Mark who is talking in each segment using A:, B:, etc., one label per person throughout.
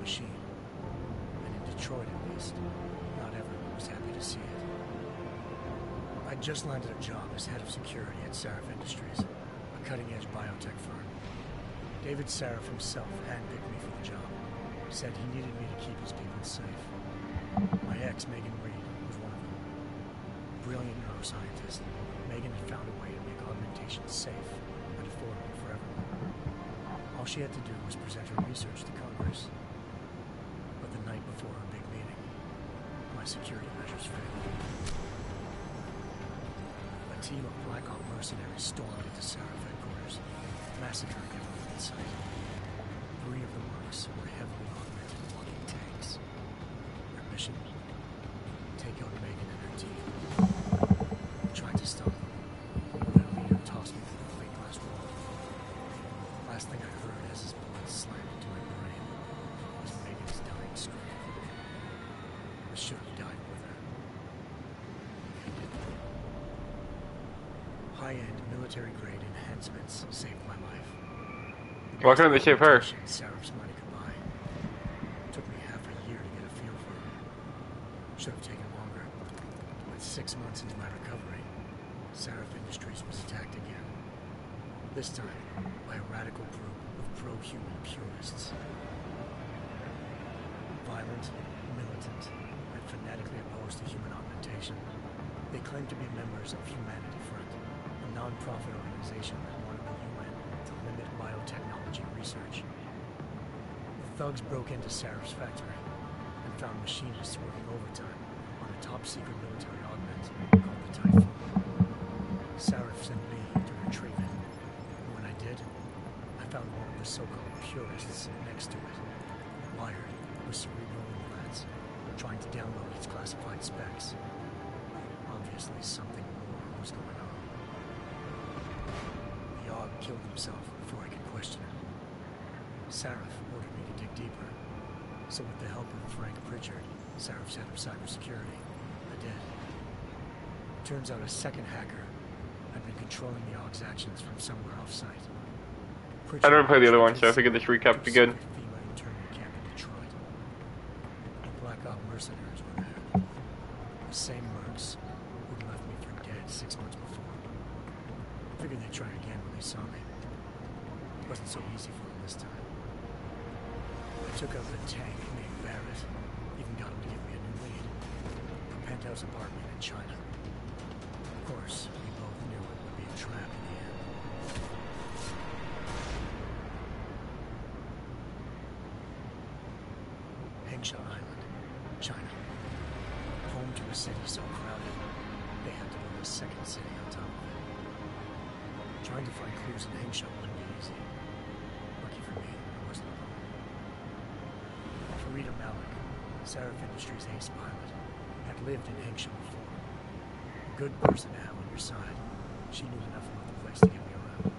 A: machine. And in Detroit, at least, not everyone was happy to see it. I'd just landed a job as head of security at Sarif Industries, a cutting-edge biotech firm. David Sarif himself handpicked me for the job. Said he needed me to keep his people safe. My ex, Megan Reed, was one of them. Brilliant neuroscientist, Megan had found a way to make augmentation safe and affordable for everyone. All she had to do was present her research to Congress. But the night before her big meeting, my security measures failed. A team of Black Ops mercenaries stormed into Sarif headquarters, massacring everyone in sight. 3 of the mercs were heavily augmented walking tanks. Their mission? Take out Megan and her team. I tried to stop them, but their leader tossed me through the plate glass wall. Last thing I heard as his bullet slammed into my brain was Megan's dying scream. I should have died with her. I didn't. High-end military-grade enhancements saved my life.
B: What kind of ship her?
A: Sarif's money could buy. Took me half a year to get a feel for her. Should have taken longer. But 6 months into my recovery, Sarif Industries was attacked again. This time by a radical group of pro-human purists. Violent, militant, and fanatically opposed to human augmentation. They claimed to be members of Humanity Front, a non-profit organization that wanted the UN to limit biotechnology research. The thugs broke into Sarif's factory and found machinists working overtime on a top-secret military augment called the Typhoon. Sarif sent me to retrieve it, and when I did, I found one of the so-called purists next to it, wired with cerebral implants, trying to download its classified specs. Obviously, something more was going on. The AUG killed himself before I could question him. Sarif ordered me to dig deeper, so with the help of Frank Pritchard, Sarif's head of cybersecurity, I did. Turns out a second hacker had been controlling the AUG's actions from somewhere off-site.
B: I never played the other one, so I figured this recap would be good.
A: Camp in Detroit. The Black Ops mercenaries were there. The same mercs who'd left me for dead 6 months before. Figured they'd try again when they saw me. It wasn't so easy for them this time. I took out the tank named Barrett. Even got him to give me a new lead. A penthouse apartment in China. Of course, we both knew it would be a trap in the end. Hengsha Island, China. Home to a city so crowded, they had to build a second city on top of it. Trying to find clues in Hengsha wouldn't be easy. Lucky for me, I wasn't alone. Farida Malik, Sarif Industries ace pilot, had lived in Hengsha before. A good person to have on your side. She knew enough about the place to get me around.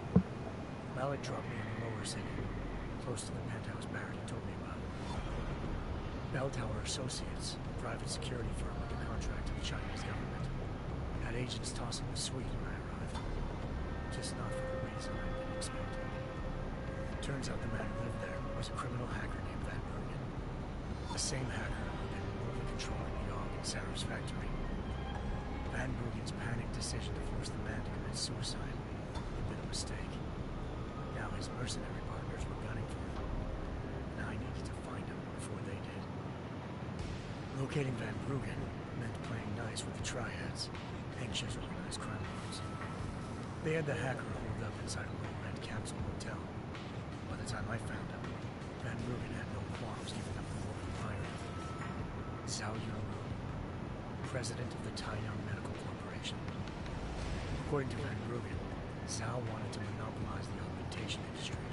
A: Malik dropped me in the lower city, close to the penthouse Barrett had told me about. Bell Tower Associates, a private security firm with a contract to the Chinese government, had agents tossing the suite when I arrived. Just not for the reason I didn't expect. Turns out the man who lived there was a criminal hacker named Van Bergen. The same hacker who'd been remotely controlling the AUG in Sarif's factory. Van Bergen's panicked decision to force the man to commit suicide had been a mistake. Now his mercenary partners were gunning for him, and I needed to find him before they did. Locating Van Bruggen meant playing nice with the triads, Hengsha's organized crime lords. They had the hacker holed up inside a low-rent capsule hotel. By the time I found him, Van Bruggen had no qualms giving up the war he hired. Zhao Yunru, president of the Taiyang Medical Corporation. According to Van Bruggen, Zhao wanted to monopolize the augmentation industry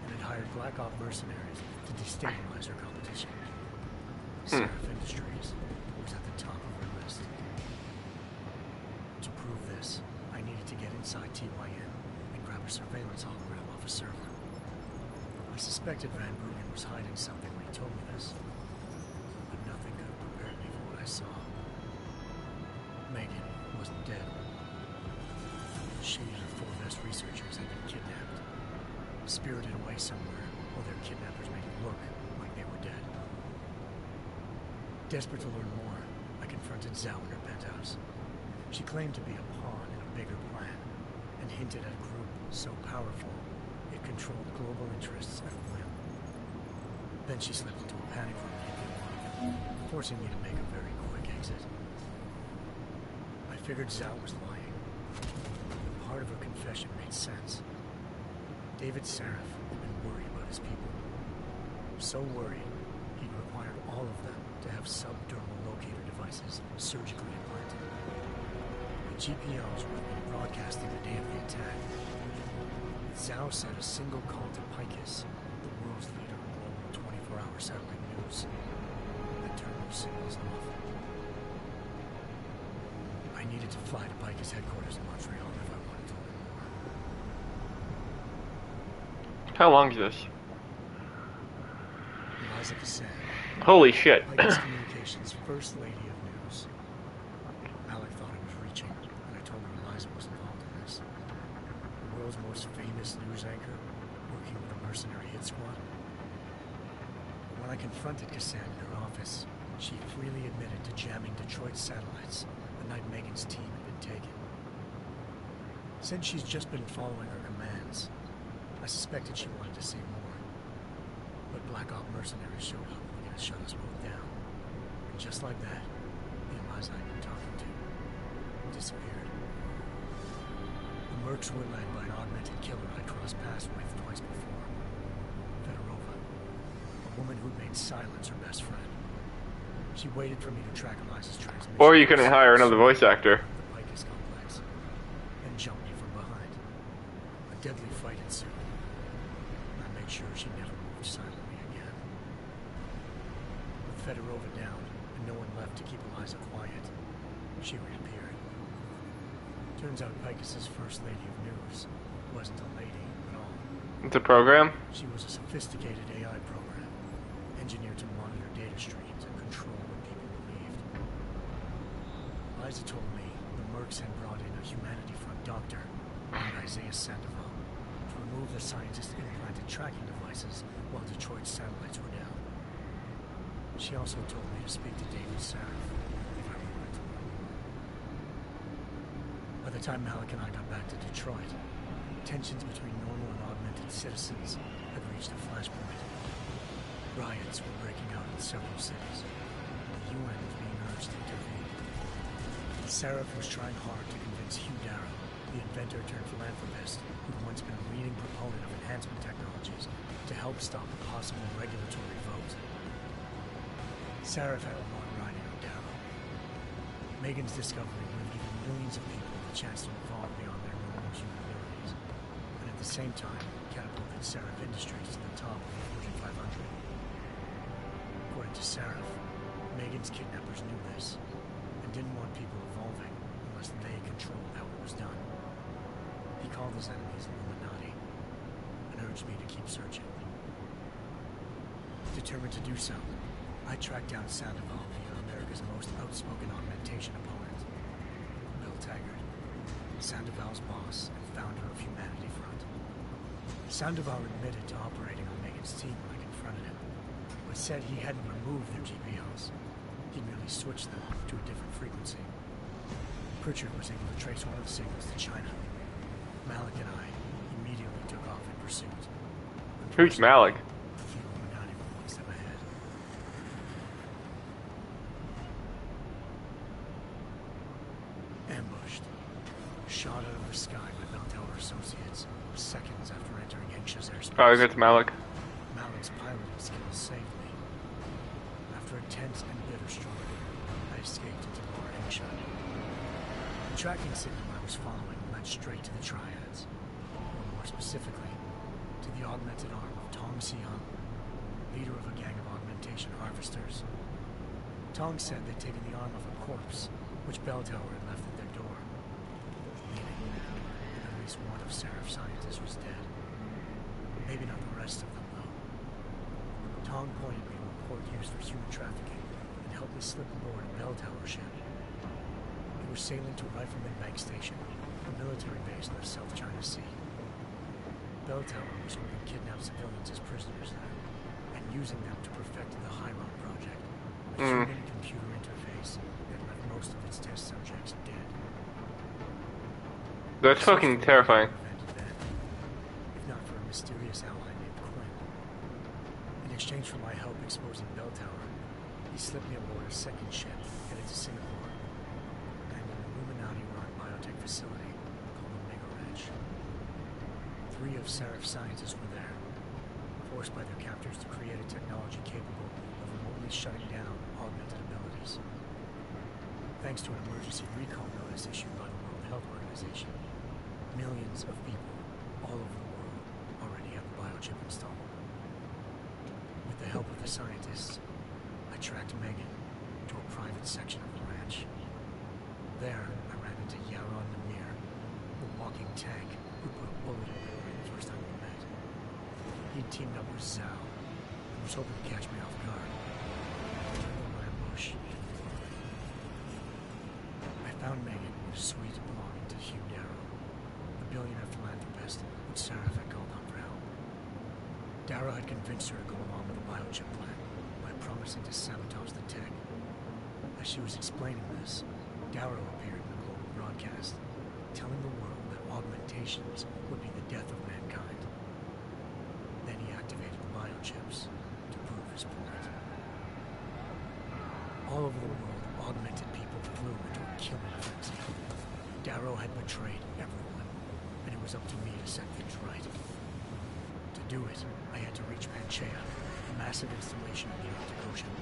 A: and had hired Black Ops mercenaries to destabilize her competition. Sarif Industries was at the top of her list. To prove this, I needed to get inside TYN and grab a surveillance hologram off a server. I suspected Van Bruggen was hiding something when he told me this, but nothing could have prepared me for what I saw. Megan wasn't dead. She and her 4 best researchers had been kidnapped, spirited away somewhere while their kidnappers made it look like they were dead. Desperate to learn more, I confronted Zhao in her penthouse. She claimed to be a pawn in a bigger plan, and hinted at a group so powerful it controlled global interests at whim. Then she slipped into a panic room, forcing me to make a very quick exit. I figured Zhao was lying. Part of her confession made sense. David Seraph had been worried about his people. So worried, he'd required all of them to have subdermal locator devices surgically implanted. The GPOs would have been broadcasting the day of the attack. Zhao said a single call to Picus, the world's leader in global 24-hour satellite news, that turned those signals off. I needed to fly to Picus headquarters in Montreal if I wanted to learn more.
B: How long is this?
A: Eliza Cassan,
B: Holy shit.
A: Picus Communications First Lady of News. Malik thought I was reaching, and I told her Eliza was involved in this. The world's most famous news anchor, working with a mercenary hit squad. But when I confronted Cassan in her office, she freely admitted to jamming Detroit's satellites the night Megan's team had been taken. Since she's just been following her commands, I suspected she wanted to say more. But Black Op mercenaries showed up looking to shut us both down. And just like that, the Eliza I'd been talking to disappeared. The Mercs were led by an augmented killer I crossed paths with twice before. Fedorova, a woman who'd made silence her best friend. She waited for me to track Eliza's transmission.
B: Or you couldn't hire another voice actor.
A: The Picus complex, and jumped me from behind. A deadly fight ensued. I made sure she never moved silently again. With Fedorova down, and no one left to keep Eliza quiet, she reappeared. Turns out Picus's First Lady of News wasn't a lady at all.
B: It's a program?
A: She was a sophisticated AI program, engineered to monitor data streams and control what people believed. Eliza told me the Mercs had brought in a Humanity Front doctor named Isaiah Sandoval to remove the scientist's implanted tracking devices while Detroit's satellites were down. She also told me to speak to David Seraph if I wanted to learn more. By the time Malik and I got back to Detroit, tensions between normal and augmented citizens had reached a flashpoint. Riots were breaking out in several cities. The UN was being urged to intervene. Seraph was trying hard to convince Hugh Darrow, the inventor turned philanthropist who'd once been a leading proponent of enhancement technologies, to help stop a possible regulatory vote. Seraph had a long ride on Darrow. Megan's discovery would have given millions of people the chance to evolve beyond their normal human abilities, and at the same time catapulted Seraph Industries to the top of the Fortune 500. According to Seraph, Megan's kidnappers knew this, and didn't want people evolving unless they controlled how it was done. He called his enemies Illuminati, and urged me to keep searching. Determined to do so, I tracked down Sandoval via America's most outspoken augmentation opponent, Bill Taggart, Sandoval's boss and founder of Humanity Front. Sandoval admitted to operating on Megan's team when I confronted him, but said he hadn't removed their GPOs. He merely switched them to a different frequency. Pritchard was able to trace one of the signals to China. Malik and I immediately took off in pursuit.
B: Who's Malik?
A: The Illuminati were one step ahead. Ambushed. Shot out of the sky by Bell Tower Associates seconds after entering anxious airspace.
B: Oh, that's Malik.
A: Malik's piloting skills saved me. After a tense and bitter struggle, I escaped into lower Asia. The tracking signal I was following led straight to the Triads, or more specifically, to the augmented arm of Tong Xiang, leader of a gang of augmentation harvesters. Tong said they'd taken the arm of a corpse, which Bell Tower had left at their door, meaning at least one of Seraph's scientists was dead. Maybe not the rest of them, though. Tong pointed me to a port used for human trafficking and helped me slip aboard a Bell Tower ship. It was sailing to Rifleman Bank Station, a military base in the South China Sea. Bell Tower was holding kidnapped civilians as prisoners there, and using them to perfect the High Road project. human computer interface that left most of its test subjects dead.
B: That's fucking terrifying.
A: Prevented that, if not for a mysterious ally named Quinn. In exchange for my help exposing Bell Tower, he slipped me aboard a second ship headed to Singapore and an Illuminati-run biotech facility called Omega Ranch. 3 of Seraph's scientists were there, forced by their captors to create a technology capable of remotely shutting down augmented abilities. Thanks to an emergency recall notice issued by the World Health Organization, millions of people all over the world already have the biochip installed. With the help of the scientists, I tracked Megan to a private section of the ranch. There, I ran into Yaron Namir, the walking tank who put a bullet in my brain the first time we met. He'd teamed up with Zhao and was hoping to catch me off guard. I turned on my ambush. I found Megan in a suite belonging to Hugh Darrow, the billionaire philanthropist who Seraph had called on for help. Darrow had convinced her to go along with the biochip plan by promising to sabotage the tech. As she was explaining this, Darrow appeared in a global broadcast, telling the world that augmentations would be the death of mankind. Then he activated the biochips to prove his point. All over the world, augmented people flew into a killing frenzy. Darrow had betrayed everyone, and it was up to me to set things right. To do it, I had to reach Panchaea, a massive installation in the Arctic Ocean.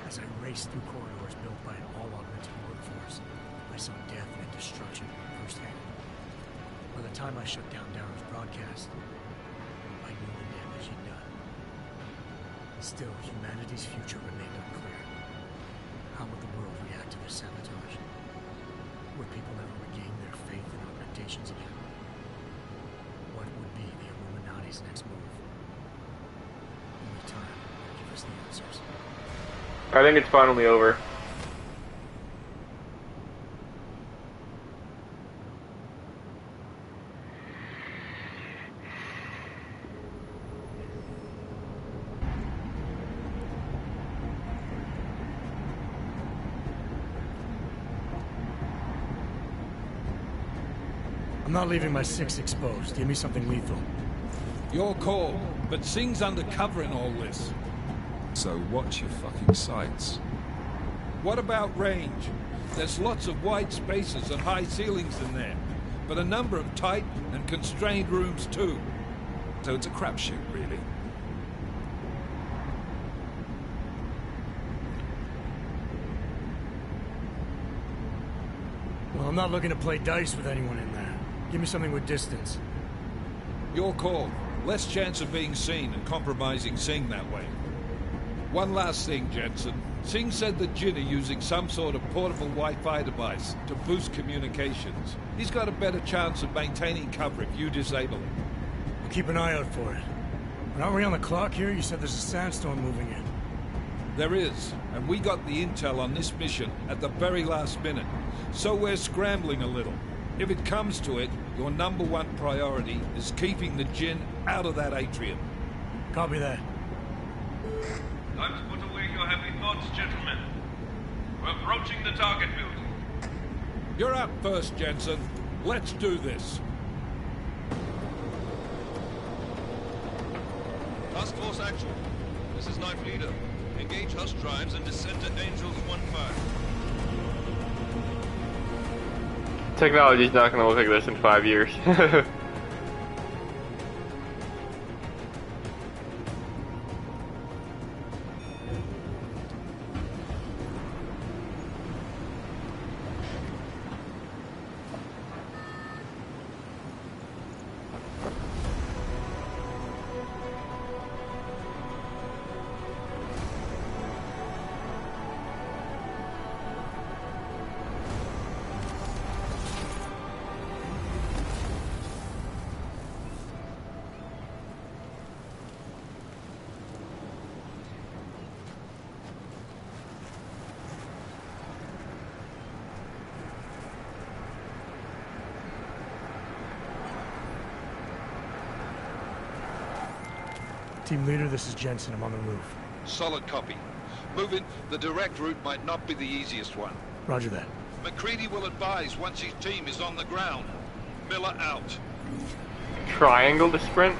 A: As I raced through corridors built by an all-augmented workforce, I saw death and destruction firsthand. By the time I shut down Darrow's broadcast, I knew the damage he'd done. Still, humanity's future remained unclear. How would the world react to this sabotage? Would people ever regain their faith in augmentations again? What would be the Illuminati's next move? Only time will give us the answers.
B: I think it's finally over.
A: I'm not leaving my 6 exposed. Give me something lethal.
C: Your call, but Singh's undercover in all this.
D: So watch your fucking sights.
C: What about range? There's lots of wide spaces and high ceilings in there, but a number of tight and constrained rooms too.
D: So it's a crapshoot, really.
A: Well, I'm not looking to play dice with anyone in there. Give me something with distance.
C: Your call. Less chance of being seen and compromising Singh that way. One last thing, Jensen. Singh said that Jin are using some sort of portable Wi-Fi device to boost communications. He's got a better chance of maintaining cover if you disable it.
A: We'll keep an eye out for it. But aren't we on the clock here? You said there's a sandstorm moving in.
C: There is, and we got the intel on this mission at the very last minute. So we're scrambling a little. If it comes to it, your #1 priority is keeping the Jinn out of that atrium.
A: Copy that.
E: Time to put away your heavy thoughts, gentlemen. We're approaching the target building.
C: You're up first, Jensen. Let's do this.
E: Task Force Action. This is Knife Leader. Engage Hush drives and descend to Angels 1-5.
B: Technology's not gonna look like this in 5 years.
A: Team leader, this is Jensen. I'm on the roof.
E: Solid copy.
C: Moving, the direct route might not be the easiest one.
A: Roger that.
C: McCready will advise once his team is on the ground. Miller out.
B: Triangle to sprint?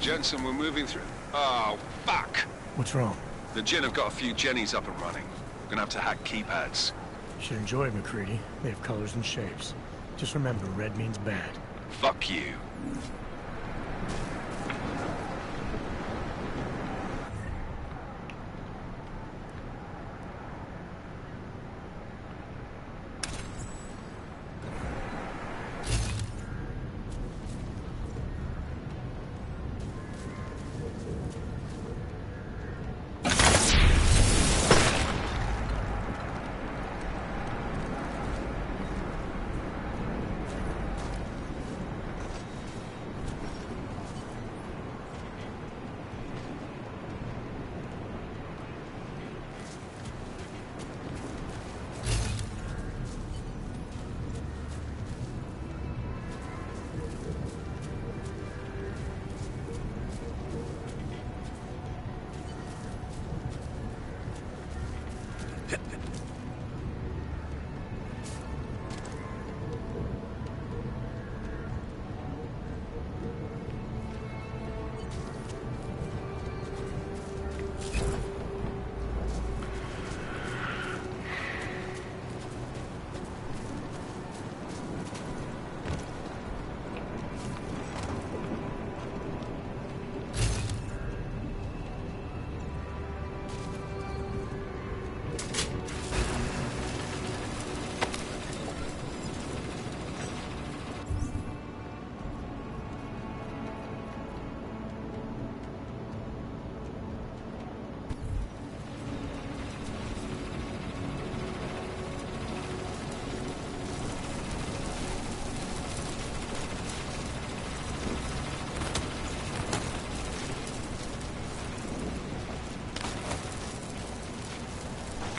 D: Jensen, we're moving through. Oh, fuck!
A: What's wrong?
D: The Jinn have got a few Jennies up and running. We're gonna have to hack keypads.
A: Should enjoy McCready. They have colors and shapes. Just remember, red means bad.
D: Fuck you.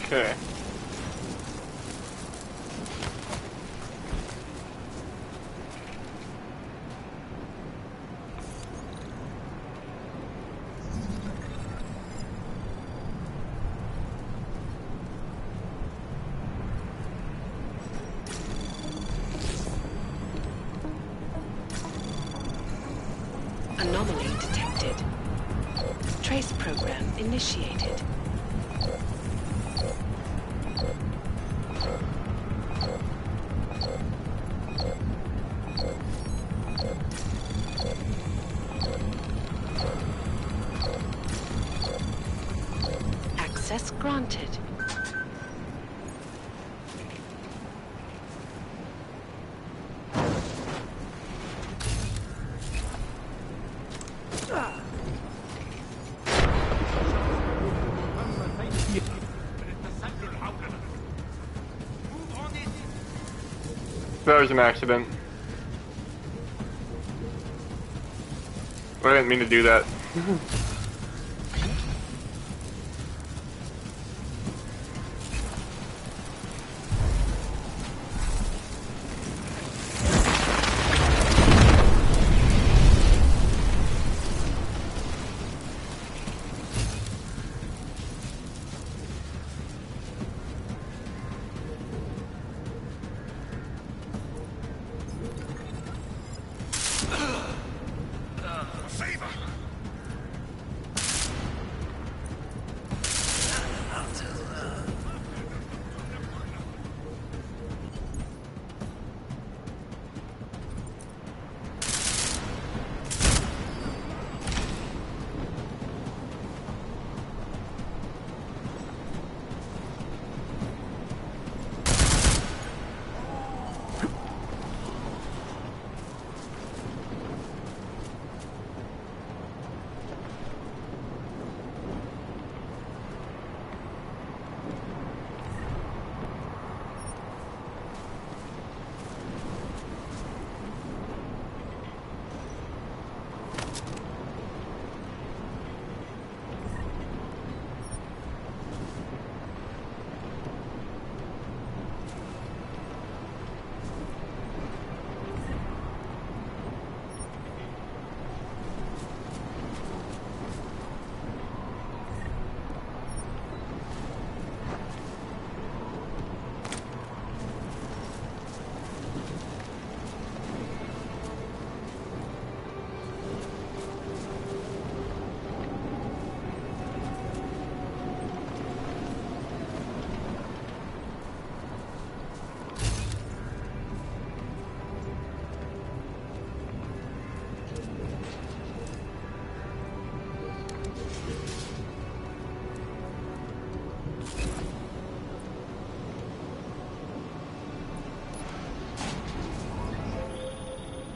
B: Okay.
F: Anomaly detected. Trace program initiated. Access granted.
B: That was an accident. I didn't mean to do that.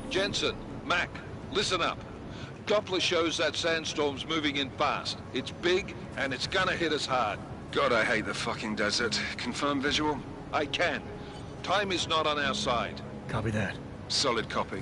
C: Jensen, Mac, listen up. Doppler shows that sandstorm's moving in fast. It's big, and it's gonna hit us hard.
D: God, I hate the fucking desert. Confirm visual?
C: I can. Time is not on our side.
A: Copy that.
D: Solid copy.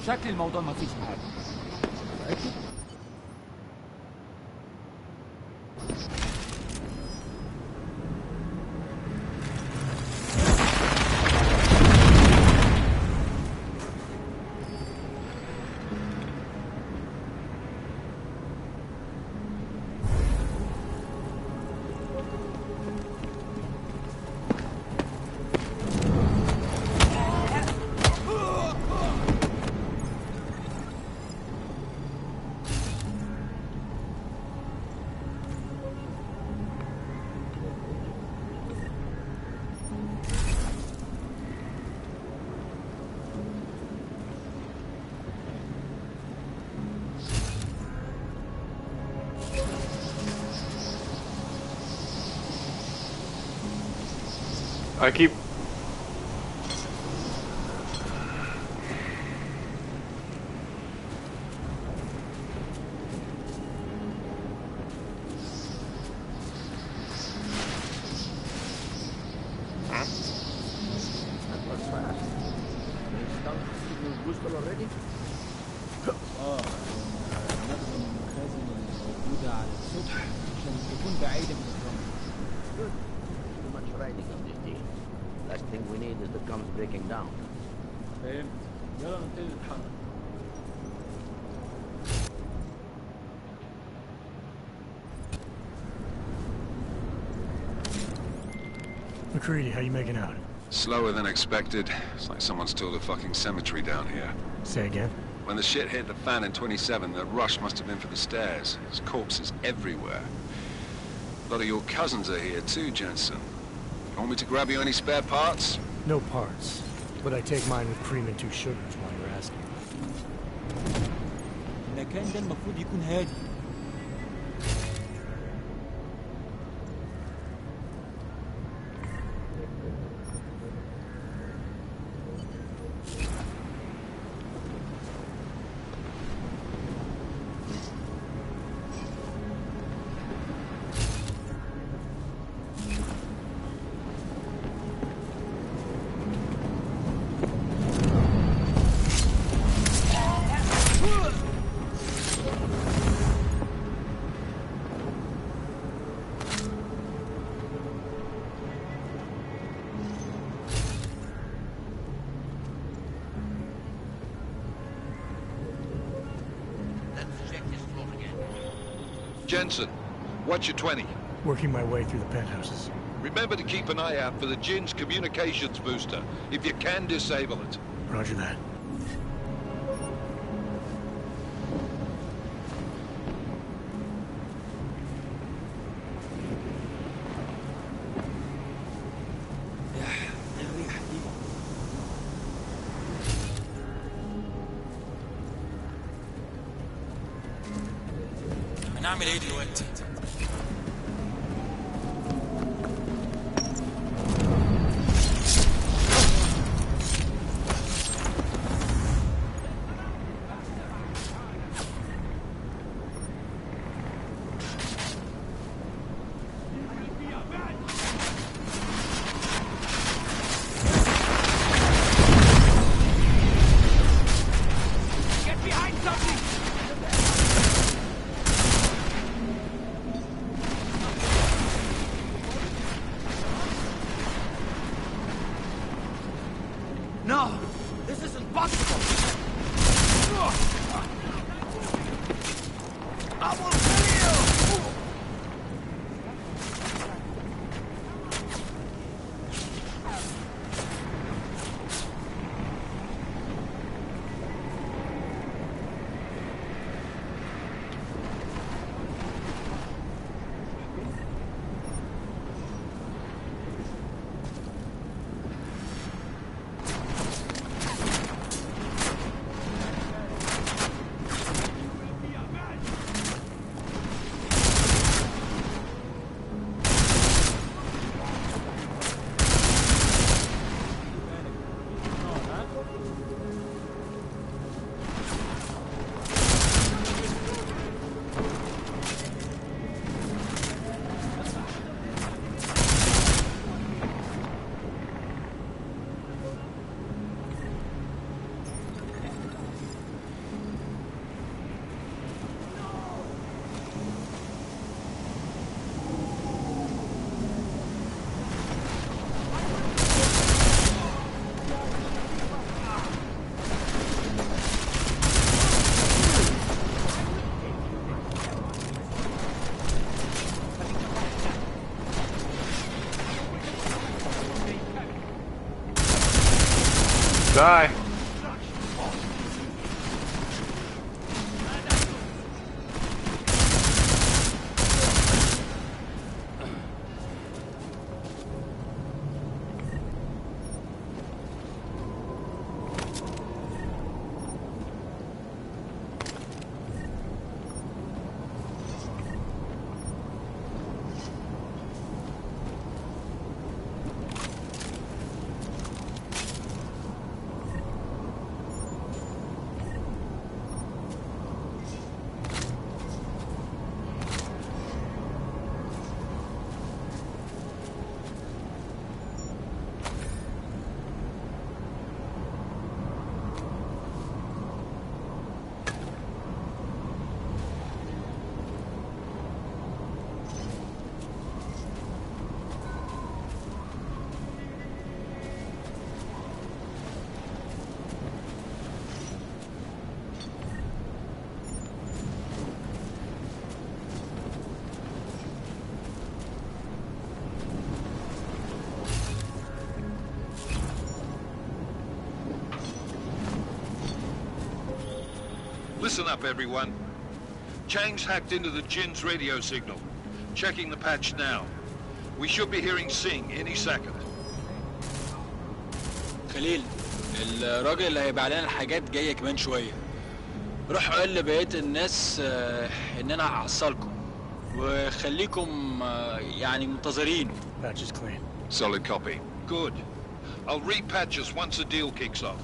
G: شكل الموضوع ما فيش حاجة.
B: I keep...
A: McCready, how you making out?
D: Slower than expected. It's like someone's tilled a fucking cemetery down here.
A: Say again?
D: When the shit hit the fan in 27, the rush must have been for the stairs. There's corpses everywhere. A lot of your cousins are here too, Jensen. You want me to grab you any spare parts?
A: No parts. But I take mine with cream and 2 sugars while you're asking.
G: المكان ده المفروض يكون هادي.
C: Jensen, what's your 20?
A: Working my way through the penthouses.
C: Remember to keep an eye out for the Jinn's communications booster. If you can, disable it.
A: Roger that.
H: هنعمل ايه دلوقتي؟
B: Die.
C: Listen up, everyone. Chang's hacked into the Jin's radio signal. Checking the patch now. We should be hearing Singh any second.
H: خليل، الراجل اللي هيبيع لنا الحاجات جاي كمان شوية. روح قول لبقية الناس إن أنا هحصلكم وخليكم يعني منتظرين.
A: Patch is clean.
D: Solid copy.
C: Good. I'll repatch us once the deal kicks off.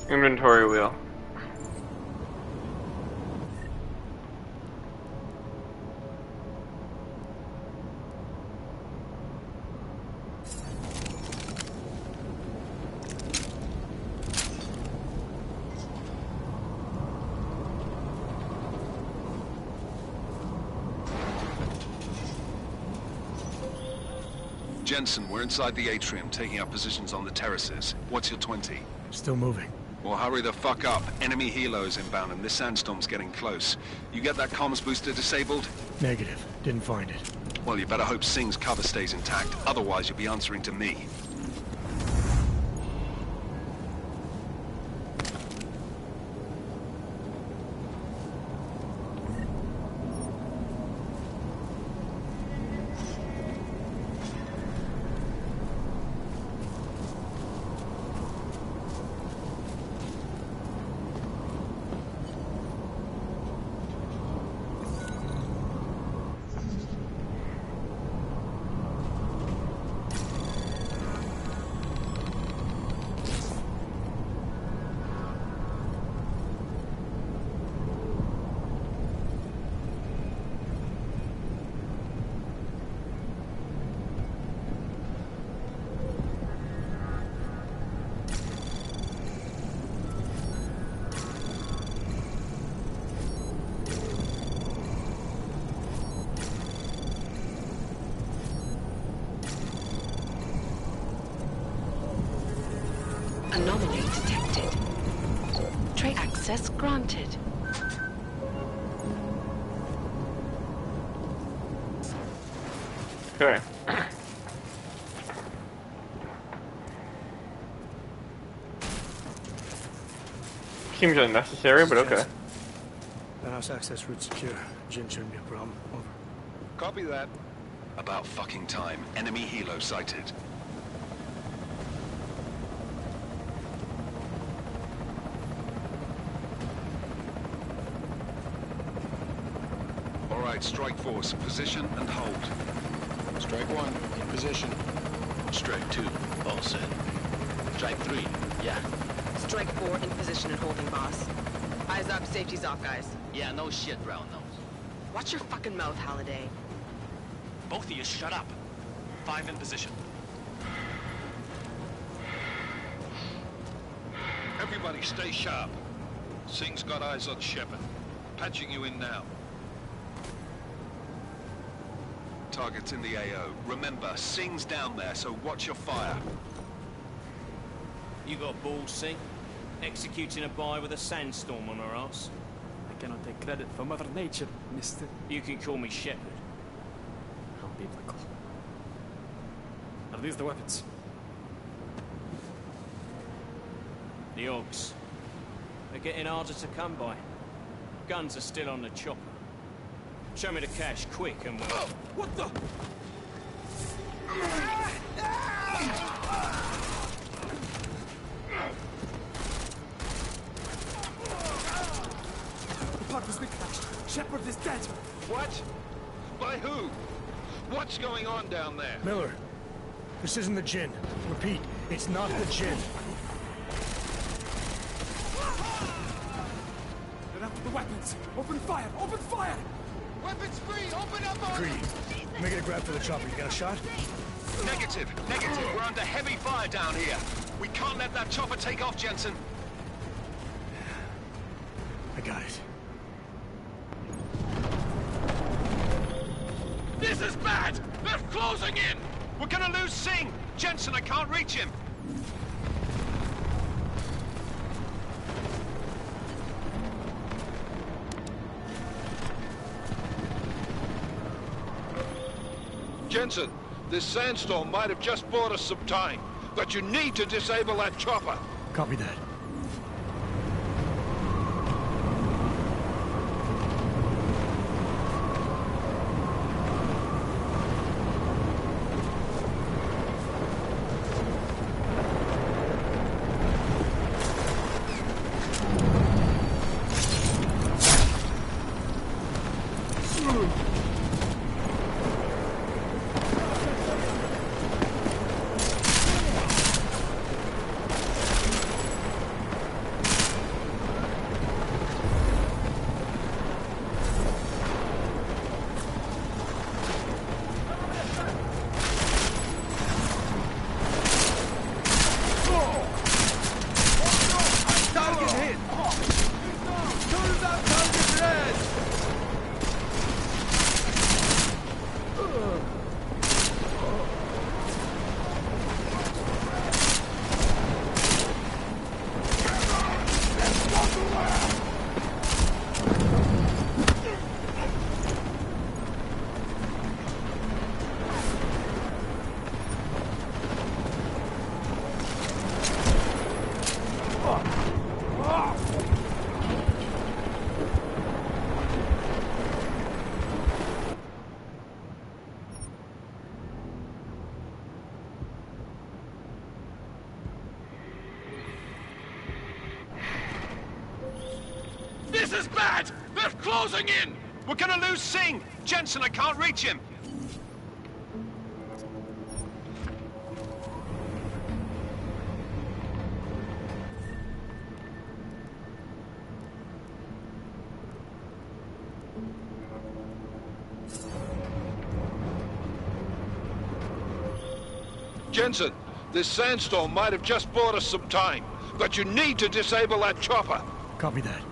B: Inventory wheel.
D: Jensen, we're inside the atrium, taking up positions on the terraces. What's your 20?
A: Still moving.
D: Well, hurry the fuck up. Enemy helos inbound and this sandstorm's getting close. You get that comms booster disabled?
A: Negative. Didn't find it.
D: Well, you better hope Singh's cover stays intact. Otherwise, you'll be answering to me.
F: Anomaly detected. Tray access granted.
B: Okay. Seems unnecessary, but okay.
A: Penthouse access route secure. Jin shouldn't be a problem. Over.
C: Copy that.
D: About fucking time. Enemy helo sighted. All right, strike force. Position and hold.
I: Strike 1, in position.
J: Strike 2, all set. Strike 3, yeah.
K: Strike 4, in position and holding, boss. Eyes up, safety's off, guys.
J: Yeah, no shit, brown nose.
K: Watch your fucking mouth, Halliday.
J: Both of you shut up. 5 in position.
C: Everybody stay sharp. Singh's got eyes on Shepard. Patching you in now.
D: Target's in the AO. Remember, Singh's down there, so watch your fire.
L: You got balls, Singh? Executing a buy with a sandstorm on her ass?
G: I cannot take credit for Mother Nature, mister.
L: You can call me Shepard.
G: How biblical. Are these the weapons?
L: The Ogs. They're getting harder to come by. Guns are still on the chopper. Show me the cash, quick, and we'll...
G: Oh, what the? The part was reclashed. Shepard is dead.
C: What? By who? What's going on down there?
A: Miller, this isn't the Jinn. Repeat, it's not the Jinn.
G: They're after the weapons. Open fire! Open fire!
C: Weapons free! Open up on...
A: Greedy. Making a grab for the chopper. You got a shot?
D: Negative. Negative. We're under heavy fire down here. We can't let that chopper take off, Jensen.
A: I got it.
D: This is bad! They're closing in! We're gonna lose Singh! Jensen, I can't reach him!
C: Jensen, this sandstorm might have just bought us some time, but you need to disable that chopper.
A: Copy that.
D: This is bad! They're closing in! We're gonna lose Singh! Jensen, I can't reach him!
C: Jensen, this sandstorm might have just bought us some time, but you need to disable that chopper.
A: Copy that.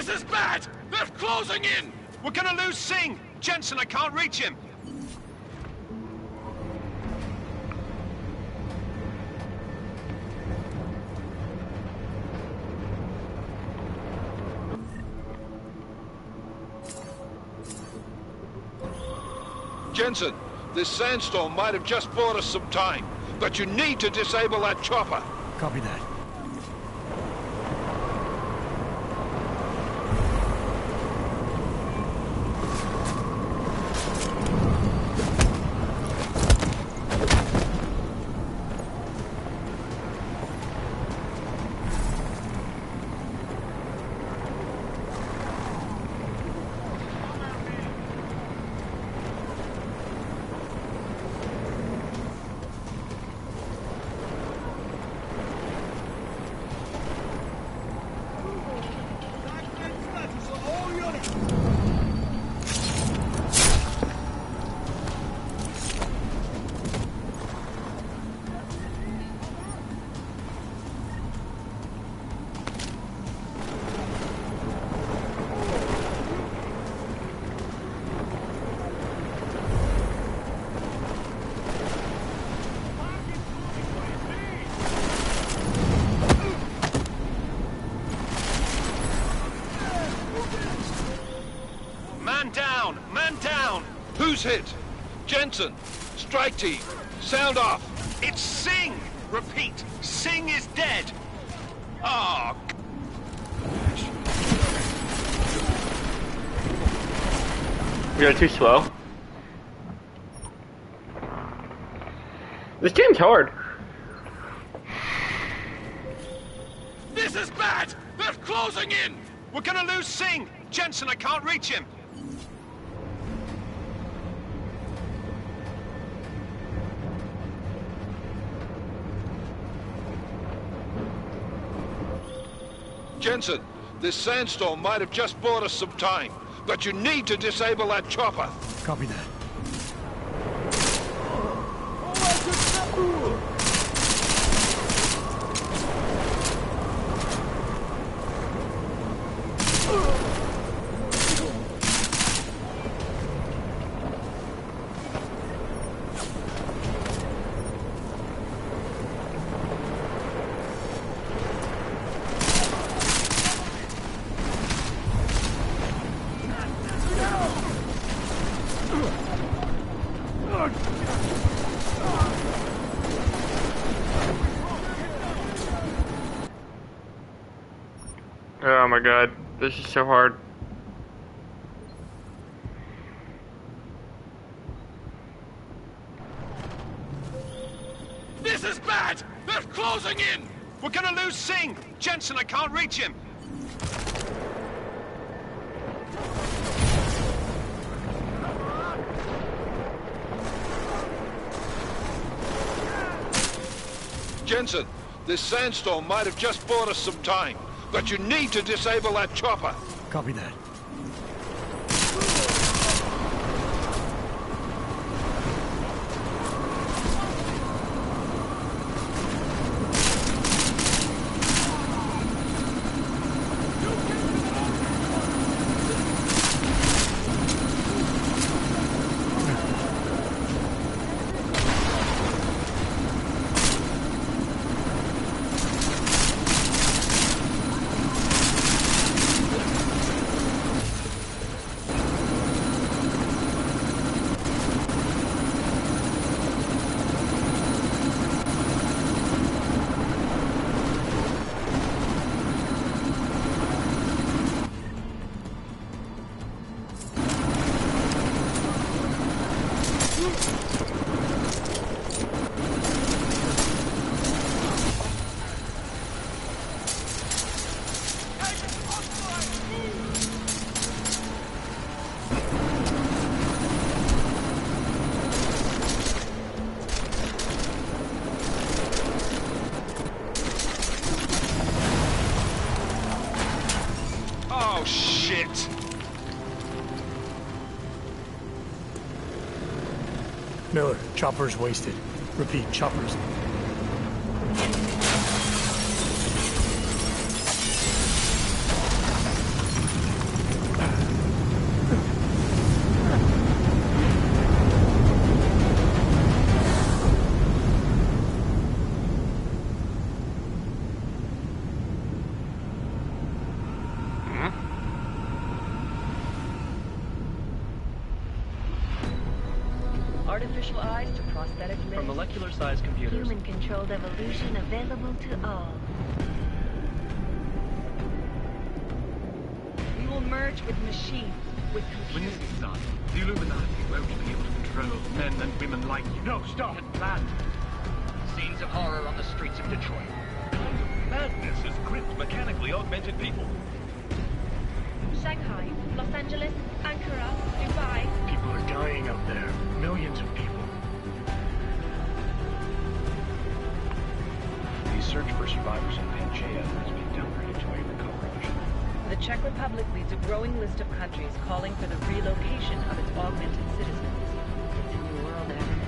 D: This is bad! They're closing in! We're gonna lose Singh! Jensen, I can't reach him! Jensen, this sandstorm might have just bought us some time, but you need to disable that chopper.
A: Copy that.
D: Man down! Who's hit? Jensen! Strike team! Sound off! It's Singh! Repeat, Singh is dead! Ah!
B: We are too slow. This game's hard.
D: This is bad! They're closing in! We're gonna lose Singh! Jensen, I can't reach him! Jensen, this sandstorm might have just bought us some time, but you need to disable that chopper.
A: Copy that.
B: Oh my god, this is so hard.
D: This is bad! They're closing in! We're gonna lose Singh! Jensen, I can't reach him! Jensen, this sandstorm might have just bought us some time, but you need to disable that chopper.
A: Copy that.
D: Oh, shit!
A: Miller, chopper's wasted. Repeat, chopper's.
I: artificial eyes to prosthetic limbs.
M: From molecular-sized computers.
I: Human-controlled evolution available to all. We will merge with machines, with computers.
M: When this is done, the Illuminati won't be able to control men and women like you.
G: No, stop!
M: We had planned.
J: Scenes of horror on the streets of Detroit.
E: Madness has gripped mechanically augmented people.
I: Shanghai, Los Angeles, Ankara, Dubai.
A: People are dying out there. Millions of people.
M: The search for survivors in Pangaea has been downgraded to a recovery mission.
K: The Czech Republic leads a growing list of countries calling for the relocation of its augmented citizens.
I: It's a new world, Evan.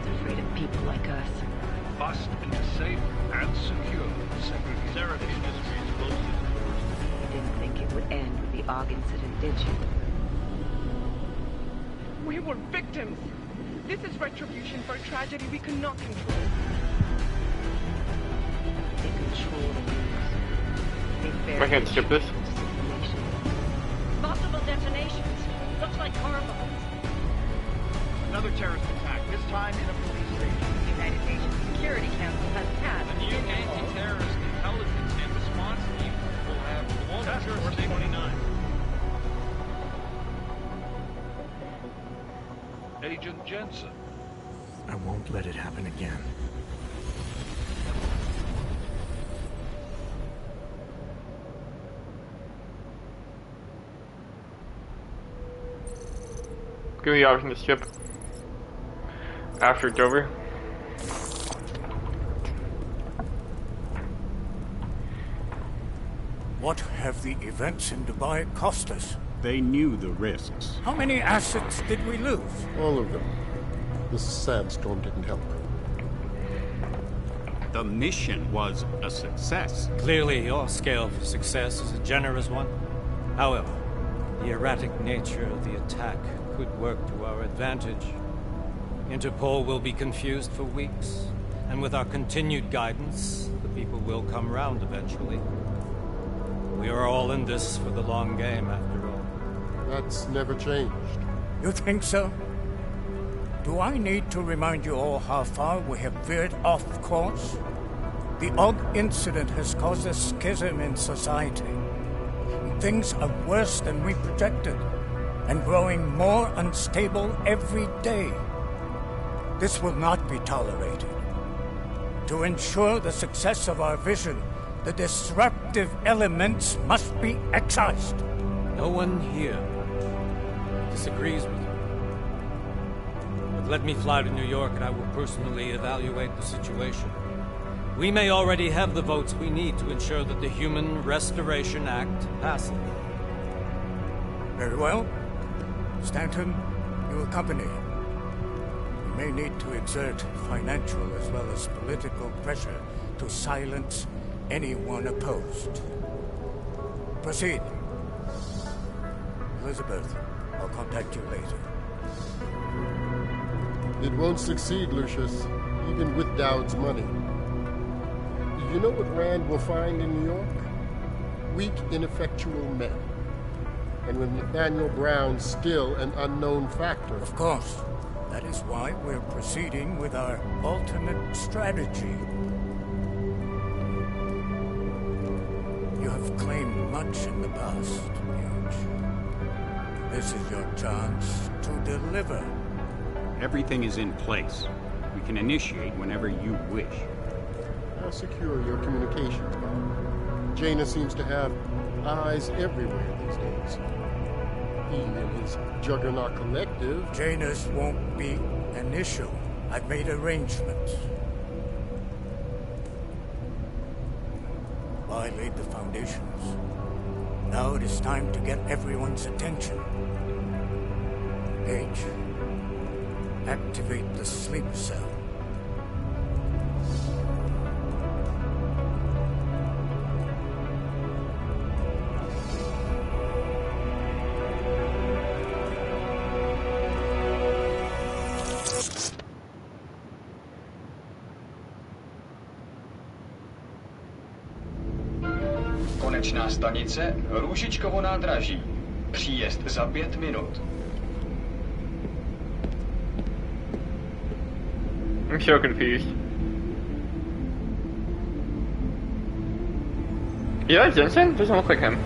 I: It's afraid of people like us.
E: Must be safe and secure. Sarah Industries closes its doors.
I: You didn't think it would end with the AUG incident, did you?
K: We were victims. This is retribution for a tragedy we cannot control.
I: They control the news. They
B: I can't skip this.
I: Multiple detonations. Looks like car bombs.
M: Another terrorist attack, this time in a police station.
K: The United Nations Security Council has passed.
E: The new anti-terrorist intelligence and response team will have Task Force 29.
C: Agent Jensen.
A: I won't let it happen again.
B: Give me the option to skip after it's over.
N: What have the events in Dubai cost us?
O: They knew the risks.
N: How many assets did we lose?
P: All of them. The sandstorm didn't help.
O: The mission was a success.
Q: Clearly, your scale for success is a generous one. However, the erratic nature of the attack could work to our advantage. Interpol will be confused for weeks, and with our continued guidance, the people will come round eventually. We are all in this for the long game, after all.
P: That's never changed.
N: You think so? Do I need to remind you all how far we have veered off course? The AUG incident has caused a schism in society. Things are worse than we projected, and growing more unstable every day. This will not be tolerated. To ensure the success of our vision, the disruptive elements must be excised.
Q: No one here disagrees with you. But let me fly to New York and I will personally evaluate the situation. We may already have the votes we need to ensure that the Human Restoration Act passes.
N: Very well. Stanton, you accompany. We may need to exert financial as well as political pressure to silence anyone opposed. Proceed. Elizabeth, I'll contact you later.
P: It won't succeed, Lucius, even with Dowd's money. You know what Rand will find in New York? Weak, ineffectual men. And with Nathaniel Brown still an unknown factor.
N: Of course. That is why we're proceeding with our alternate strategy. You have claimed much in the past, Huge. This is your chance to deliver.
O: Everything is in place. We can initiate whenever you wish.
P: How secure your communications are. Jaina seems to have eyes everywhere these days. He and his Juggernaut Collective.
N: Janus won't be an issue. I've made arrangements. I laid the foundations. Now it is time to get everyone's attention. Page, activate the sleep cell.
R: Konečná stanice Růžičkovo nádraží. Příjezd za 5 minut.
B: I'm so confused. Is that Jensen? Doesn't look like him.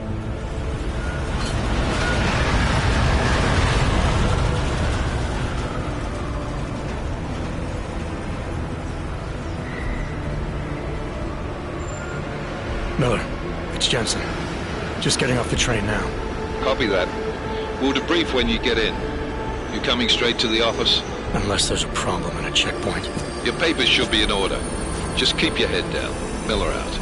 A: Miller, it's Jensen. Just getting off the train now.
S: Copy that. We'll debrief when you get in. You coming straight to the office?
A: Unless there's a problem at a checkpoint.
S: Your papers should be in order. Just keep your head down. Miller out.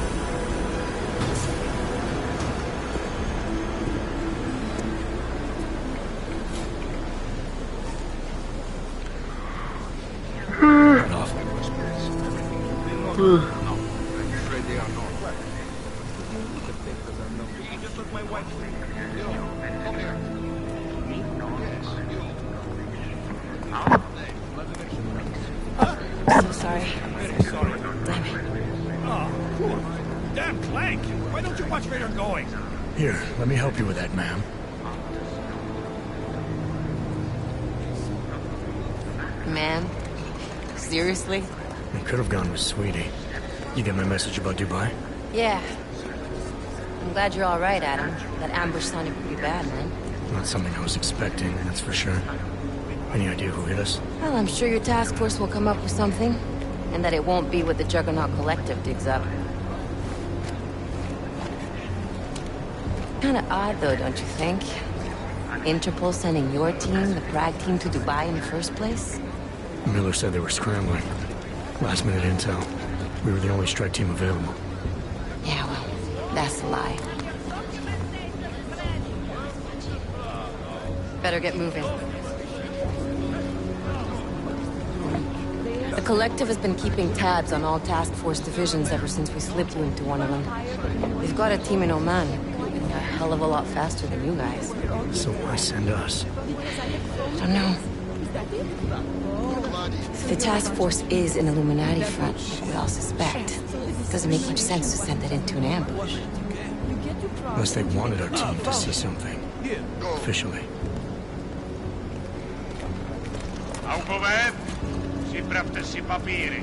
F: So sorry. Damn it.
C: Oh, poor. Damn Clank! Why don't you watch where you're going?
A: Here, let me help you with that, ma'am.
F: Man? Seriously?
A: I could have gone with Sweetie. You get my message about Dubai?
F: Yeah. I'm glad you're all right, Adam. That ambush sounded pretty bad, man.
A: Not something I was expecting, that's for sure. Any idea who hit us?
F: Well, I'm sure your task force will come up with something. And that it won't be what the Juggernaut Collective digs up. Kinda odd, though, don't you think? Interpol sending your team, the Prague team, to Dubai in the first place?
A: Miller said they were scrambling. Last minute intel. We were the only strike team available.
F: Yeah, well, that's a lie. Better get moving. The Collective has been keeping tabs on all task force divisions ever since we slipped you into one of them. We've got a team in Oman. A hell of a lot faster than you guys.
A: So why send us?
F: I don't know. If the task force is an Illuminati front, we all suspect, it doesn't make much sense to send it into an ambush.
A: Unless they wanted our team to see something. Officially.
E: Alkover, sprawdźcie si papiery.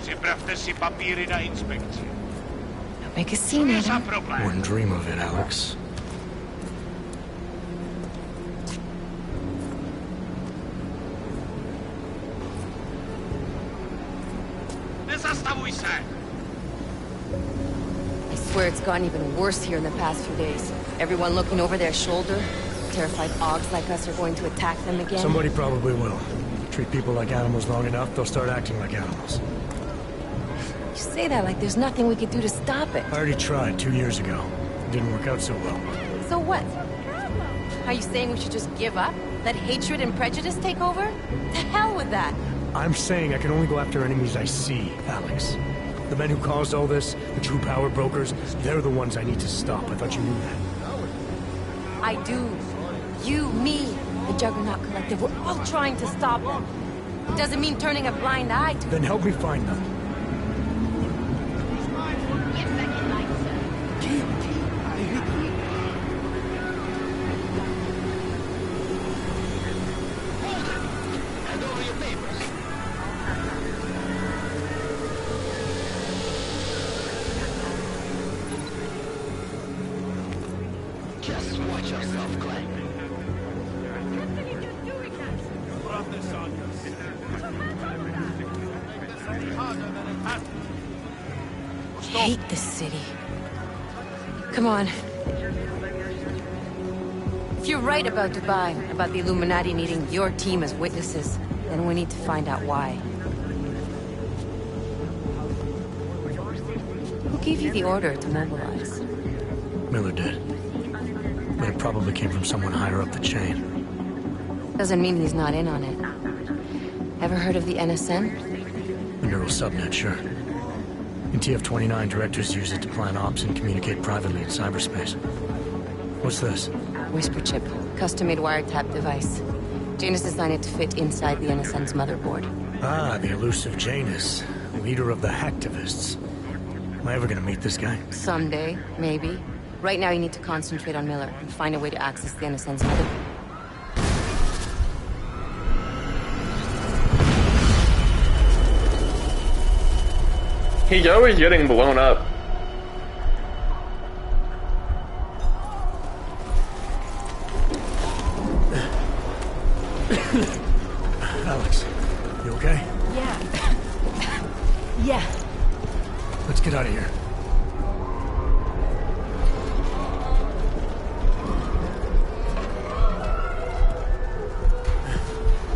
E: Sprawdźcie si papiery na inspekcję.
F: Don't make a scene, Adam.
A: Wouldn't dream of it, Alex.
F: I swear it's gotten even worse here in the past few days. Everyone looking over their shoulder. Terrified Augs like us are going to attack them again.
A: Somebody probably will. Treat people like animals long enough, they'll start acting like animals.
F: You say that like there's nothing we could do to stop it.
A: I already tried 2 years ago. It didn't work out so well.
F: So what? Are you saying we should just give up? Let hatred and prejudice take over? To hell with that!
A: I'm saying I can only go after enemies I see, Alex. The men who caused all this, the true power brokers, they're the ones I need to stop. I thought you knew that.
F: I do. You, me, the Juggernaut Collective, we're all trying to stop them. It doesn't mean turning a blind eye to
A: Then help me find them.
J: Just watch yourself, Clank.
F: I hate this city. Come on. If you're right about Dubai, about the Illuminati needing your team as witnesses, then we need to find out why. Who gave you the order to mobilize?
A: Miller did. But it probably came from someone higher up the chain.
F: Doesn't mean he's not in on it. Ever heard of the NSN?
A: The neural subnet, sure. In TF-29, directors use it to plan ops and communicate privately in cyberspace. What's this?
F: Whisper chip. Custom-made wiretap device. Janus designed it to fit inside the NSN's motherboard.
A: Ah, the elusive Janus. Leader of the hacktivists. Am I ever gonna meet this guy?
F: Someday, maybe. Right now you need to concentrate on Miller and find a way to access the NSN's motherboard.
B: He's always getting blown up.
A: Alex, you okay?
F: Yeah. Yeah.
A: Let's get out of here.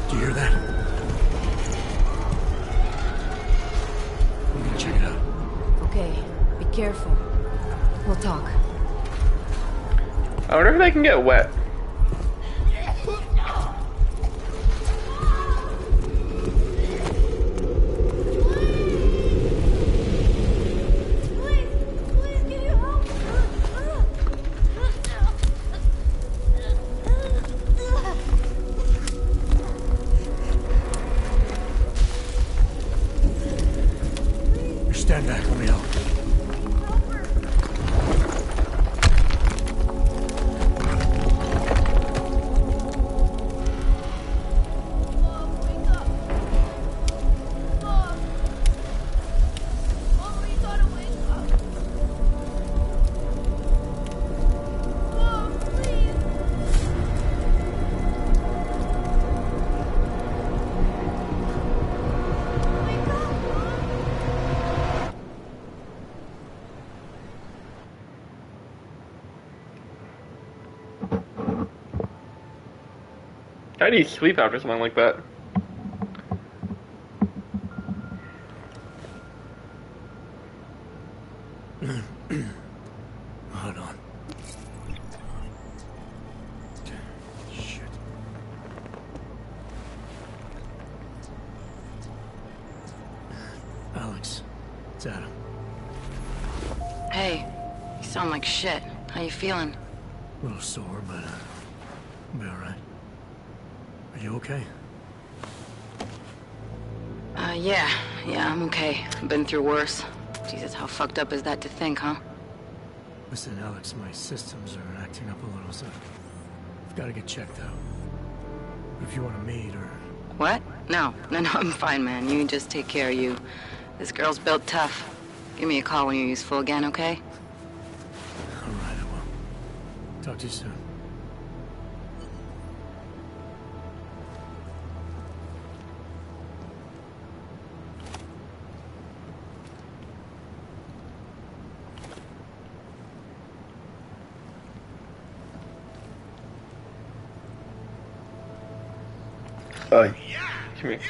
A: Do you hear that? I'm gonna check it out.
F: Okay, be careful. We'll talk.
B: I wonder if they can get wet.
A: Stand back, let me help.
B: How do you sleep after something like that?
A: Hold on. Shit. Alex, it's Adam.
F: Hey, you sound like shit. How you feeling?
A: A little sore, but I'll be alright. Are you okay?
F: Yeah, I'm okay. I've been through worse. Jesus, how fucked up is that to think, huh?
A: Listen, Alex, my systems are acting up a little, so I've got to get checked out. But if you want to meet or...
F: What? No, I'm fine, man. You just take care of you. This girl's built tough. Give me a call when you're useful again, okay?
A: Alright, I will. Talk to you soon.
B: Come here.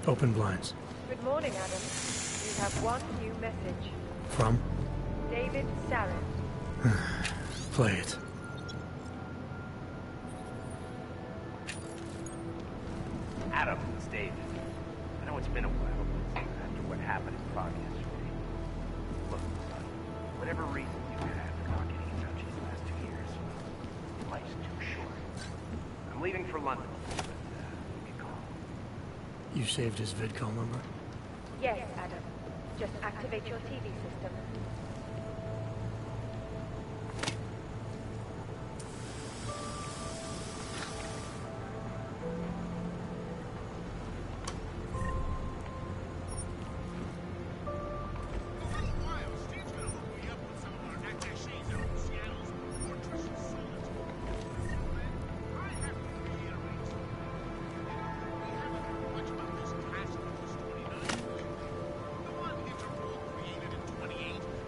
A: Open blinds.
T: Good morning, Adam. You have one new message.
A: From?
T: David Sarin.
A: Play it.
U: Adam, it's David. I know it's been a while, but after what happened in Prague yesterday. Look, son, whatever reason you had for not getting in touch these last 2 years, life's too short. I'm leaving for London, but you can
A: You saved his vidcall number?
T: Yes, Adam. Just activate your TV system.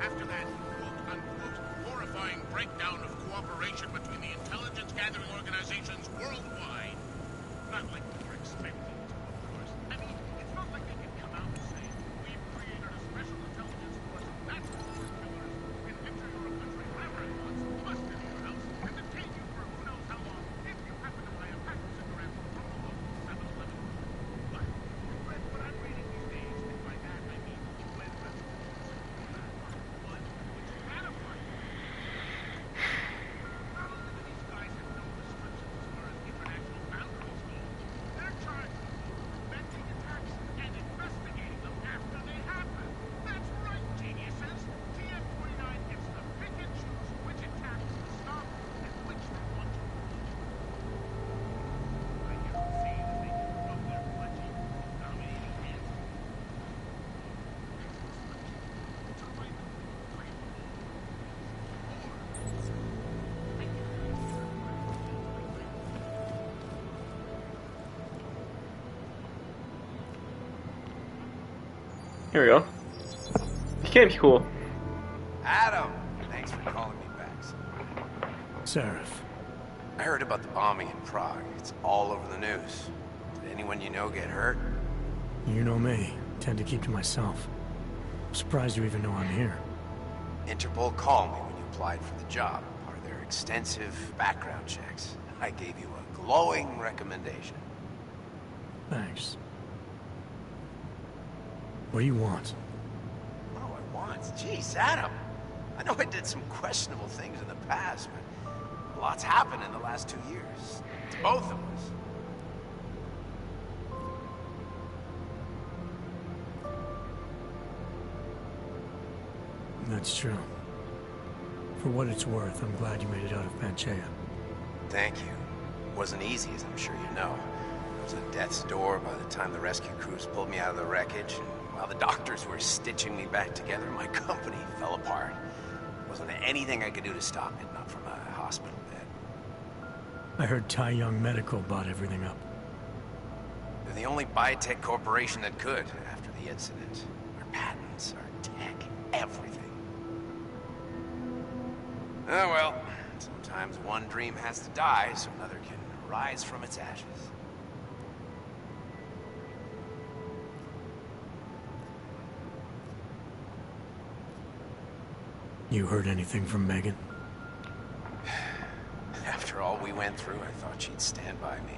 H: After that, quote-unquote, horrifying breakdown of cooperation between the intelligence-gathering organizations worldwide. Not like we were expecting to, of course. I mean, it's not like they can come out and say, we've created a special intelligence force, that's for killers, can enter your country wherever it wants, bust anywhere else, and detain you for who knows how long, if you happen to buy a pack of cigarettes from the local 7-Eleven. But, read what I'm reading these days, and by that I mean UN resolution.
B: Here we go. This game's cool.
V: Adam! Thanks for calling me back.
A: Seraph.
V: I heard about the bombing in Prague. It's all over the news. Did anyone you know get hurt?
A: You know me. Tend to keep to myself. I'm surprised you even know I'm here.
V: Interpol called me when you applied for the job. Part of their extensive background checks. I gave you a glowing recommendation.
A: Thanks. What do you want?
V: What do I want? Jeez, Adam. I know I did some questionable things in the past, but a lot's happened in the last 2 years. To both of us.
A: That's true. For what it's worth, I'm glad you made it out of Panchaea.
V: Thank you. It wasn't easy, as I'm sure you know. It was at death's door by the time the rescue crews pulled me out of the wreckage. While the doctors were stitching me back together, my company fell apart. Wasn't anything I could do to stop it, not from a hospital bed.
A: I heard Tai Young Medical bought everything up.
V: They're the only biotech corporation that could after the incident. Our patents, our tech, everything. Oh well, sometimes one dream has to die so another can rise from its ashes.
A: You heard anything from Megan?
V: After all we went through, I thought she'd stand by me.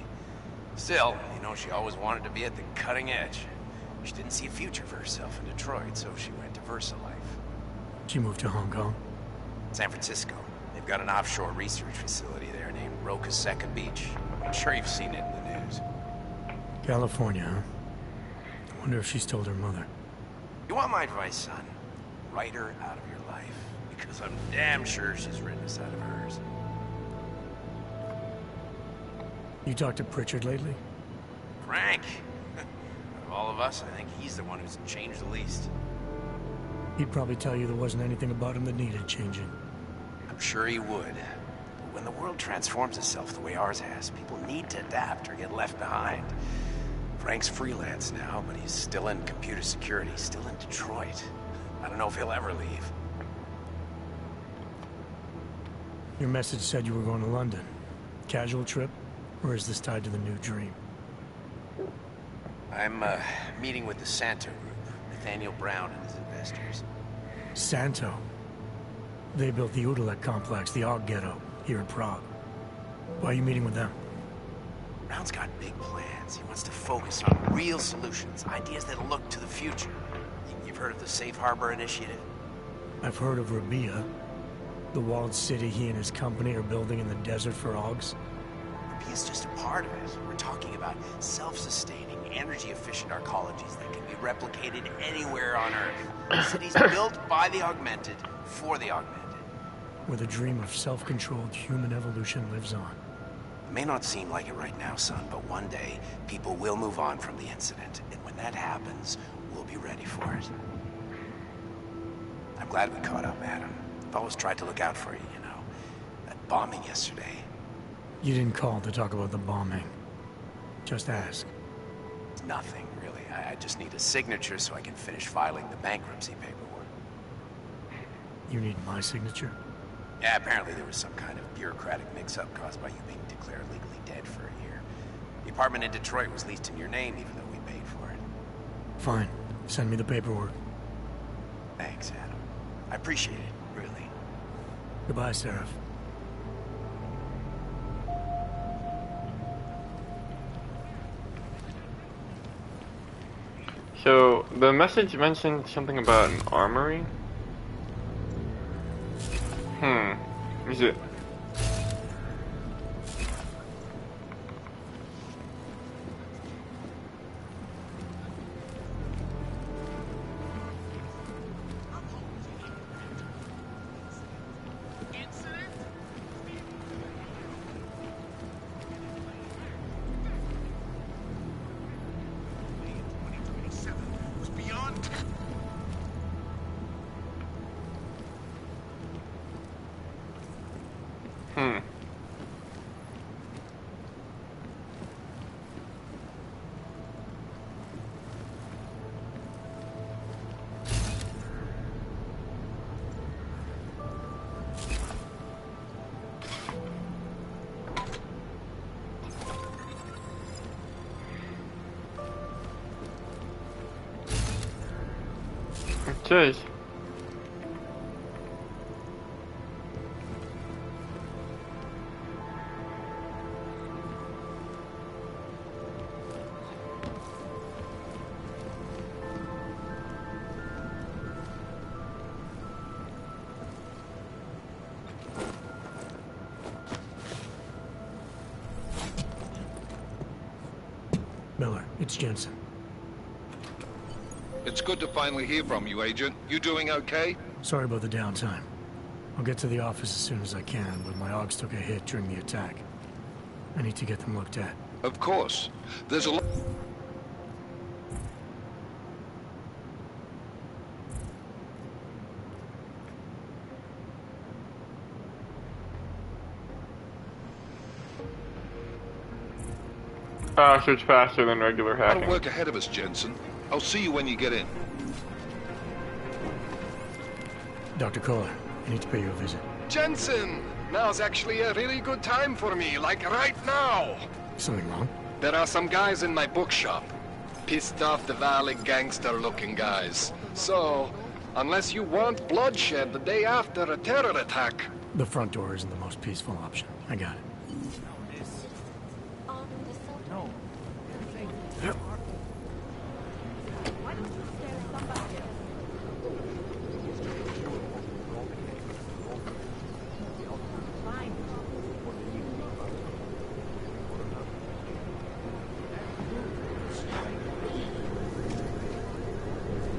V: Still, you know, she always wanted to be at the cutting edge. She didn't see a future for herself in Detroit, so she went to VersaLife.
A: She moved to Hong Kong?
V: San Francisco. They've got an offshore research facility there named Roca Seca Beach. I'm sure you've seen it in the news.
A: California, huh? I wonder if she's told her mother.
V: You want my advice, son? Write her out of your life. Because I'm damn sure she's written us out of hers.
A: You talked to Pritchard lately?
V: Frank! Out of all of us, I think he's the one who's changed the least.
A: He'd probably tell you there wasn't anything about him that needed changing.
V: I'm sure he would. But when the world transforms itself the way ours has, people need to adapt or get left behind. Frank's freelance now, but he's still in computer security, still in Detroit. I don't know if he'll ever leave.
A: Your message said you were going to London. Casual trip? Or is this tied to the new dream?
V: I'm meeting with the Santo Group, Nathaniel Brown and his investors.
A: Santo? They built the Udalek complex, the Og Ghetto, here in Prague. Why are you meeting with them?
V: Brown's got big plans. He wants to focus on real solutions, ideas that look to the future. You've heard of the Safe Harbor Initiative?
A: I've heard of Rabia, the walled city he and his company are building in the desert for Ogs.
V: Entropy is just a part of it. We're talking about self-sustaining, energy-efficient arcologies that can be replicated anywhere on Earth. Cities built by the augmented, for the augmented.
A: Where the dream of self-controlled human evolution lives on.
V: It may not seem like it right now, son, but one day, people will move on from the incident. And when that happens, we'll be ready for it. I'm glad we caught up, Adam. I've always tried to look out for you, you know. That bombing yesterday.
A: You didn't call to talk about the bombing. Just ask.
V: It's nothing, really. I just need a signature so I can finish filing the bankruptcy paperwork.
A: You need my signature?
V: Yeah, apparently there was some kind of bureaucratic mix-up caused by you being declared legally dead for a year. The apartment in Detroit was leased in your name, even though we paid for it.
A: Fine. Send me the paperwork.
V: Thanks, Adam. I appreciate it, really.
A: Goodbye, Seraph.
B: So, the message mentioned something about an armory? Is it? Jeez.
A: Miller, it's Jensen.
S: It's good to finally hear from you, Agent. You doing okay?
A: Sorry about the downtime. I'll get to the office as soon as I can, but my Augs took a hit during the attack. I need to get them looked at.
S: Of course. There's a lot...
B: So it's faster than regular
S: A lot
B: hacking.
S: of work ahead of us, Jensen. I'll see you when you get in.
A: Dr. Kohler, I need to pay you a visit.
D: Jensen! Now's actually a really good time for me, like right now!
A: Something wrong?
D: There are some guys in my bookshop. Pissed off the Valley gangster-looking guys. So, unless you want bloodshed the day after a terror attack...
A: The front door isn't the most peaceful option. I got it.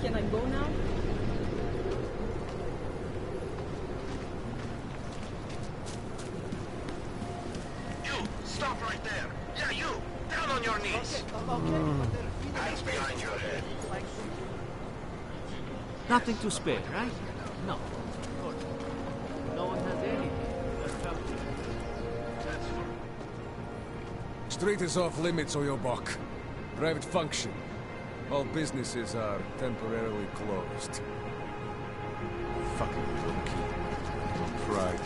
K: Can I go now?
H: You! Stop right there! Yeah, you! Down on your knees! Hands behind your head.
L: Nothing to spare, right? No. No one has anything.
G: Street is off limits, Oyobok. Private function. All businesses are temporarily closed. Fucking donkey. Pride.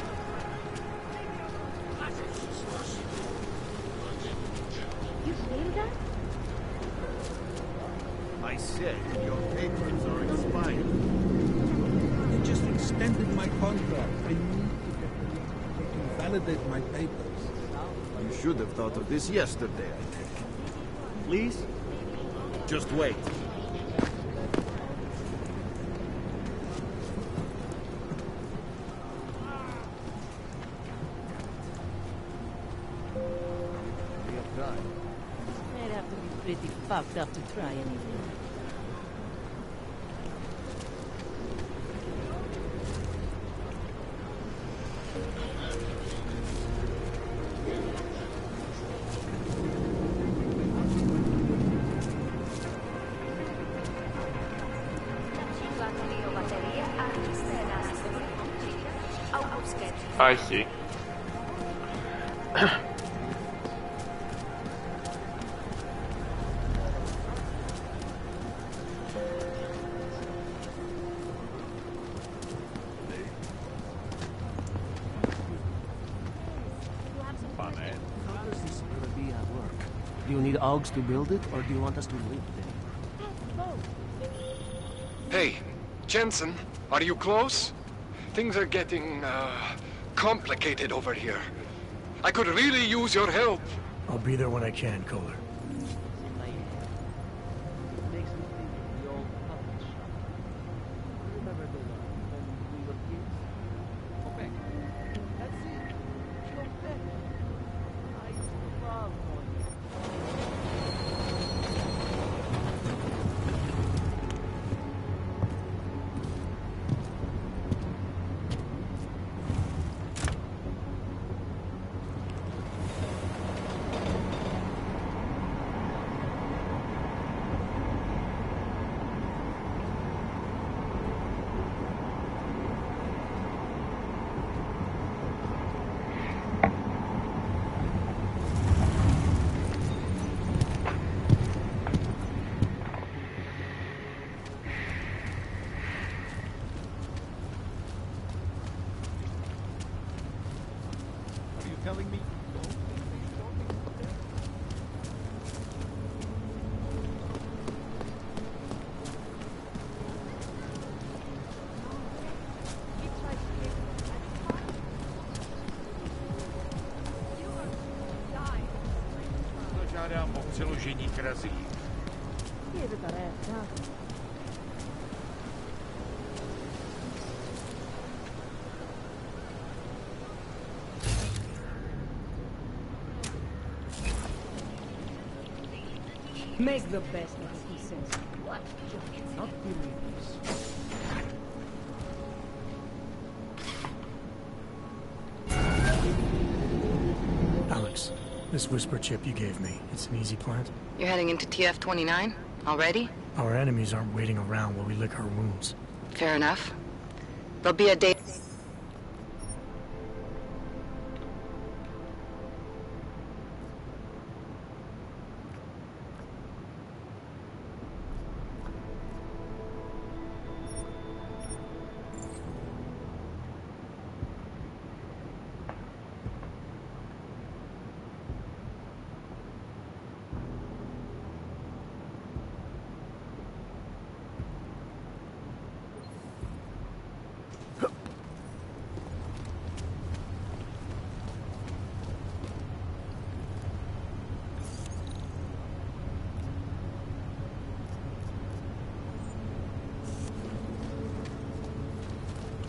K: You hear that?
L: I said your papers are expired. They just extended my contract. I need to validate my papers. You should have thought of this yesterday, I think. Please? Just wait.
I: pretty fucked up to try anything.
B: I see.
M: How does this gonna be at work? Do you need Augs to build it, or do you want us to live there?
D: Hey, Jensen, are you close? Things are getting, complicated over here. I could really use your help.
A: I'll be there when I can, Kohler.
M: Telling me
U: Žádám o přeložení krazí.
I: Make the best of it, he says. What?
M: not believe this.
A: Alex, this whisper chip you gave me, it's an easy plant?
F: You're heading into TF-29? Already?
A: Our enemies aren't waiting around while we lick our wounds.
F: Fair enough. There'll be a day...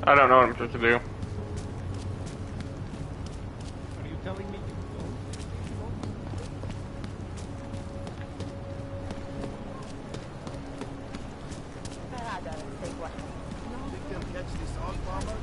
B: I don't know what I'm supposed to do.
M: Are you telling me?
H: Think they'll catch this on bomber?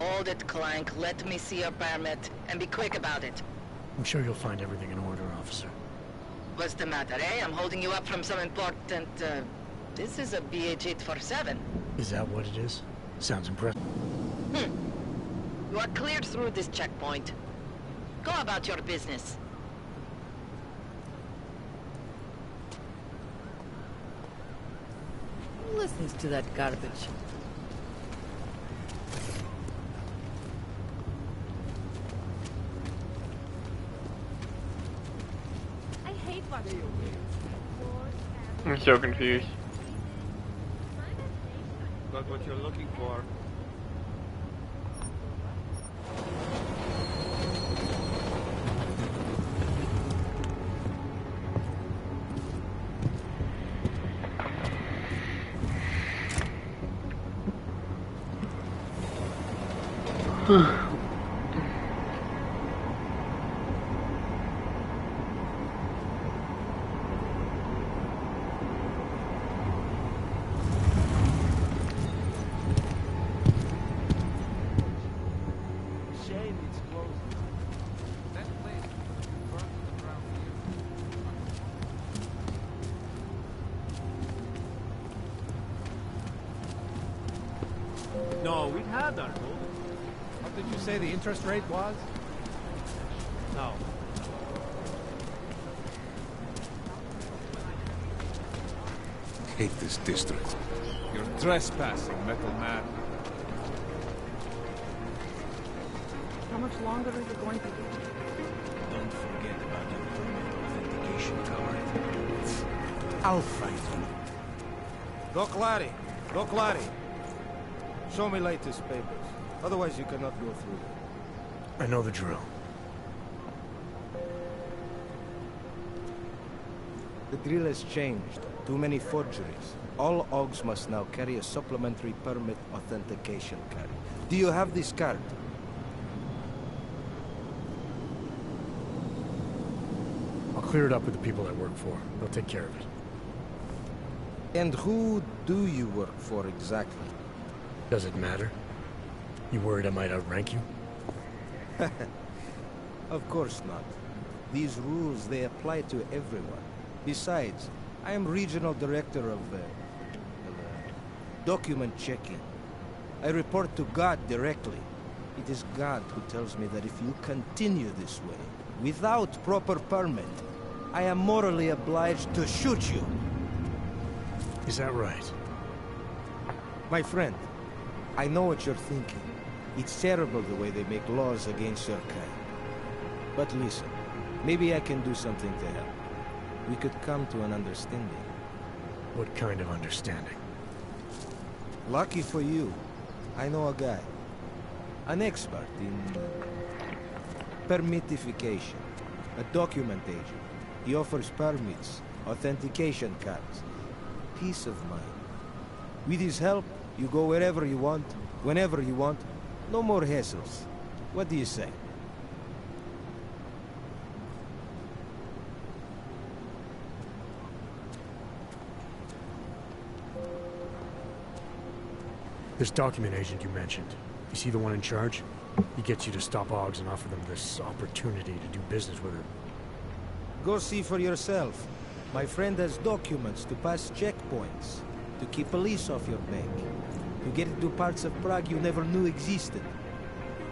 F: Hold it, Clank. Let me see your permit. And be quick about it.
A: I'm sure you'll find everything in order, officer.
F: What's the matter, eh? I'm holding you up from some important, This is a BH-847.
A: Is that what it is? Sounds impressive.
F: You are cleared through this checkpoint. Go about your business. Who listens to that garbage?
B: I'm so confused.
M: Got what you're looking for. Shame it's closed. That place burned to the ground. No, we've had our gold. What did you say the interest rate was? No.
G: Hate this district.
L: You're trespassing, metal man.
I: How much longer is it going to be?
A: Don't forget about your permanent authentication card.
M: I'll fight you. Doc Larry. Doc Larry. Show me latest papers. Otherwise you cannot go through.
A: I know the drill.
M: The drill has changed. Too many forgeries. All OGs must now carry a supplementary permit authentication card. Do you have this card?
A: I'll clear it up with the people I work for. They'll take care of it.
M: And who do you work for exactly?
A: Does it matter? You worried I might outrank you?
M: Of course not. These rules, they apply to everyone. Besides, I am regional director of document checking. I report to God directly. It is God who tells me that if you continue this way, without proper permit, I am morally obliged to shoot you.
A: Is that right?
M: My friend, I know what you're thinking. It's terrible the way they make laws against your kind. But listen, maybe I can do something to help. We could come to an understanding.
A: What kind of understanding?
M: Lucky for you, I know a guy. An expert in permitification. A document agent. He offers permits, authentication cards. Peace of mind. With his help, you go wherever you want, whenever you want. No more hassles. What do you say?
A: This document agent you mentioned, is he the one in charge? He gets you to stop OGs and offer them this opportunity to do business with her.
M: Go see for yourself. My friend has documents to pass checkpoints, to keep police off your back, to get into parts of Prague you never knew existed.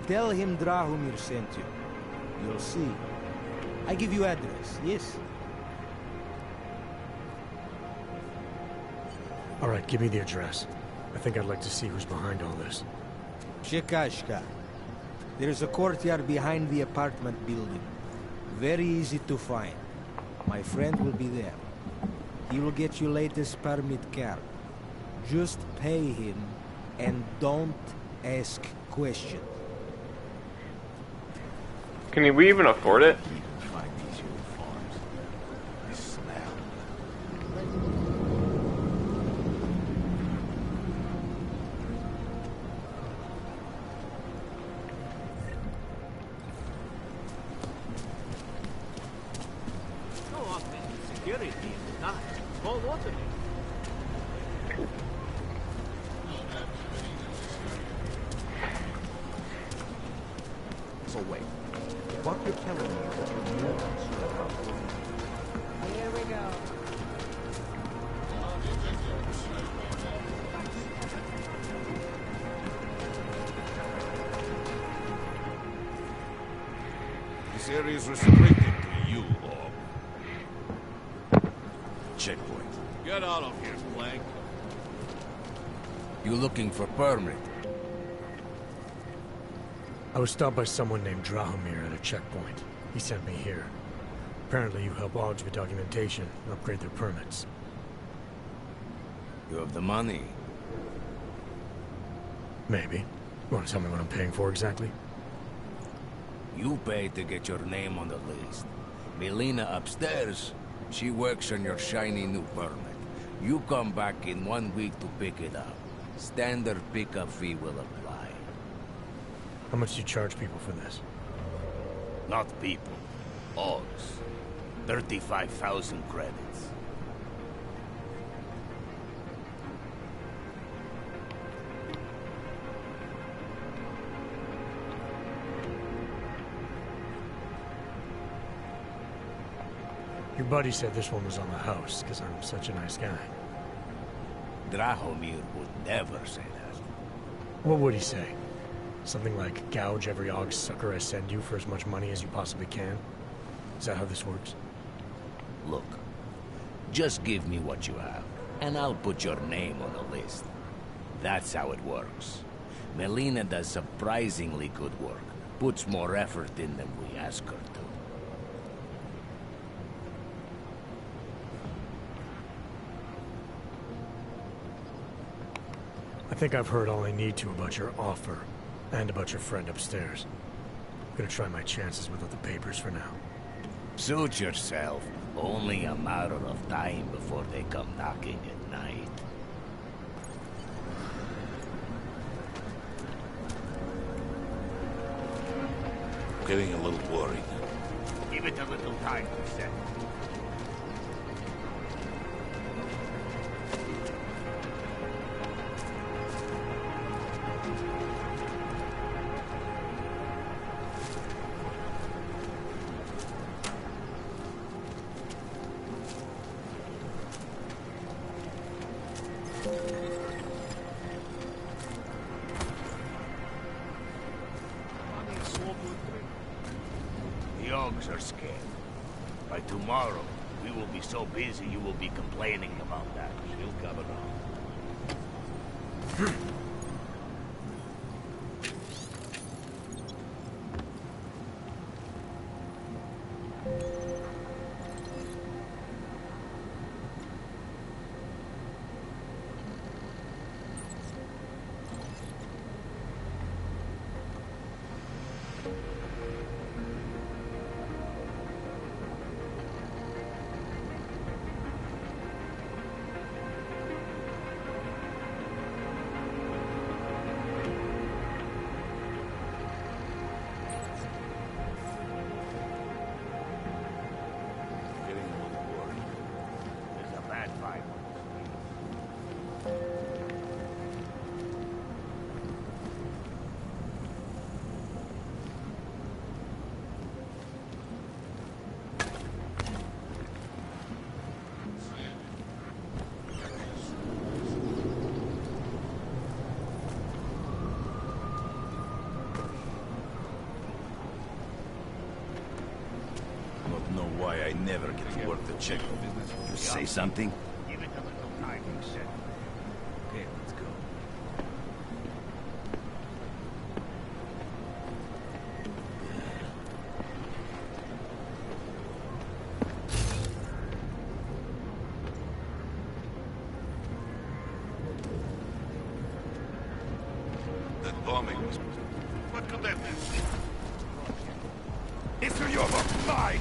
M: Tell him Drahomir sent you. You'll see. I give you address, yes?
A: All right, give me the address. I think I'd like to see who's behind all this.
M: Shekashka. There's a courtyard behind the apartment building. Very easy to find. My friend will be there. He will get you latest permit card. Just pay him and don't ask questions.
B: Can we even afford it?
M: So wait, what you're telling me is that you're more concerned about
T: Here we go.
L: This area is restricted to you, Orb. Checkpoint.
H: Get out of here, Blank.
G: You looking for permit?
A: I was stopped by someone named Drahomir at a checkpoint. He sent me here. Apparently you help Augs with documentation and upgrade their permits.
G: You have the money.
A: Maybe. You want to tell me what I'm paying for exactly?
G: You pay to get your name on the list. Melina upstairs, she works on your shiny new permit. You come back in 1 week to pick it up. Standard pickup fee will apply.
A: How much do you charge people for this?
G: Not people. Augs. 35,000 credits.
A: Your buddy said this one was on the house, because I'm such a nice guy.
G: Drahomir would never say that.
A: What would he say? Something like, gouge every Augs sucker I send you for as much money as you possibly can? Is that how this works?
G: Look, just give me what you have, and I'll put your name on the list. That's how it works. Melina does surprisingly good work. Puts more effort in than we ask her to.
A: I think I've heard all I need to about your offer, and about your friend upstairs. I'm gonna try my chances without the papers for now.
G: Suit yourself. Only a matter of time before they come knocking at night.
J: Getting a little worried.
G: Give it a little time to set. The Augs are scared. By tomorrow, we will be so busy you will be complaining about that. She'll come around.
J: Why I never get to work the check business. You say something?
G: Give it a little time to set.
J: Okay, let's go. That bombing was... What could that be? It's your mine!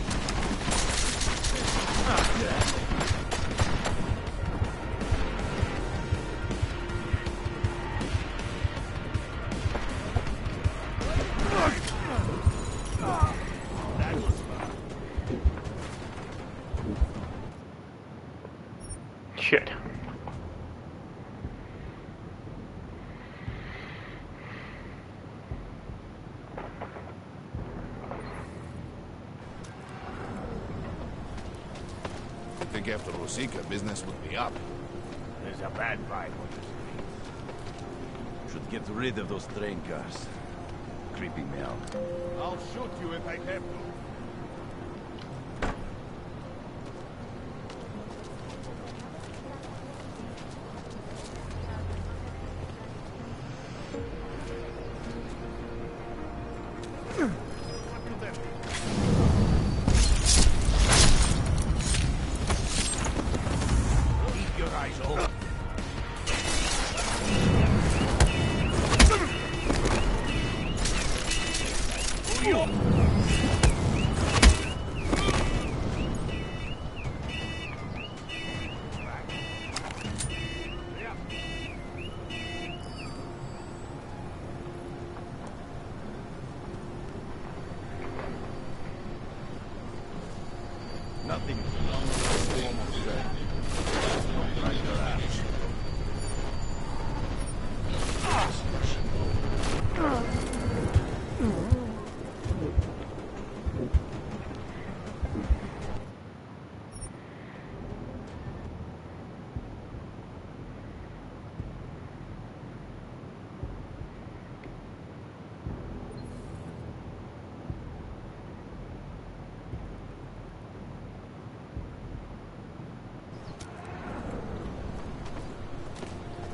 B: Shit.
J: I think after Rosika, business would be up.
G: There's a bad vibe on the street.
J: Should get rid of those train cars. Creeping me out.
H: I'll shoot you if I have to.
L: Nothing belongs to the form of sex. Don't try your ass.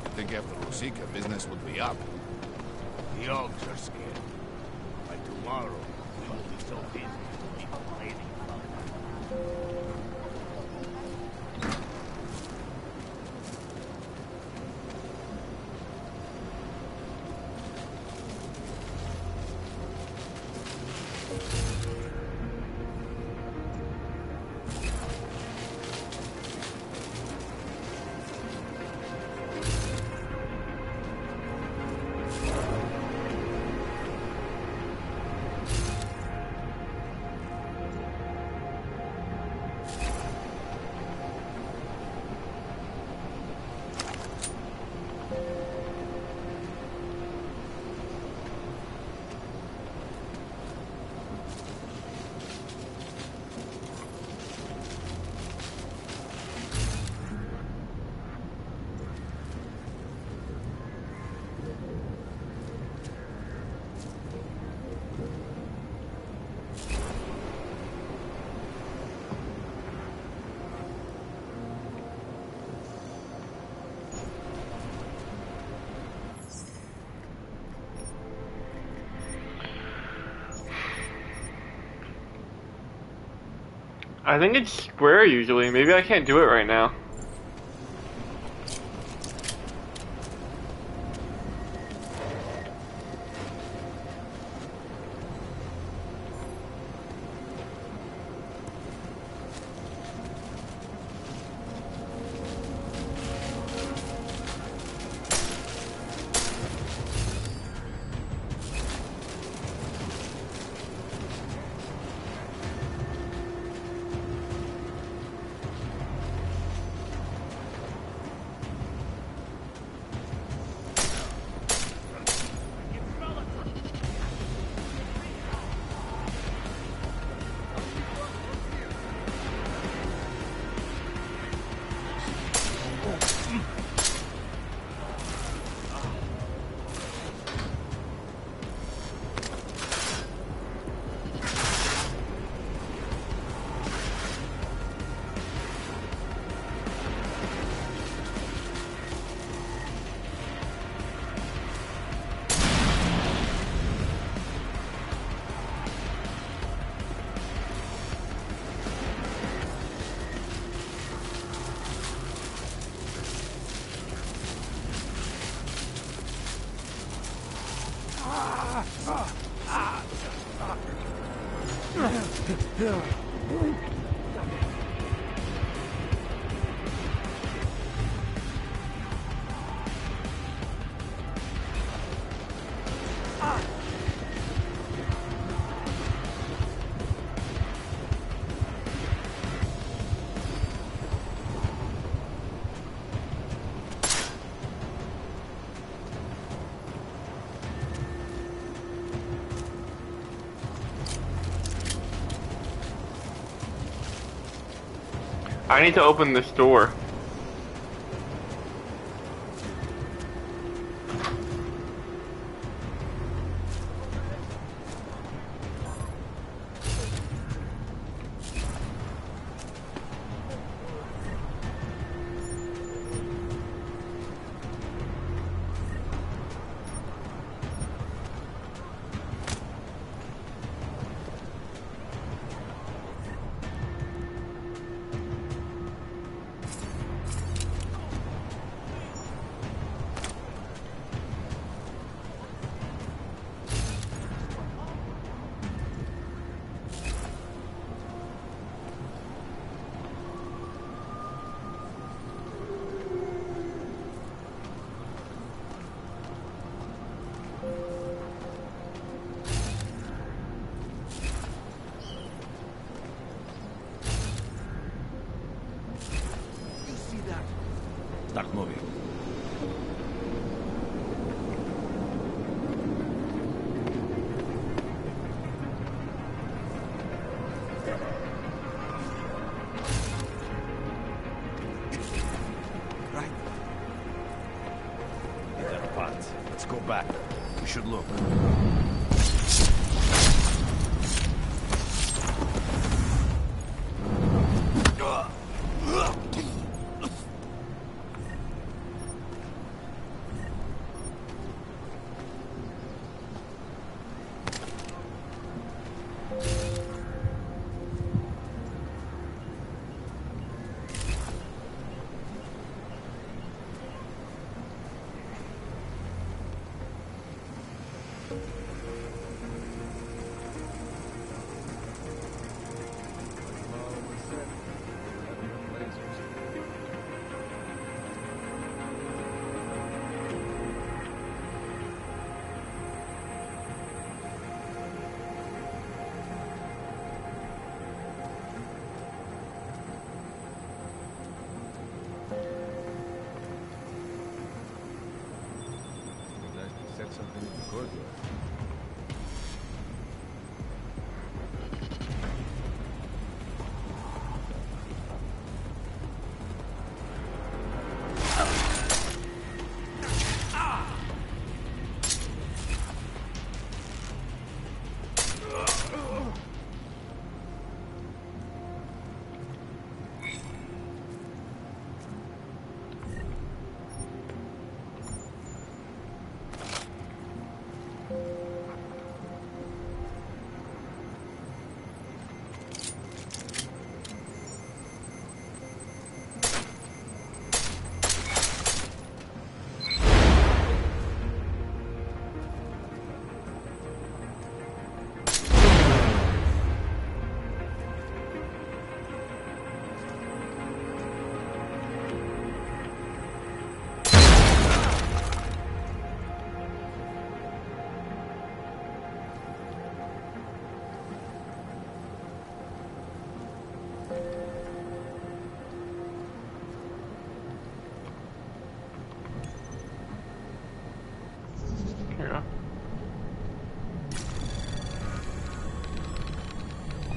H: I think after Rosika, business would be up.
L: The Ogs are scared. By tomorrow, we will be so busy, we'll be complaining about it.
B: I think it's square usually. Maybe I can't do it right now. I need to open this door.
O: Start moving.
L: Right.
O: These are pods. Let's go back. We should look.
L: Something good.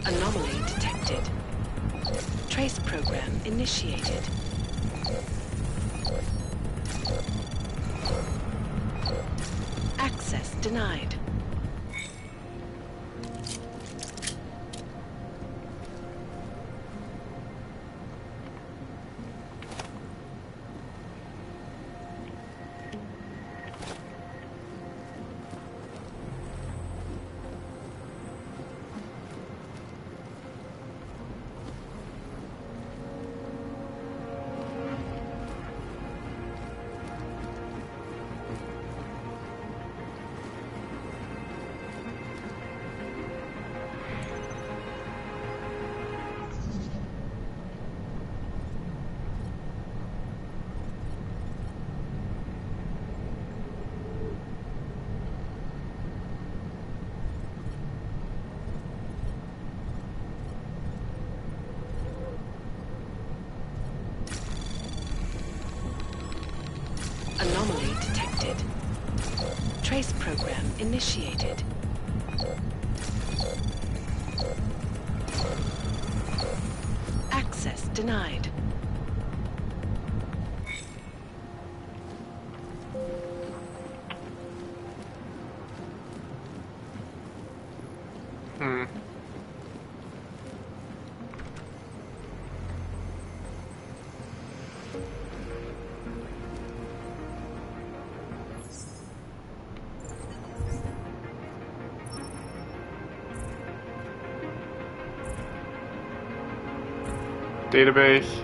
K: Anomaly detected. Trace program initiated. Access denied. Anomaly detected. Trace program initiated. Access denied.
B: Database.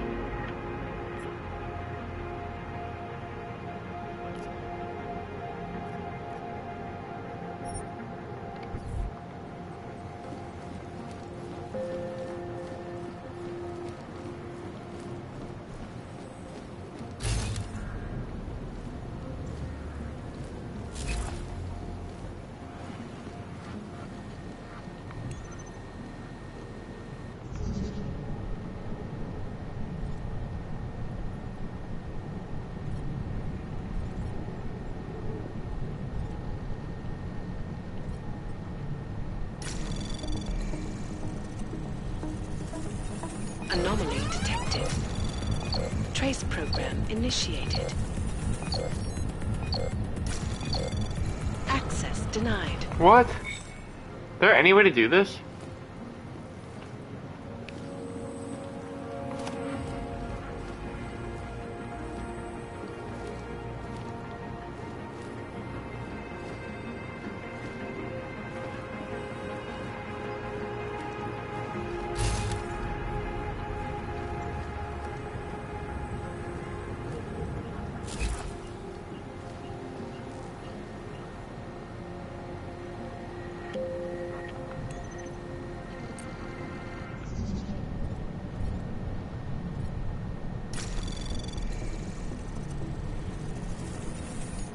K: Anomaly detected. Trace program initiated. Access denied.
B: What? Is there any way to do this?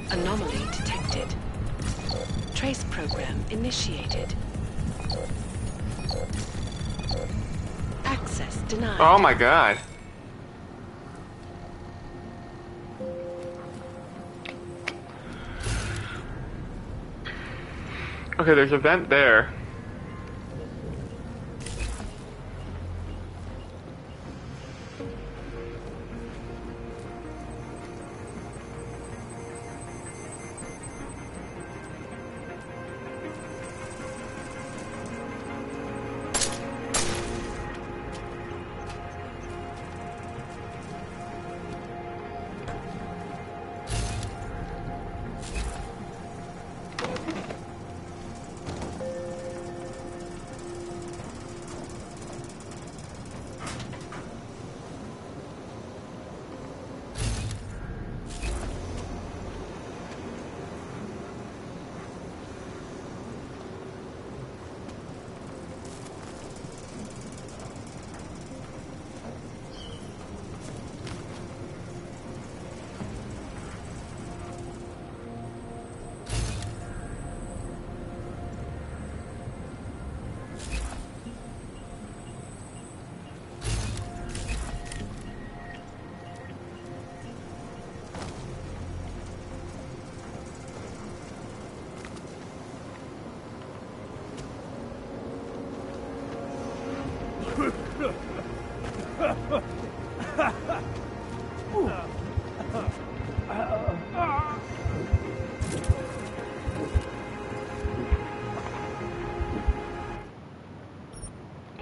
K: Anomaly detected. Trace program initiated. Access denied.
B: Oh my god. Okay, there's a vent there.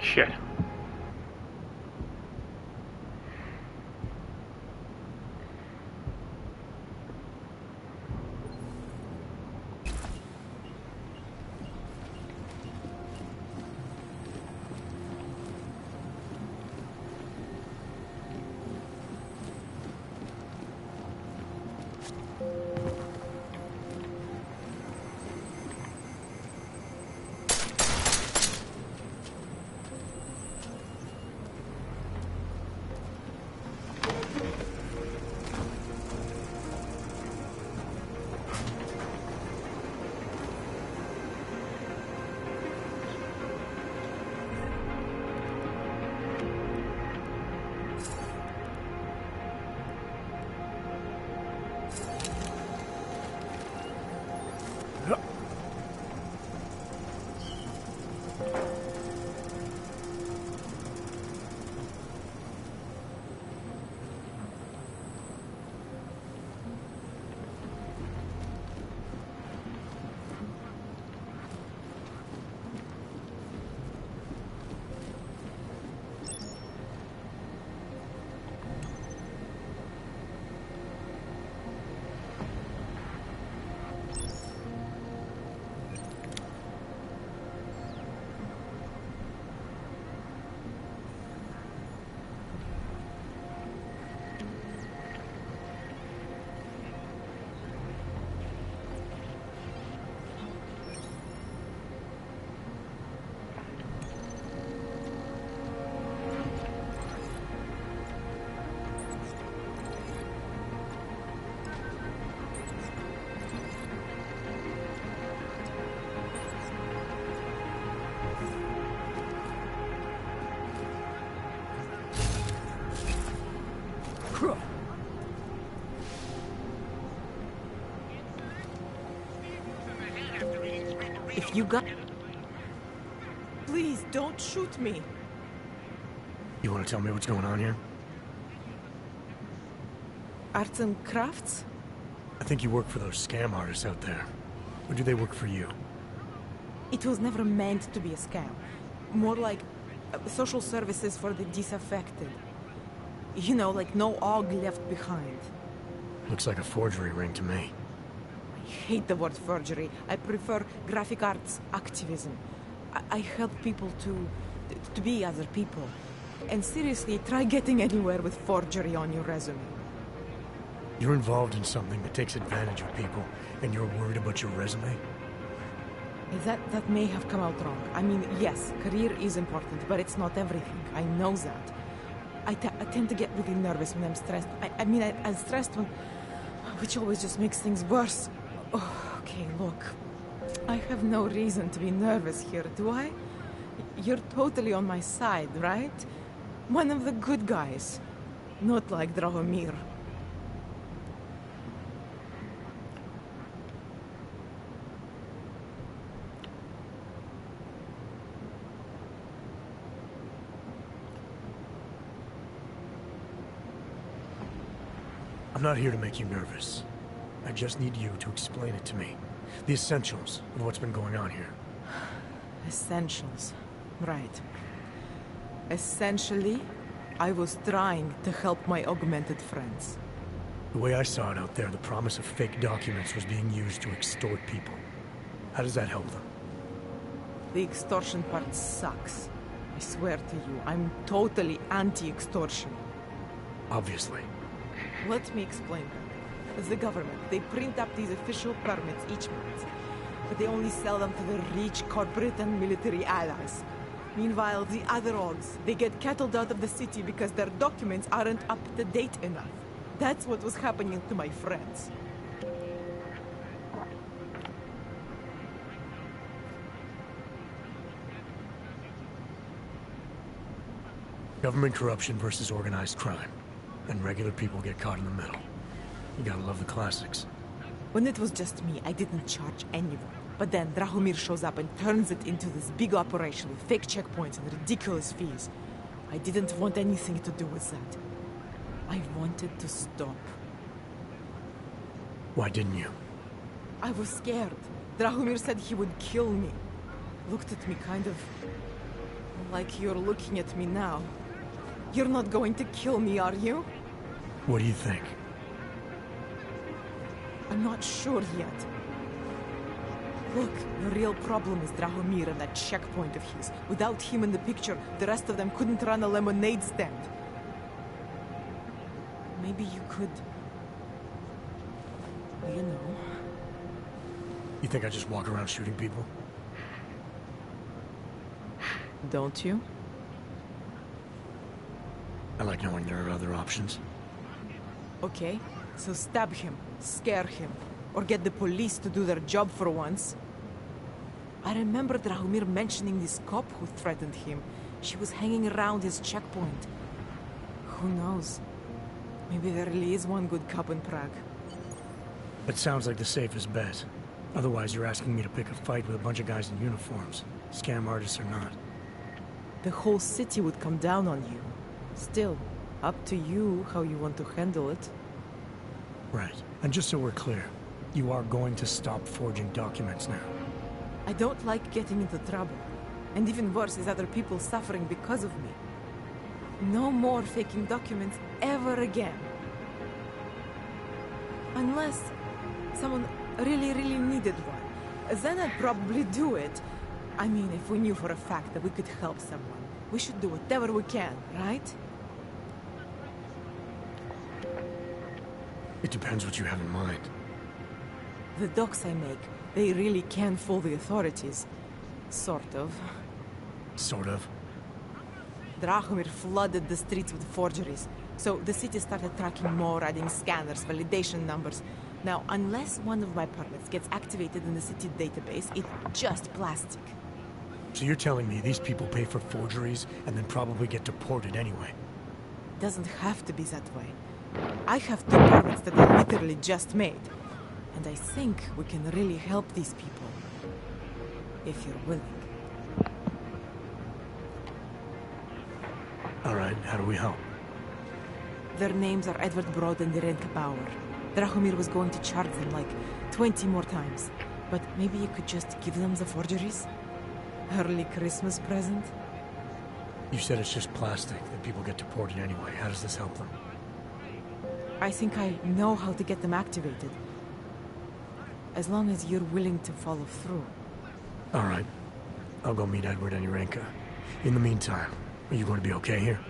B: Shit.
P: If you got... Please, don't shoot me.
A: You want to tell me what's going on here?
P: Arts and crafts?
A: I think you work for those scam artists out there. Or do they work for you?
P: It was never meant to be a scam. More like social services for the disaffected. You know, like no Og left behind.
A: Looks like a forgery ring to me.
P: I hate the word forgery. I prefer graphic arts activism. I help people to be other people. And seriously, try getting anywhere with forgery on your resume.
A: You're involved in something that takes advantage of people, and you're worried about your resume?
P: That may have come out wrong. I mean, yes, career is important, but it's not everything. I know that. I tend to get really nervous when I'm stressed. I'm stressed when... which always just makes things worse. Oh, okay, look. I have no reason to be nervous here, do I? You're totally on my side, right? One of the good guys. Not like Drahomir.
A: I'm not here to make you nervous. I just need you to explain it to me. The essentials of what's been going on here.
P: Essentials. Right. Essentially, I was trying to help my augmented friends.
A: The way I saw it out there, the promise of fake documents was being used to extort people. How does that help them?
P: The extortion part sucks. I swear to you, I'm totally anti-extortion.
A: Obviously.
P: Let me explain that. As the government, they print up these official permits each month, but they only sell them to the rich corporate and military allies. Meanwhile, the other Ogs, they get cattled out of the city because their documents aren't up to date enough. That's what was happening to my friends.
A: Government corruption versus organized crime. And regular people get caught in the middle. You gotta love the classics.
P: When it was just me, I didn't charge anyone. But then Drahomir shows up and turns it into this big operation with fake checkpoints and ridiculous fees. I didn't want anything to do with that. I wanted to stop.
A: Why didn't you?
P: I was scared. Drahomir said he would kill me. Looked at me kind of... like you're looking at me now. You're not going to kill me, are you?
A: What do you think?
P: I'm not sure yet. Look, the real problem is Drahomir and that checkpoint of his. Without him in the picture, the rest of them couldn't run a lemonade stand. Maybe you could... you know...
A: You think I just walk around shooting people?
P: Don't you?
A: I like knowing there are other options.
P: Okay, so stab him, scare him, or get the police to do their job for once. I remember Drahomir mentioning this cop who threatened him. She was hanging around his checkpoint. Who knows? Maybe there really is one good cop in Prague.
A: That sounds like the safest bet. Otherwise, you're asking me to pick a fight with a bunch of guys in uniforms. Scam artists or not.
P: The whole city would come down on you. Still, up to you how you want to handle it.
A: Right. And just so we're clear, you are going to stop forging documents now.
P: I don't like getting into trouble. And even worse is other people suffering because of me. No more faking documents ever again. Unless someone really, really needed one. Then I'd probably do it. I mean, if we knew for a fact that we could help someone, we should do whatever we can, right?
A: It depends what you have in mind.
P: The docs I make, they really can fool the authorities. Sort of.
A: Sort of?
P: Drahomir flooded the streets with forgeries. So the city started tracking more, adding scanners, validation numbers. Now, unless one of my permits gets activated in the city database, it's just plastic.
A: So you're telling me these people pay for forgeries and then probably get deported anyway?
P: Doesn't have to be that way. I have 2 permits that I literally just made. And I think we can really help these people. If you're willing.
A: Alright, how do we help?
P: Their names are Edward Broad and Irenka Bauer. Drahomir was going to charge them like 20 more times. But maybe you could just give them the forgeries? Early Christmas present?
A: You said it's just plastic that people get deported anyway. How does this help them?
P: I think I know how to get them activated. As long as you're willing to follow through.
A: Alright. I'll go meet Edward and Irenka. In the meantime, are you going to be okay here?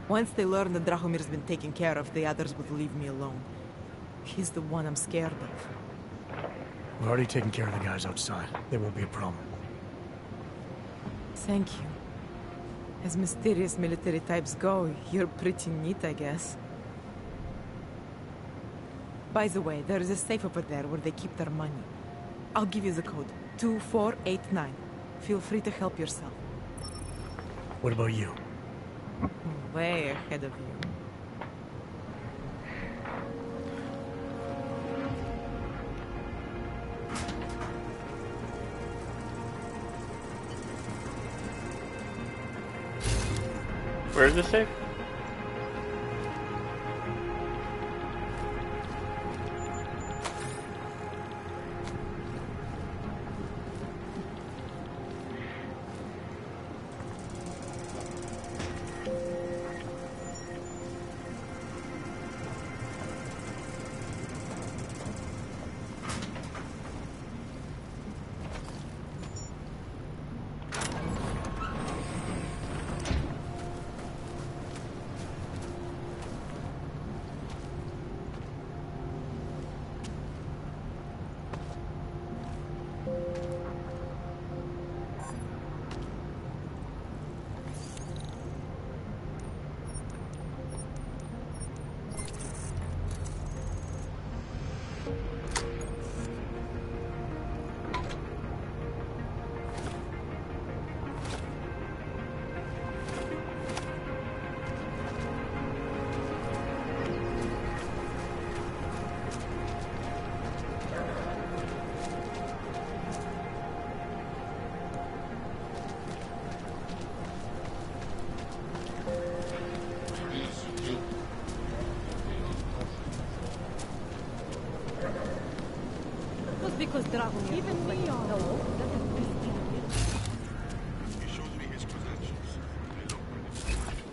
P: Once they learn that Drahomir's been taken care of, the others would leave me alone. He's the one I'm scared of.
A: We've already taken care of the guys outside. They won't be a problem.
P: Thank you. As mysterious military types go, you're pretty neat, I guess. By the way, there is a safe over there where they keep their money. I'll give you the code. 2489. Feel free to help yourself.
A: What about you?
P: Way ahead of you.
B: Where is this safe?
I: Because Dragomir even me hello.
H: He shows me his credentials. They look pretty.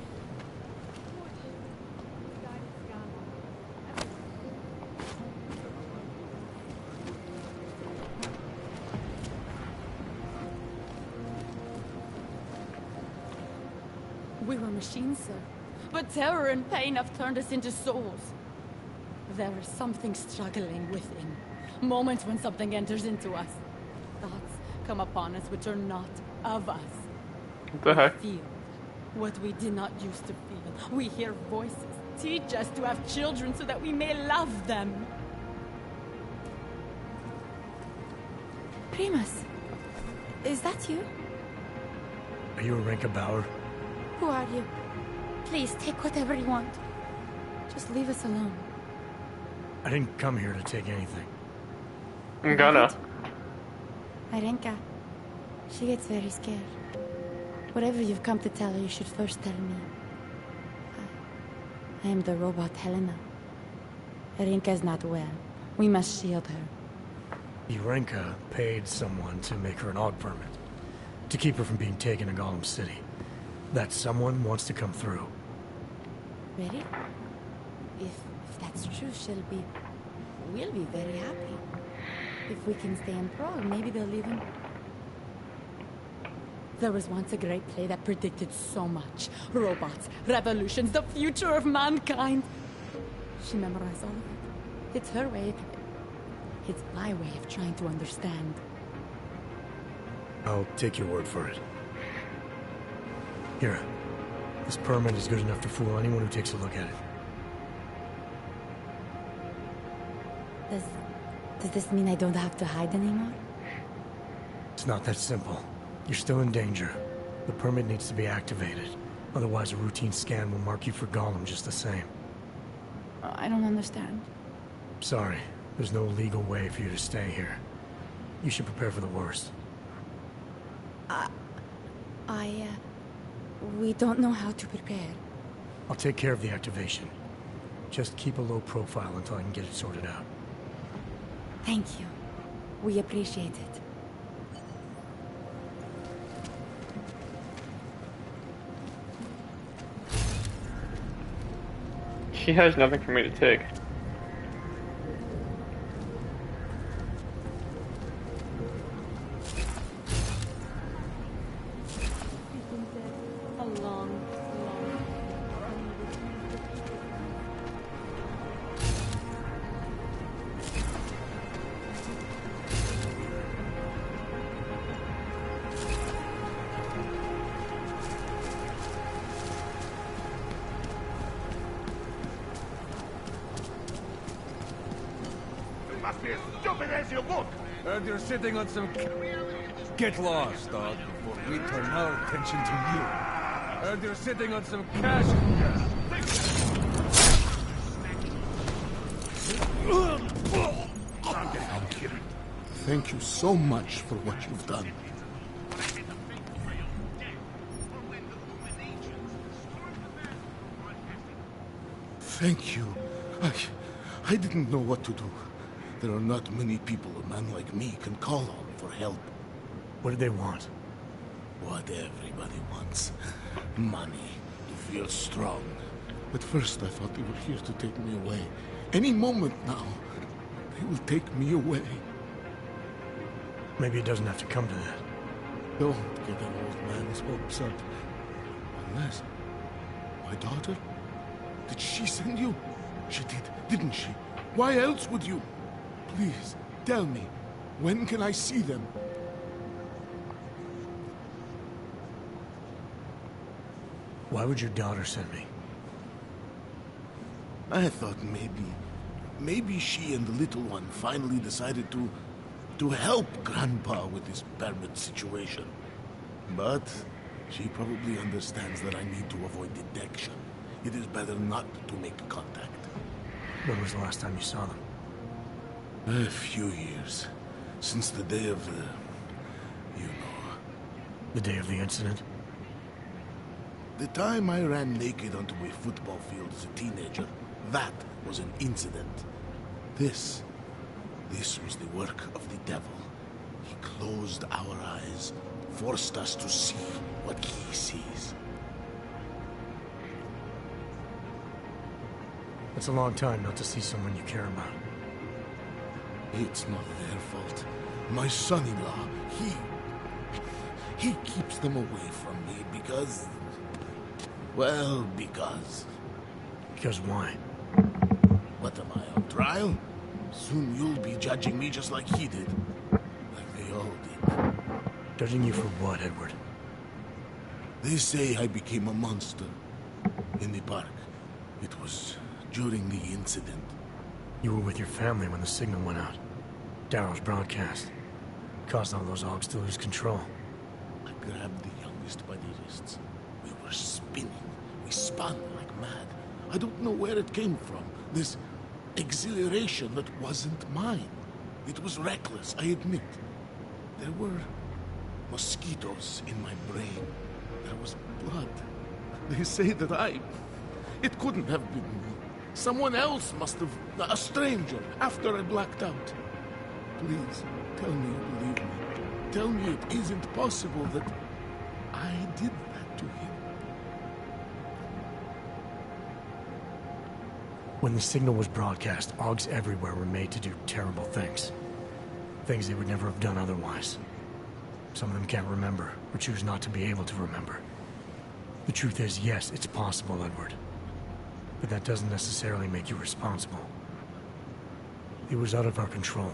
N: We were machines, sir. But terror and pain have turned us into souls. There is something struggling within. Moments when something enters into us. Thoughts come upon us which are not of us.
B: What the heck?
N: We feel what we did not used to feel. We hear voices. Teach us to have children so that we may love them.
F: Primus, is that you?
A: Are you Irenka Bauer?
F: Who are you? Please, take whatever you want. Just leave us alone.
A: I didn't come here to take anything.
B: I'm gonna.
F: Irenka, she gets very scared. Whatever you've come to tell her, you should first tell me. I am the robot Helena. Irenka's not well. We must shield her.
A: Irenka paid someone to make her an AUG permit. To keep her from being taken to Gollum City. That someone wants to come through.
F: Ready? If that's true, we'll be very happy. If we can stay in Prague, maybe they'll even...
N: There was once a great play that predicted so much. Robots, revolutions, the future of mankind. She memorized all of it. It's her way. It's my way of trying to understand.
A: I'll take your word for it. Here. This permit is good enough to fool anyone who takes a look at it.
F: Does this mean I don't have to hide anymore?
A: It's not that simple. You're still in danger. The permit needs to be activated. Otherwise, a routine scan will mark you for Gollum just the same.
F: I don't understand.
A: Sorry. There's no legal way for you to stay here. You should prepare for the worst.
F: We don't know how to prepare.
A: I'll take care of the activation. Just keep a low profile until I can get it sorted out.
F: Thank you. We appreciate it.
B: She has nothing for me to take.
O: Must be as stupid as you look!
L: Heard you're sitting on some... Get lost, dog, before we turn our attention to you. Heard you're sitting on some cash...
Q: Calm down, kid. Thank you so much for what you've done. Thank you. I didn't know what to do. There are not many people a man like me can call on for help.
A: What do they want?
Q: What everybody wants. Money. To feel strong. At first I thought they were here to take me away. Any moment now, they will take me away.
A: Maybe it doesn't have to come to that.
Q: Don't get an old man's hopes up. Unless... my daughter? Did she send you? She did, didn't she? Why else would you? Please, tell me. When can I see them?
A: Why would your daughter send me?
Q: I thought maybe she and the little one finally decided to help Grandpa with his permit situation. But she probably understands that I need to avoid detection. It is better not to make contact.
A: When was the last time you saw them?
Q: A few years. Since the day of the... you know.
A: The day of the incident?
Q: The time I ran naked onto a football field as a teenager, that was an incident. This was the work of the devil. He closed our eyes, forced us to see what he sees.
A: It's a long time not to see someone you care about.
Q: It's not their fault. My son-in-law, he keeps them away from me because... well, because...
A: Because why?
Q: What am I, on trial? Soon you'll be judging me just like he did. Like they all did.
A: Judging you for what, Edward?
Q: They say I became a monster. In the park. It was during the incident.
A: You were with your family when the signal went out. Darrow's broadcast. Caused all those Augs to lose control.
Q: I grabbed the youngest by the wrists. We were spinning. We spun like mad. I don't know where it came from. This exhilaration that wasn't mine. It was reckless, I admit. There were mosquitoes in my brain. There was blood. They say that it couldn't have been me. Someone else must have... a stranger, after I blacked out. Please, tell me you believe me. Tell me it isn't possible that I did that to him.
A: When the signal was broadcast, Augs everywhere were made to do terrible things. Things they would never have done otherwise. Some of them can't remember, or choose not to be able to remember. The truth is, yes, it's possible, Edward. But that doesn't necessarily make you responsible. It was out of our control.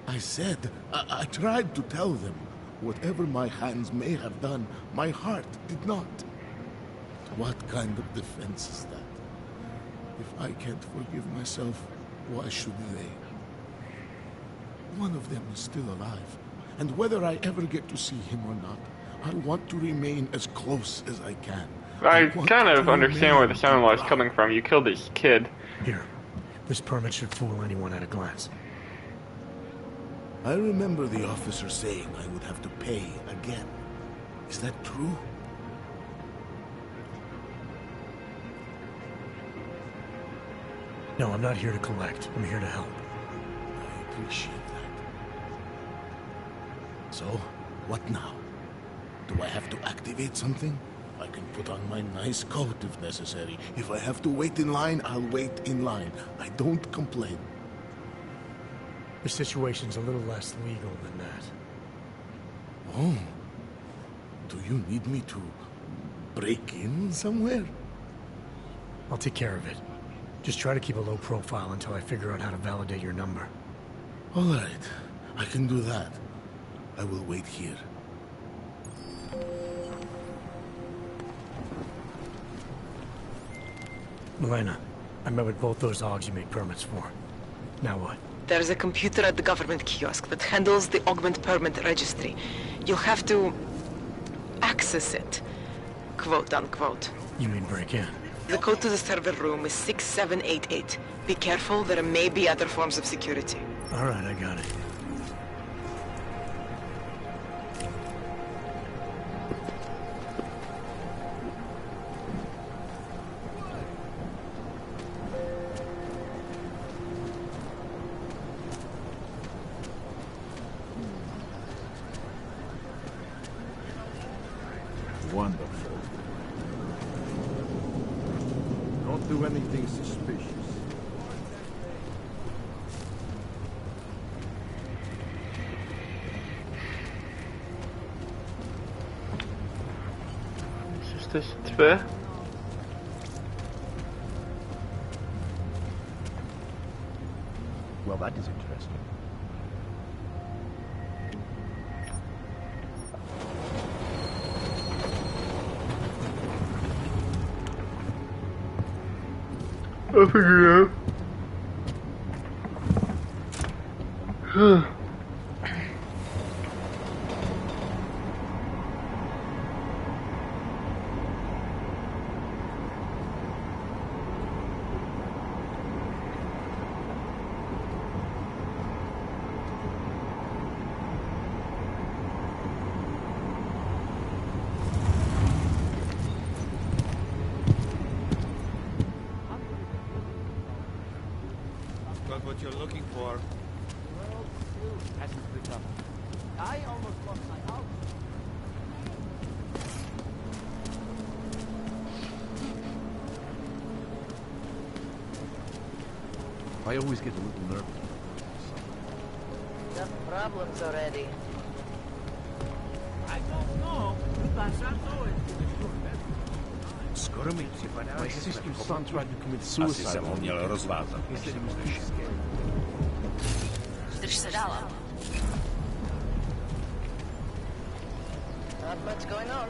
Q: I said, I tried to tell them. Whatever my hands may have done, my heart did not. What kind of defense is that? If I can't forgive myself, why should they? One of them is still alive, and whether I ever get to see him or not, I want to remain as close as I can.
B: I kind of understand where the son-in-law is coming from. You killed his kid.
A: Here, this permit should fool anyone at a glance.
Q: I remember the officer saying I would have to pay again. Is that true?
A: No, I'm not here to collect. I'm here to help.
Q: I appreciate that. So, what now? Do I have to activate something? I can put on my nice coat if necessary. If I have to wait in line, I'll wait in line. I don't complain.
A: The situation's a little less legal than that.
Q: Oh. Do you need me to break in somewhere?
A: I'll take care of it. Just try to keep a low profile until I figure out how to validate your number.
Q: All right. I can do that. I will wait here.
A: Milena, I met with both those Augs you make permits for. Now what?
P: There's a computer at the government kiosk that handles the augment permit registry. You'll have to access it, quote unquote.
A: You mean break in?
P: The code to the server room is 6788. Be careful, there may be other forms of security.
A: All right, I got it.
L: Wonderful. Don't do anything suspicious.
B: Jesteś twy?
U: Well, that is interesting.
B: I figured it out.
M: Got what you're looking for.
U: Well, still hasn't picked up. I almost lost my house. I always get a little nervous.
C: Got problems already.
U: I don't know. Skoro mi my sister's son tried to commit suicide. He said he was too scared.
C: Drž se dál. Not much going on.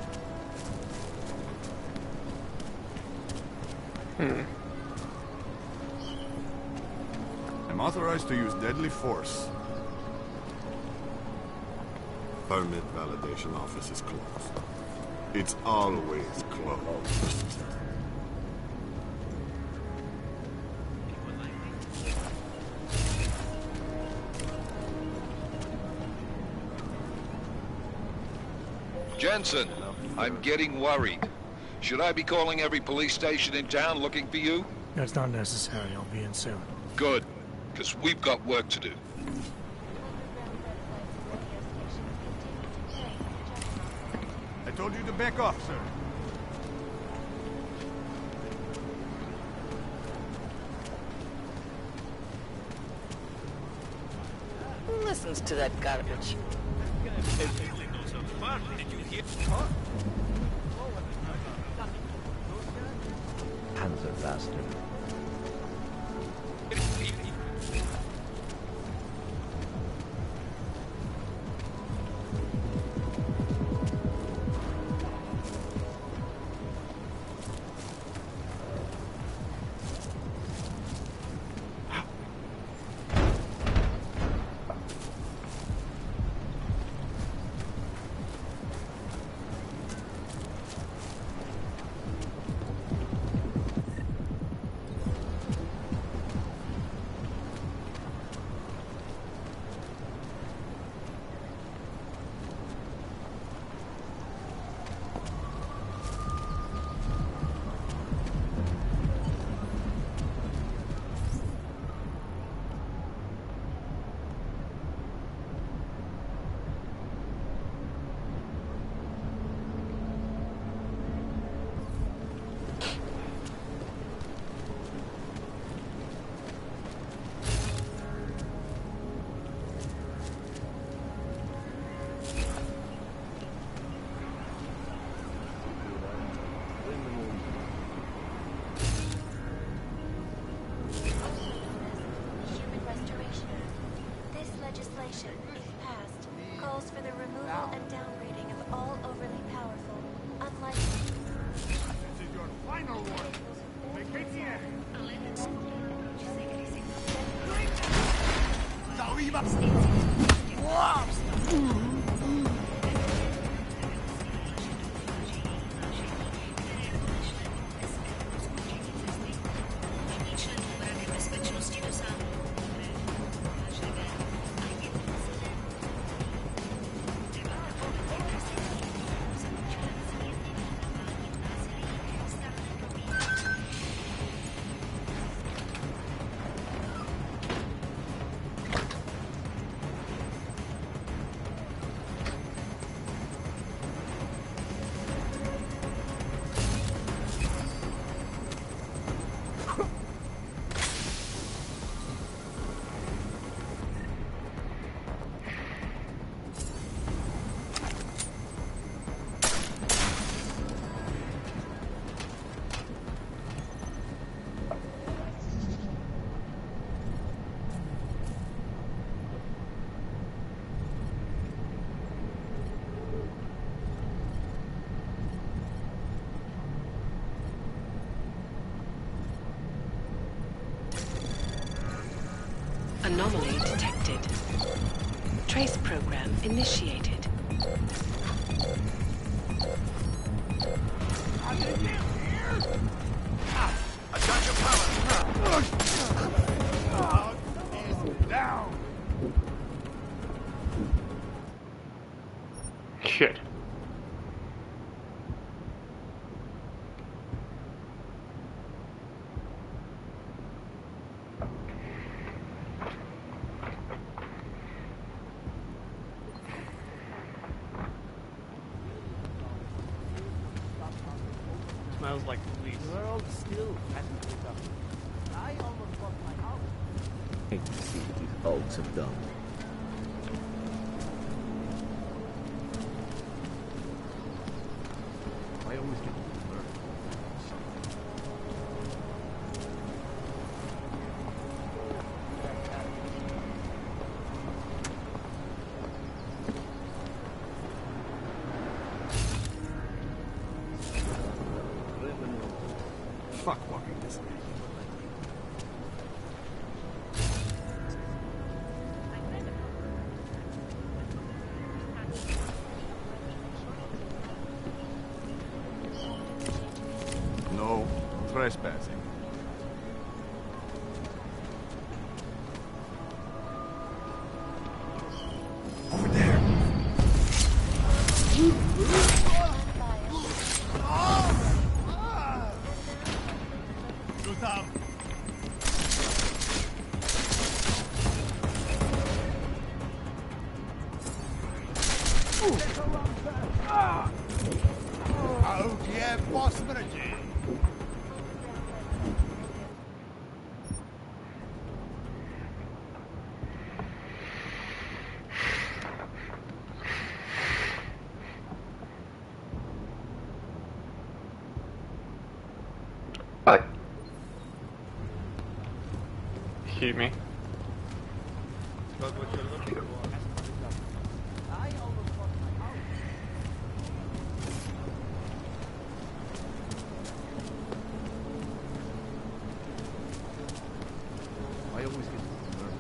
R: I'm authorized to use deadly force. Permit validation office is closed. It's always closed.
S: Jensen, I'm getting worried. Should I be calling every police station in town looking for you?
A: That's not necessary. I'll be in soon.
S: Good, because we've got work to do.
R: I told you to back off, sir.
C: Who listens to that garbage?
U: Panzerfaster.
E: Anomaly detected. Trace program initiated.
O: Down.
B: Shit.
V: Smells like police.
L: The world still hasn't picked up. I almost lost my house.
W: Hate to see what these oaks have done.
L: I always get murdered. Fuck walking this way.
R: No trespassing.
L: Over there.
O: Shoot up. Oh dear, possibility.
B: What? Excuse me.
L: But what you're looking for hasn't picked up. I almost lost my house. I always get nervous.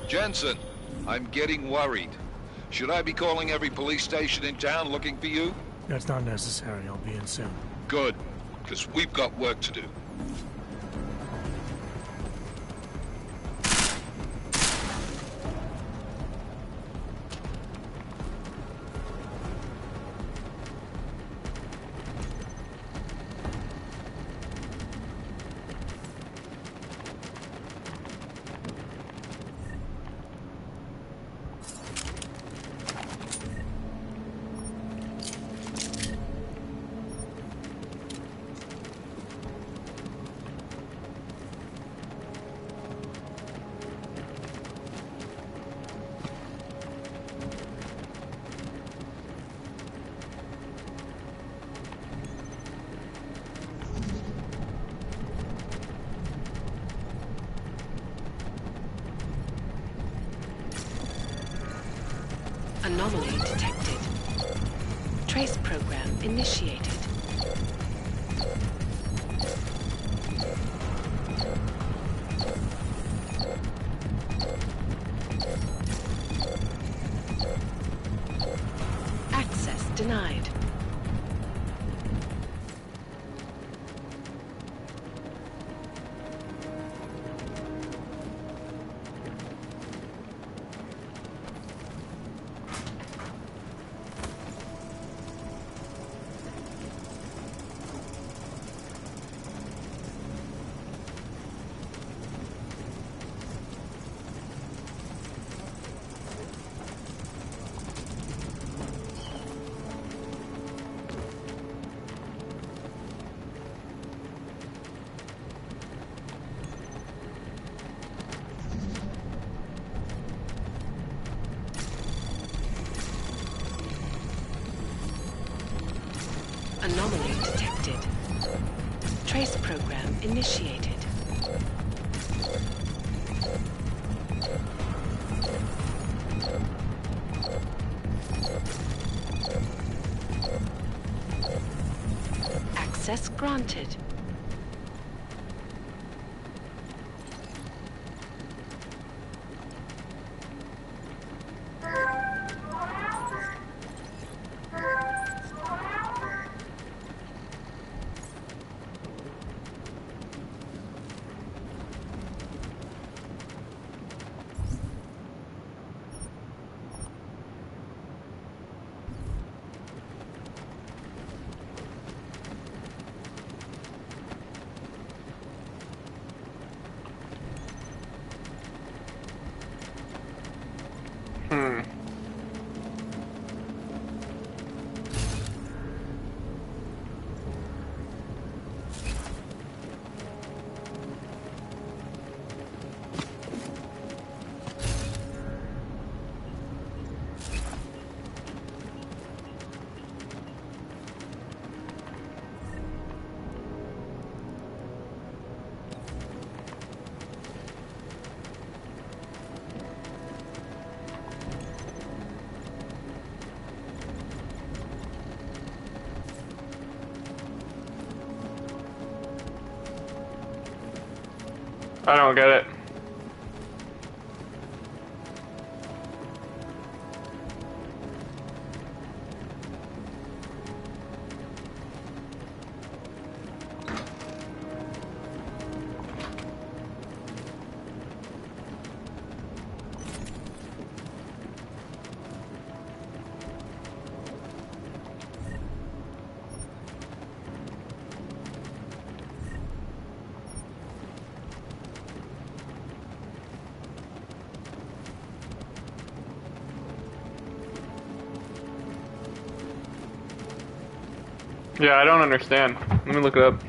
S: Jensen, I'm getting worried. Should I be calling every police station in town looking for you?
A: That's not necessary. I'll be in soon.
S: Good, because we've got work to do.
E: Anomaly detected. Trace program initiated. Access denied. Anomaly detected. Trace program initiated. Access granted.
B: I don't get it. Yeah, I don't understand. Let me look it up.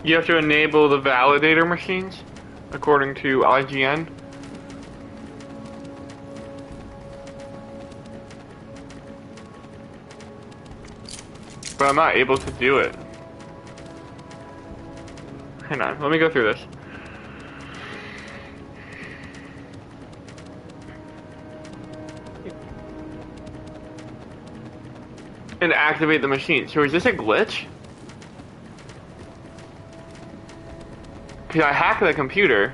B: You have to enable the validator machines, according to IGN. But I'm not able to do it. Hang on, let me go through this. And activate the machine. So is this a glitch? Because I hacked the computer,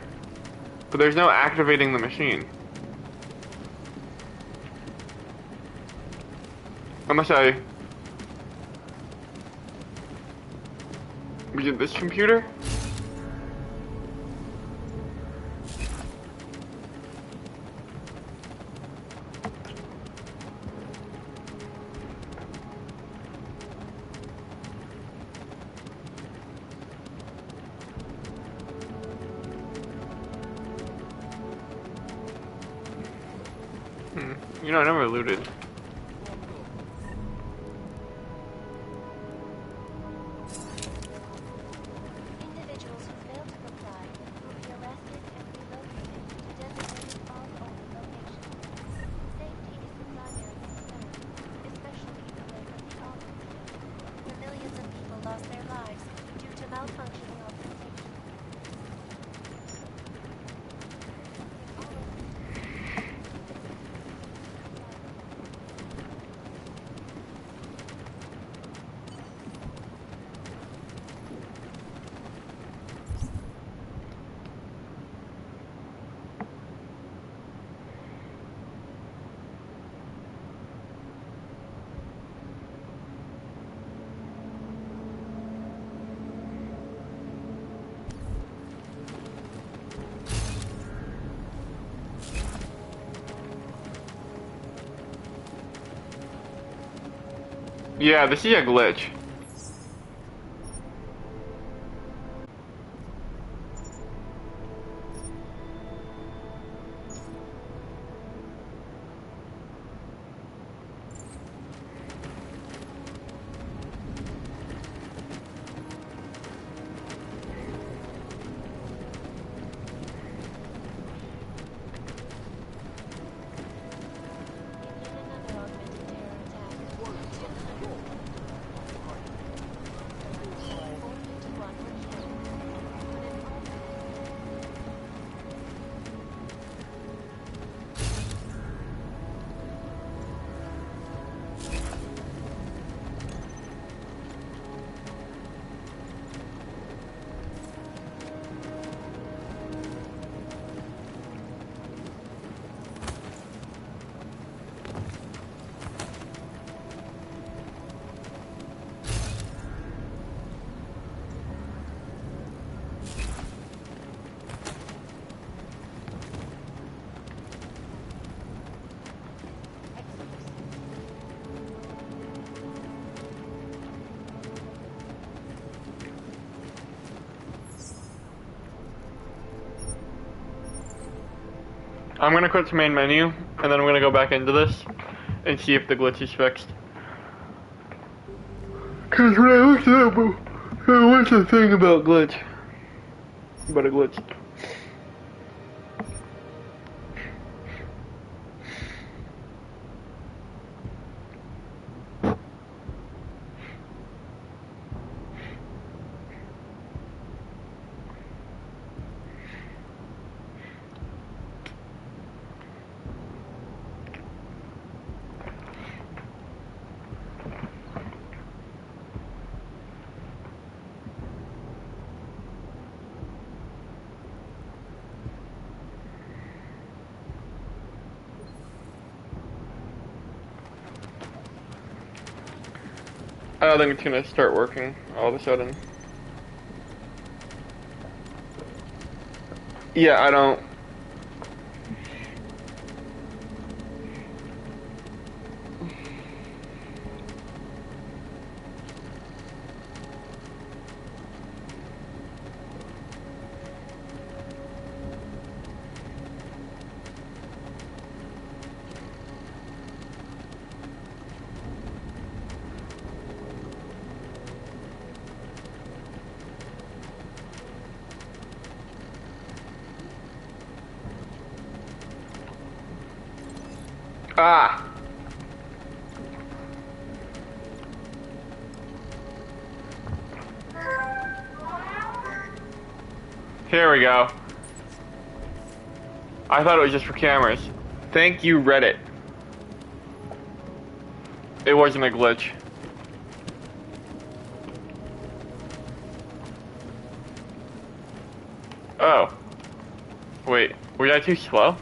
B: but there's no activating the machine. Unless I... Was it this computer? You know, I never looted.
D: Individuals who fail to comply will be arrested and relocated to designated all-owned locations. Safety is the primary concern, especially in the wake of the Alton case, where millions of people lost their lives due to malfunctioning augmentation.
B: Yeah, this is a glitch. I'm gonna quit the main menu, and then I'm gonna go back into this, and see if the glitch is fixed. Cause when I looked it up, there was a thing about glitch. About a glitch. I don't think it's gonna start working all of a sudden. Yeah, I don't. Ah! Here we go. I thought it was just for cameras. Thank you, Reddit. It wasn't a glitch. Oh. Wait, was I too slow?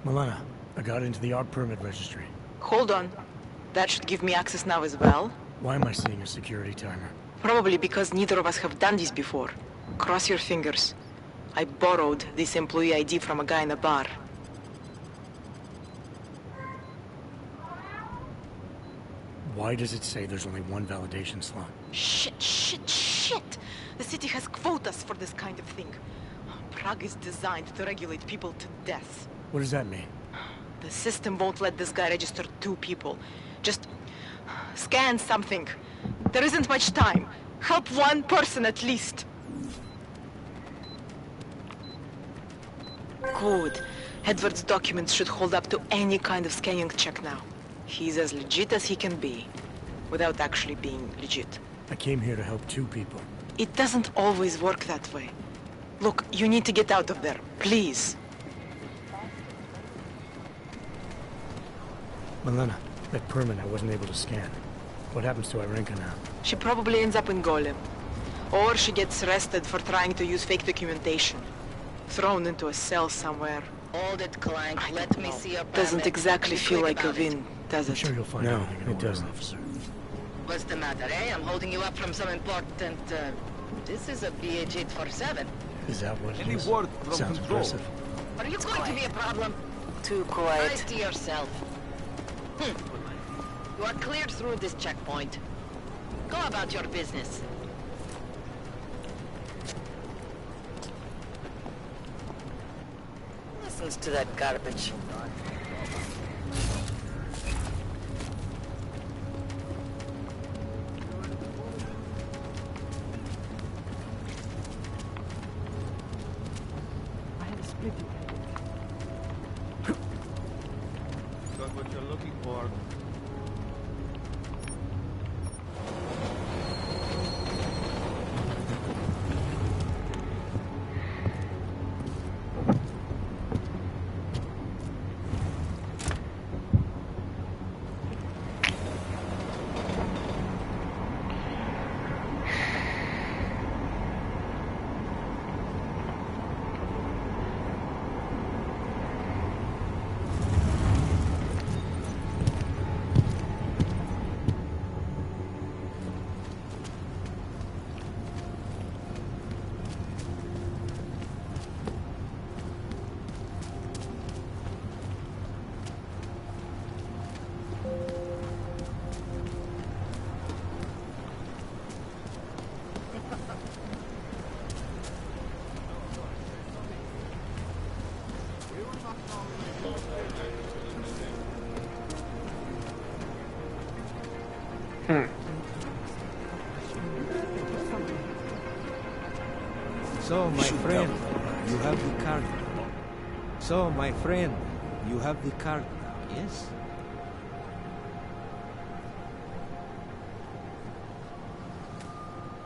A: Milena, I got into the art permit registry.
P: Hold on. That should give me access now as well.
A: Why am I seeing a security timer?
P: Probably because neither of us have done this before. Cross your fingers. I borrowed this employee ID from a guy in a bar.
A: Why does it say there's only one validation slot?
P: Shit! The city has quotas for this kind of thing. Prague is designed to regulate people to death.
A: What does that mean?
P: The system won't let this guy register 2 people. Just scan something. There isn't much time. Help 1 person at least. Good. Edward's documents should hold up to any kind of scanning check now. He's as legit as he can be, without actually being legit.
A: I came here to help 2 people.
P: It doesn't always work that way. Look, you need to get out of there, please.
A: Milena, that permit I wasn't able to scan. What happens to Irenka now?
P: She probably ends up in Golem. Or she gets arrested for trying to use fake documentation. Thrown into a cell somewhere.
C: Hold it, Clank. Let me see your permit.
P: Doesn't exactly feel like a win, does it?
A: I'm sure you'll find
B: No,
A: everything in
B: it
A: order,
B: doesn't.
A: officer.
C: What's the matter, eh? I'm holding you up from some important, This is a BH-847.
A: Is that what it
L: Any
A: is?
L: word from
A: Sounds
L: control?
A: impressive.
C: Are you going to be a problem?
P: Too quiet.
C: Nice to yourself. You are cleared through this checkpoint. Go about your business. Listens to that garbage.
P: I have a split.
L: Got what you're looking for.
M: So, my friend, you have the card now. So, my friend, you have the card now, yes?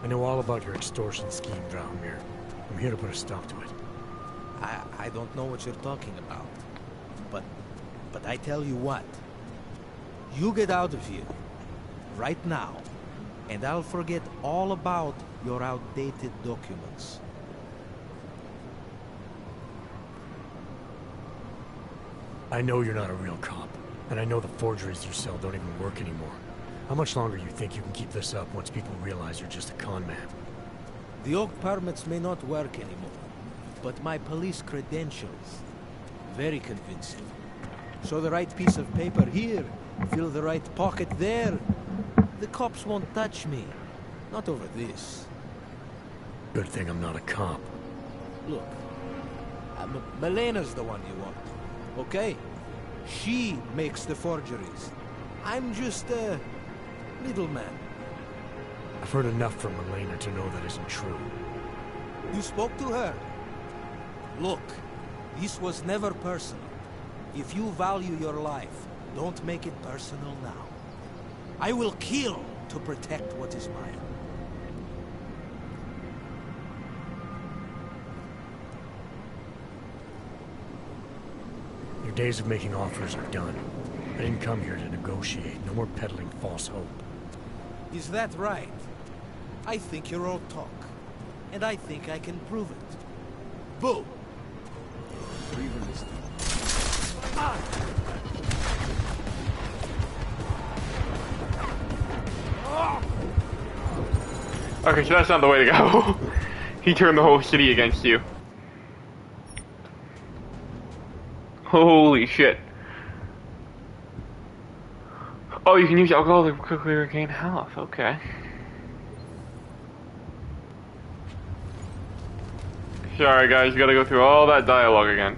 A: I know all about your extortion scheme, Drahomir. I'm here to put a stop to it.
M: I don't know what you're talking about. But I tell you what. You get out of here. Right now. And I'll forget all about your outdated documents.
A: I know you're not a real cop. And I know the forgeries you sell don't even work anymore. How much longer do you think you can keep this up once people realize you're just a con man?
M: The oak permits may not work anymore. But my police credentials, very convincing. Show the right piece of paper here, fill the right pocket there. The cops won't touch me. Not over this.
A: Good thing I'm not a cop.
M: Look, Milena's the one you want, okay? She makes the forgeries. I'm just a Middleman.
A: I've heard enough from Elena to know that isn't true.
M: You spoke to her? Look, this was never personal. If you value your life, don't make it personal now. I will kill to protect what is mine.
A: Your days of making offers are done. I didn't come here to negotiate. No more peddling false hope.
M: Is that right? I think you're all talk. And I think I can prove it. Boo!
G: Okay, so that's not the way to go. He turned the whole city against you. Holy shit. Oh, you can use alcohol to quickly regain health. Okay. Sorry guys, you gotta go through all that dialogue again.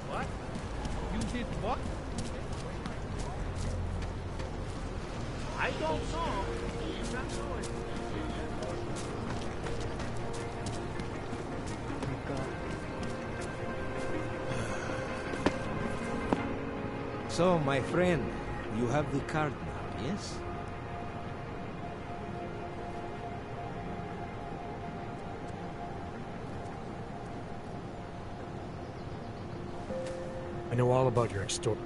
L: What? You did what? I don't know. I'm not knowing.
M: So, my friend, you have the card now, yes?
A: I know all about your extort.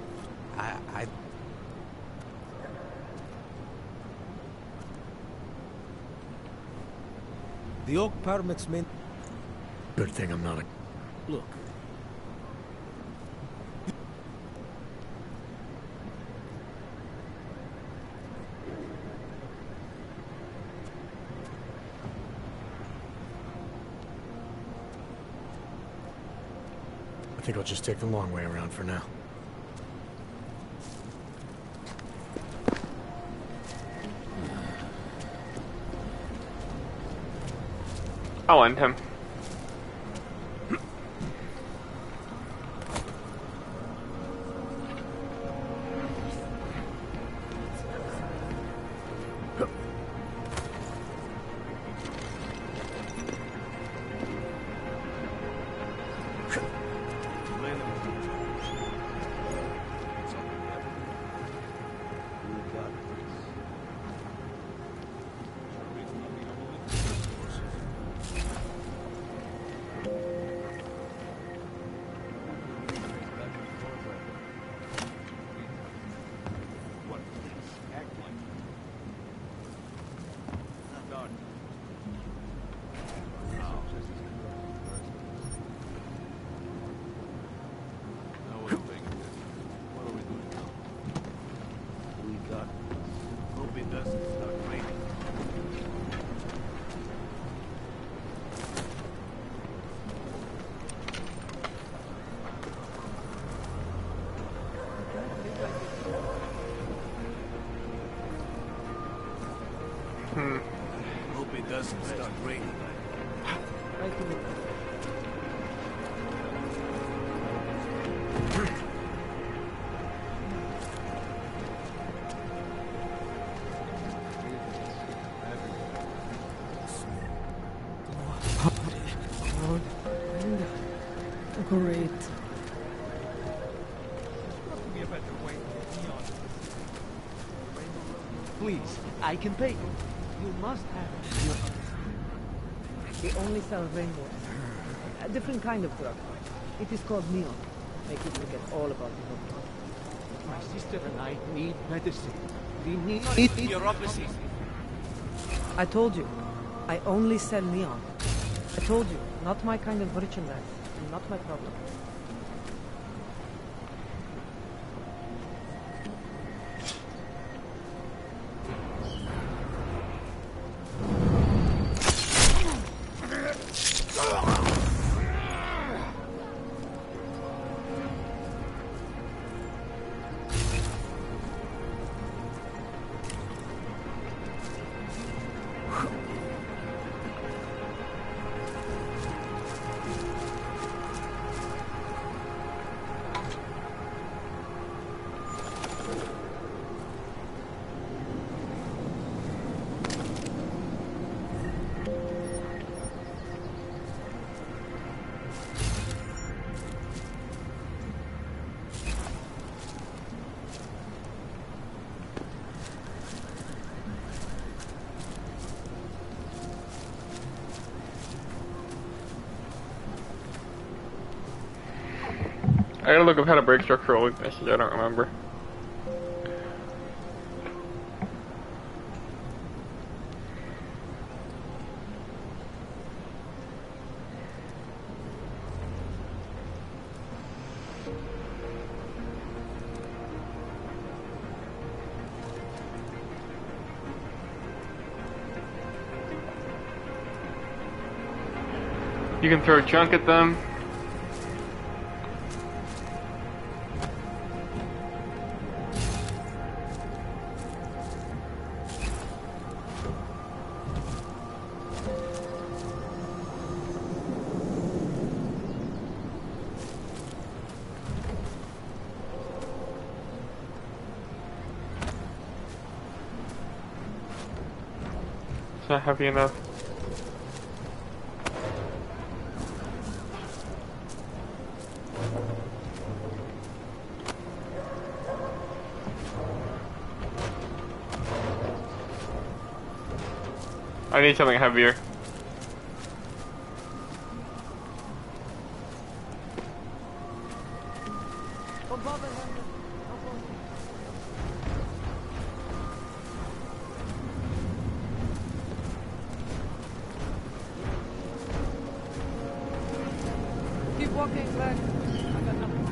M: The oak permits mean...
A: Good thing I'm not a...
M: Look.
A: I think I'll just take the long way around for now.
G: I'll end him.
L: Hope it doesn't start raining.
P: Great.
I: Please, I can pay you. You must have your... They only sell rainbow. A different kind of drug. It is called neon. Make you forget all about the drug. My sister and I need medicine. We need neuropathy. I told you, I only sell neon. I told you, not my kind of merchandise. Not my problem.
G: I gotta look up how to break structural weaknesses, I don't remember. You can throw junk at them. It's not heavy enough. I need something heavier.
I: Keep walking, Greg. I got nothing.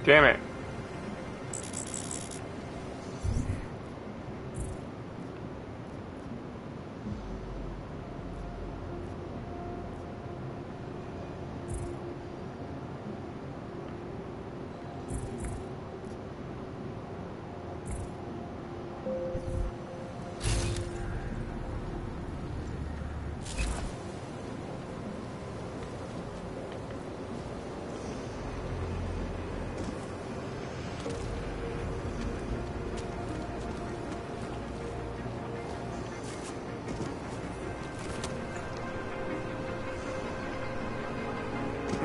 G: Damn it.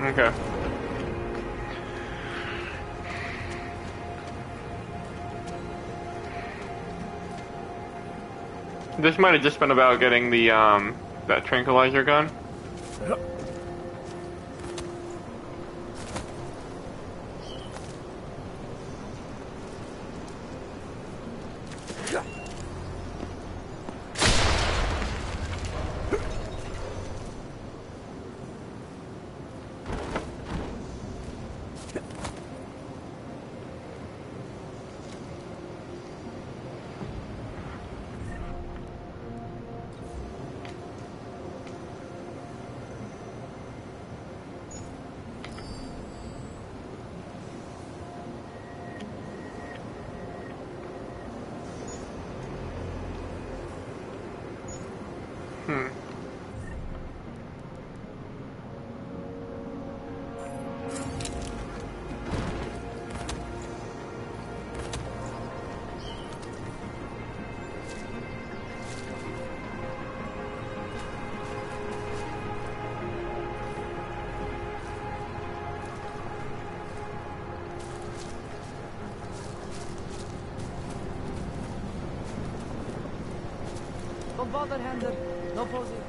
G: Okay. This might have just been about getting the, that tranquilizer gun.
I: Don't bother, Hander. No posing.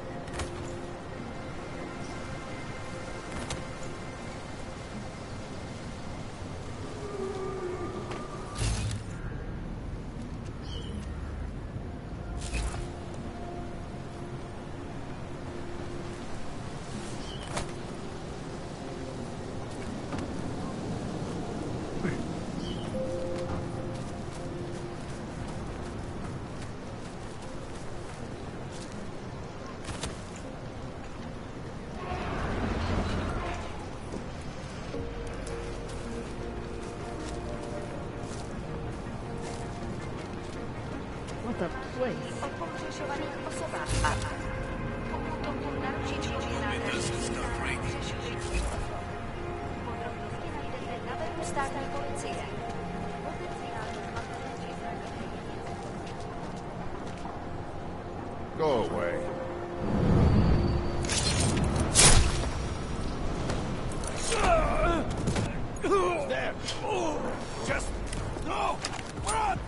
I: What a place.
R: Go away.
O: There. Just no. Run.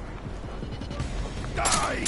O: Die.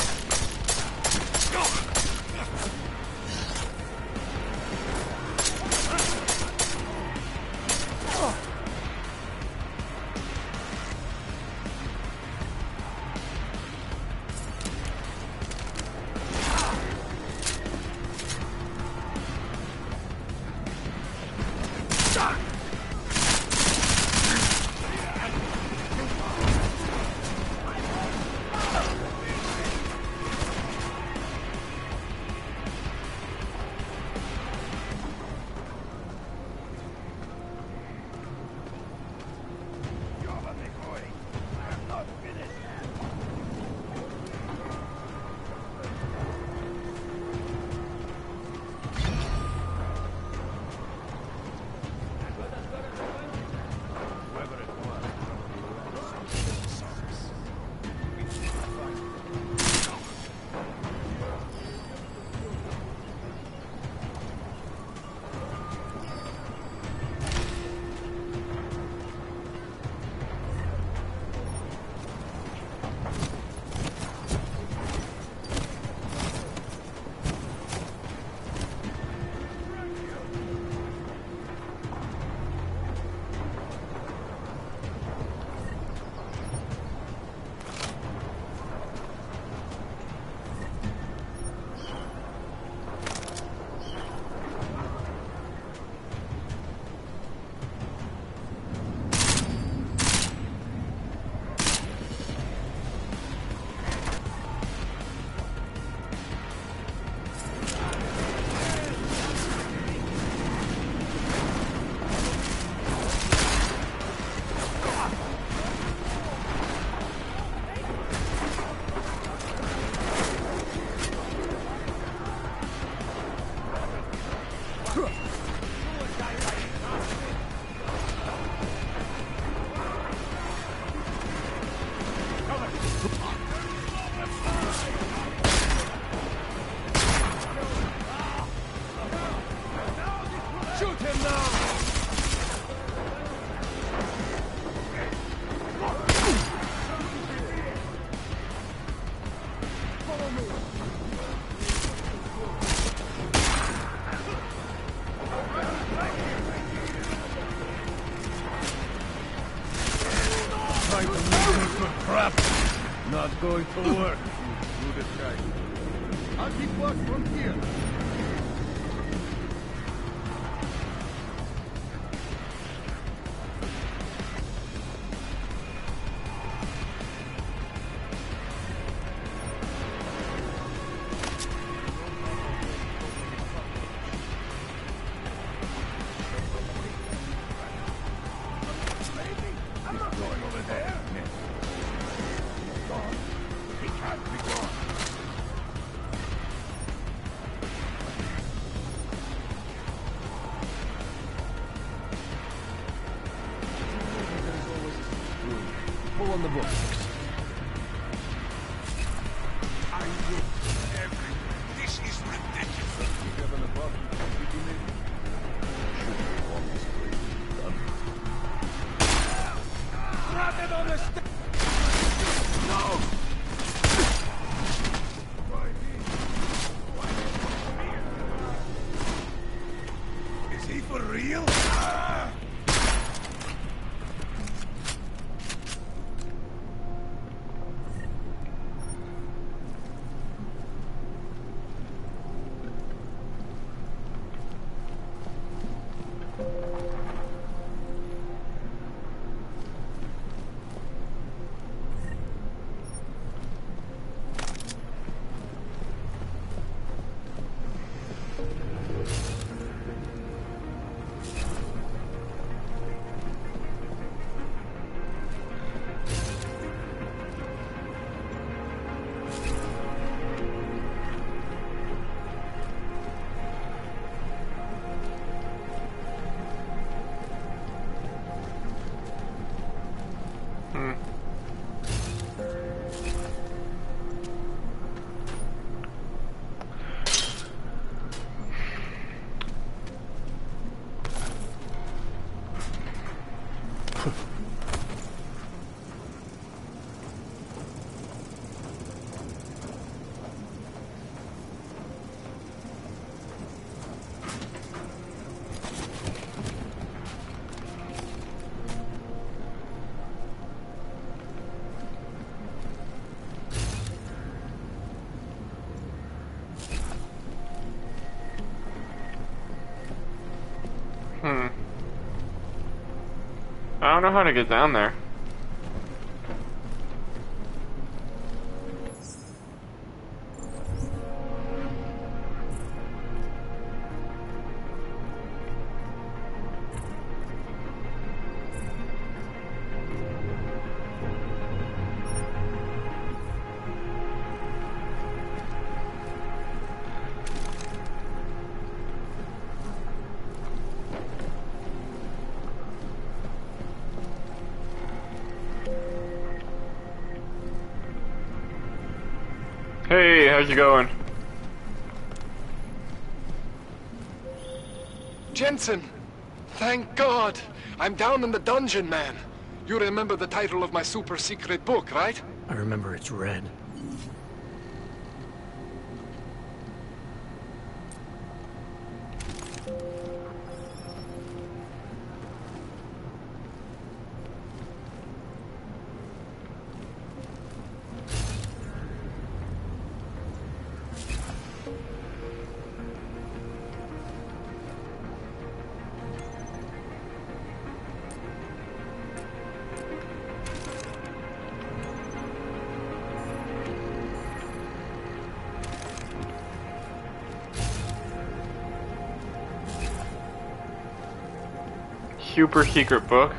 O: Follow me.
L: Trying to make me for crap. Not going to work. You do the guy. I'll keep watch from here.
O: Pull on the book.
H: I looked everywhere. This is ridiculous.
L: You have an apartment completely made. Should be on this place. Done.
O: Grab him on the No!
H: Is he for real?
G: I don't know how to get down there. Hey, how's it going?
J: Jensen! Thank God! I'm down in the dungeon, man. You remember the title of my super secret book, right?
A: I remember it's red.
G: Super secret book.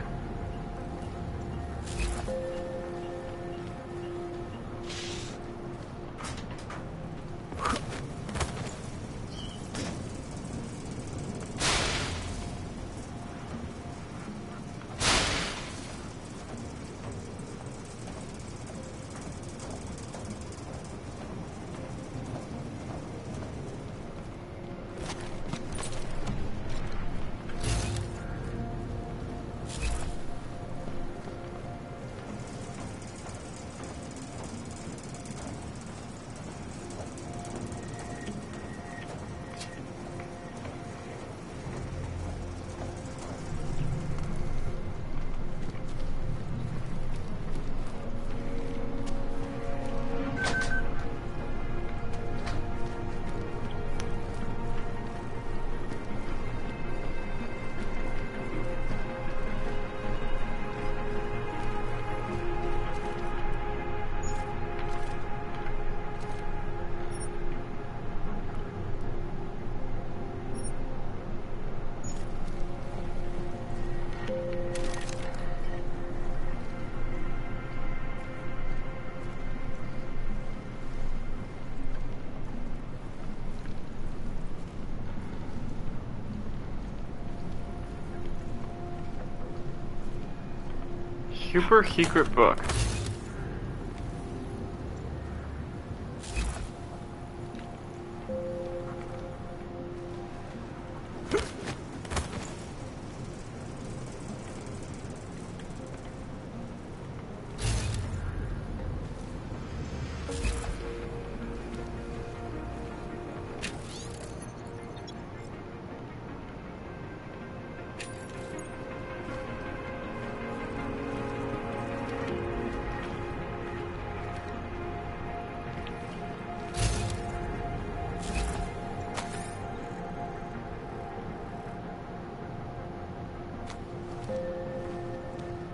G: Super secret book.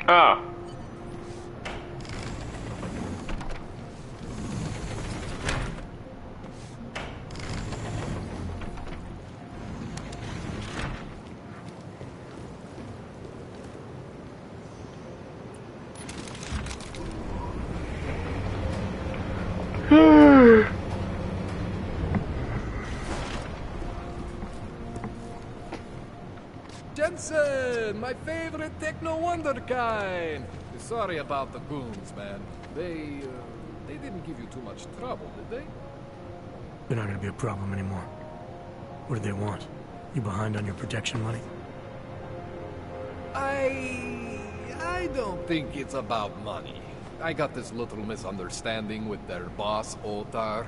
G: Oh.
J: Jensen, my favorite techno wonderkind. Sorry about the goons, man. They didn't give you too much trouble, did they?
A: They're not gonna be a problem anymore. What do they want? You behind on your protection money?
J: I don't think it's about money. I got this little misunderstanding with their boss, Otar.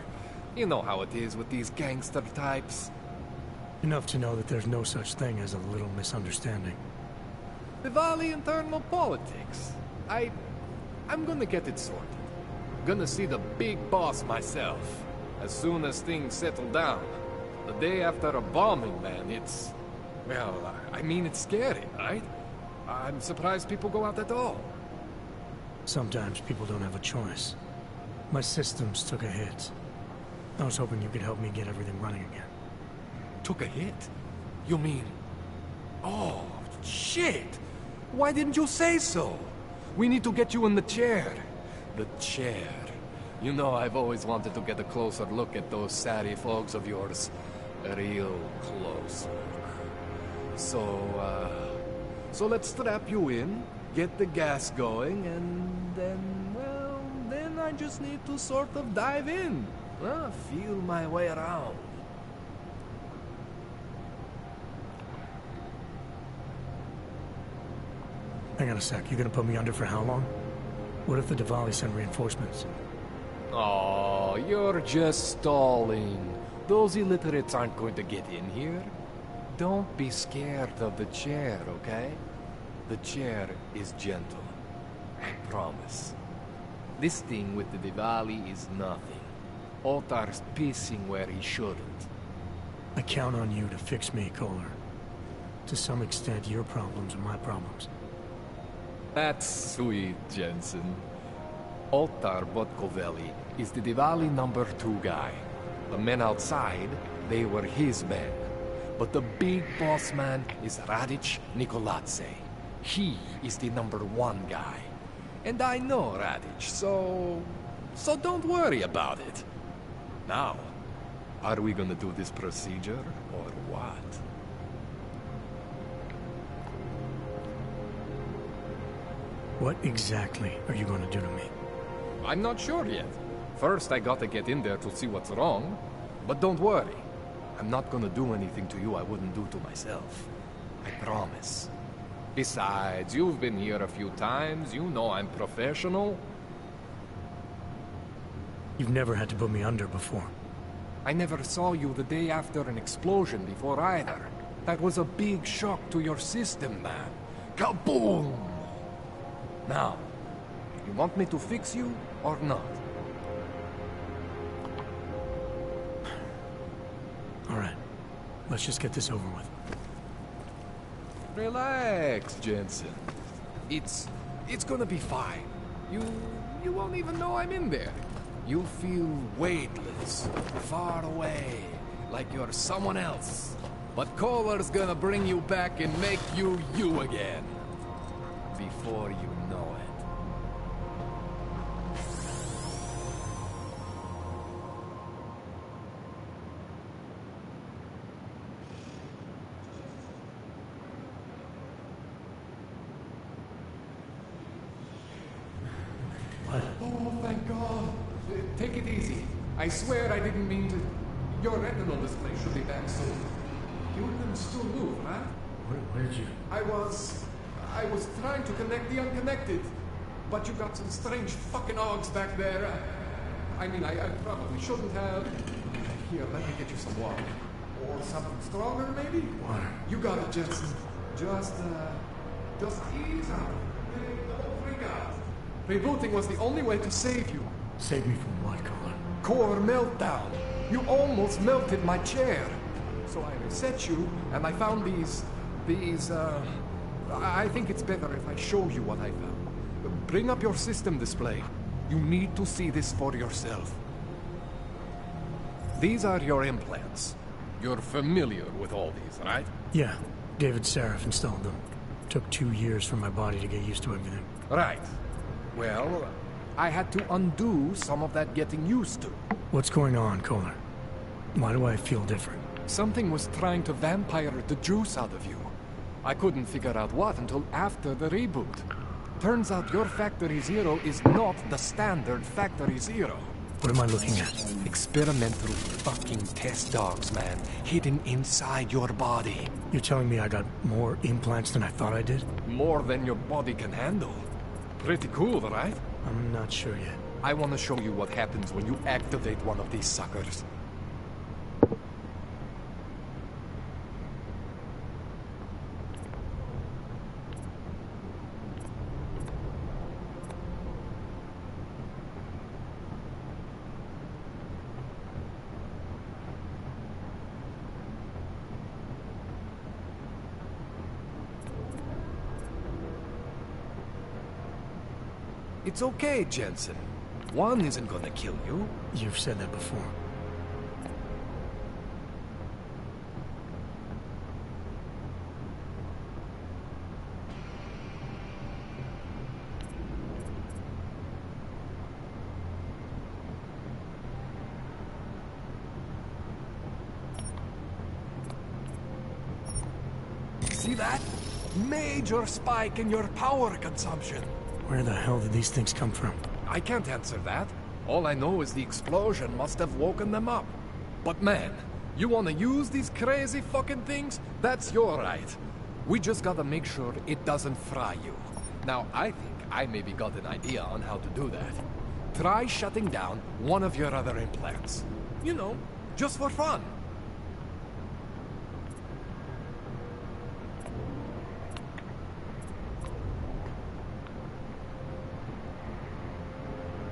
J: You know how it is with these gangster types.
A: Enough to know that there's no such thing as a little misunderstanding.
J: Diwali internal politics. I'm gonna get it sorted. Gonna see the big boss myself. As soon as things settle down. The day after a bombing, man, it's... Well, I mean, it's scary, right? I'm surprised people go out at all.
A: Sometimes people don't have a choice. My systems took a hit. I was hoping you could help me get everything running again.
J: Took a hit? You mean... Oh, shit! Why didn't you say so? We need to get you in the chair. The chair. You know, I've always wanted to get a closer look at those savvy folks of yours. Real close. So let's strap you in, get the gas going, and then, well, then I just need to sort of dive in. Feel my way around.
A: Hang on a sec, you gonna put me under for how long? What if the Diwali send reinforcements?
J: Oh, you're just stalling. Those illiterates aren't going to get in here. Don't be scared of the chair, okay? The chair is gentle. I promise. This thing with the Diwali is nothing. Otar's pissing where he shouldn't.
A: I count on you to fix me, Kohler. To some extent, your problems are my problems.
J: That's sweet, Jensen. Otar Botkovelli is the Diwali #2 guy. The men outside, they were his men. But the big boss man is Radic Nikoladze. He is the #1 guy. And I know Radic, so don't worry about it. Now, are we gonna do this procedure, or what?
A: What exactly are you gonna do to me?
J: I'm not sure yet. First, I gotta get in there to see what's wrong. But don't worry. I'm not gonna do anything to you I wouldn't do to myself. I promise. Besides, you've been here a few times. You know I'm professional.
A: You've never had to put me under before.
J: I never saw you the day after an explosion before either. That was a big shock to your system, man. Kaboom! Now, you want me to fix you or not?
A: All right, let's just get this over with.
J: Relax, Jensen. It's gonna be fine. You won't even know I'm in there. You'll feel weightless, far away, like you're someone else. But Kohler's gonna bring you back and make you you again. Before you know it. I swear I didn't mean to... Your retinal display should be back soon. You can still move, right?
A: Where did you...
J: I was trying to connect the unconnected. But you got some strange fucking ogs back there. I mean, I probably shouldn't have. Here, let me get you some water. Or something stronger, maybe?
A: Water.
J: You got it, Jensen. Just ease out. Don't freak out. Rebooting was the only way to save you.
A: Save me from what, Colin?
J: Core meltdown. You almost melted my chair. So I reset you, and I found these... I think it's better if I show you what I found. Bring up your system display. You need to see this for yourself. These are your implants. You're familiar with all these, right?
A: Yeah. David Seraph installed them. Took 2 years for my body to get used to everything.
J: Right. Well, I had to undo some of that getting used to.
A: What's going on, Kohler? Why do I feel different?
J: Something was trying to vampire the juice out of you. I couldn't figure out what until after the reboot. Turns out your Factory Zero is not the standard Factory Zero.
A: What am I looking at?
J: Experimental fucking test dogs, man. Hidden inside your body.
A: You're telling me I got more implants than I thought I did?
J: More than your body can handle. Pretty cool, right?
A: I'm not sure yet.
J: I want to show you what happens when you activate one of these suckers. It's okay, Jensen. One isn't gonna kill you.
A: You've said that before.
J: See that? Major spike in your power consumption.
A: Where the hell did these things come from?
J: I can't answer that. All I know is the explosion must have woken them up. But man, you wanna use these crazy fucking things? That's your right. We just gotta make sure it doesn't fry you. Now, I think I maybe got an idea on how to do that. Try shutting down one of your other implants. You know, just for fun.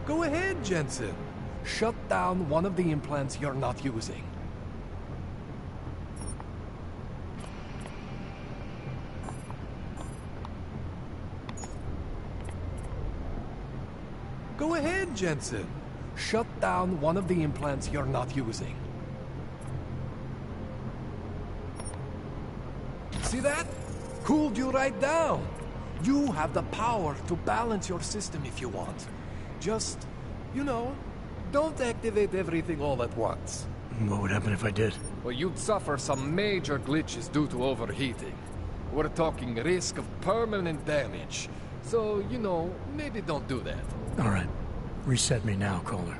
J: Go ahead, Jensen. Shut down one of the implants you're not using. Go ahead, Jensen. Shut down one of the implants you're not using. See that? Cooled you right down. You have the power to balance your system if you want. Just, you know, don't activate everything all at once.
A: What would happen if I did?
J: Well, you'd suffer some major glitches due to overheating. We're talking risk of permanent damage. So, you know, maybe don't do that.
A: All right. Reset me now, Kohler.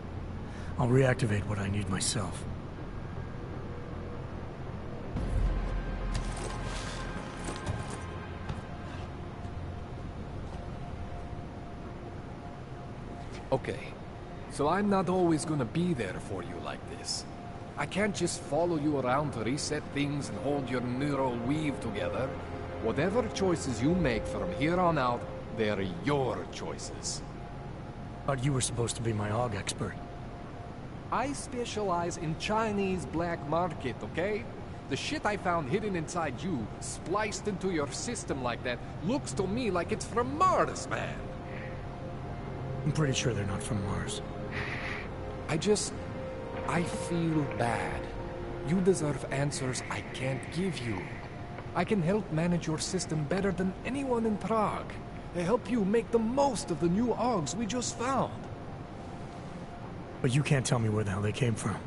A: I'll reactivate what I need myself.
J: Okay, so I'm not always gonna be there for you like this. I can't just follow you around to reset things and hold your neural weave together. Whatever choices you make from here on out, they're your choices.
A: But you were supposed to be my AUG expert.
J: I specialize in Chinese black market, okay? The shit I found hidden inside you, spliced into your system like that, looks to me like it's from Mars, man.
A: I'm pretty sure they're not from Mars.
J: I feel bad. You deserve answers I can't give you. I can help manage your system better than anyone in Prague. I help you make the most of the new AUGs we just found.
A: But you can't tell me where the hell they came from.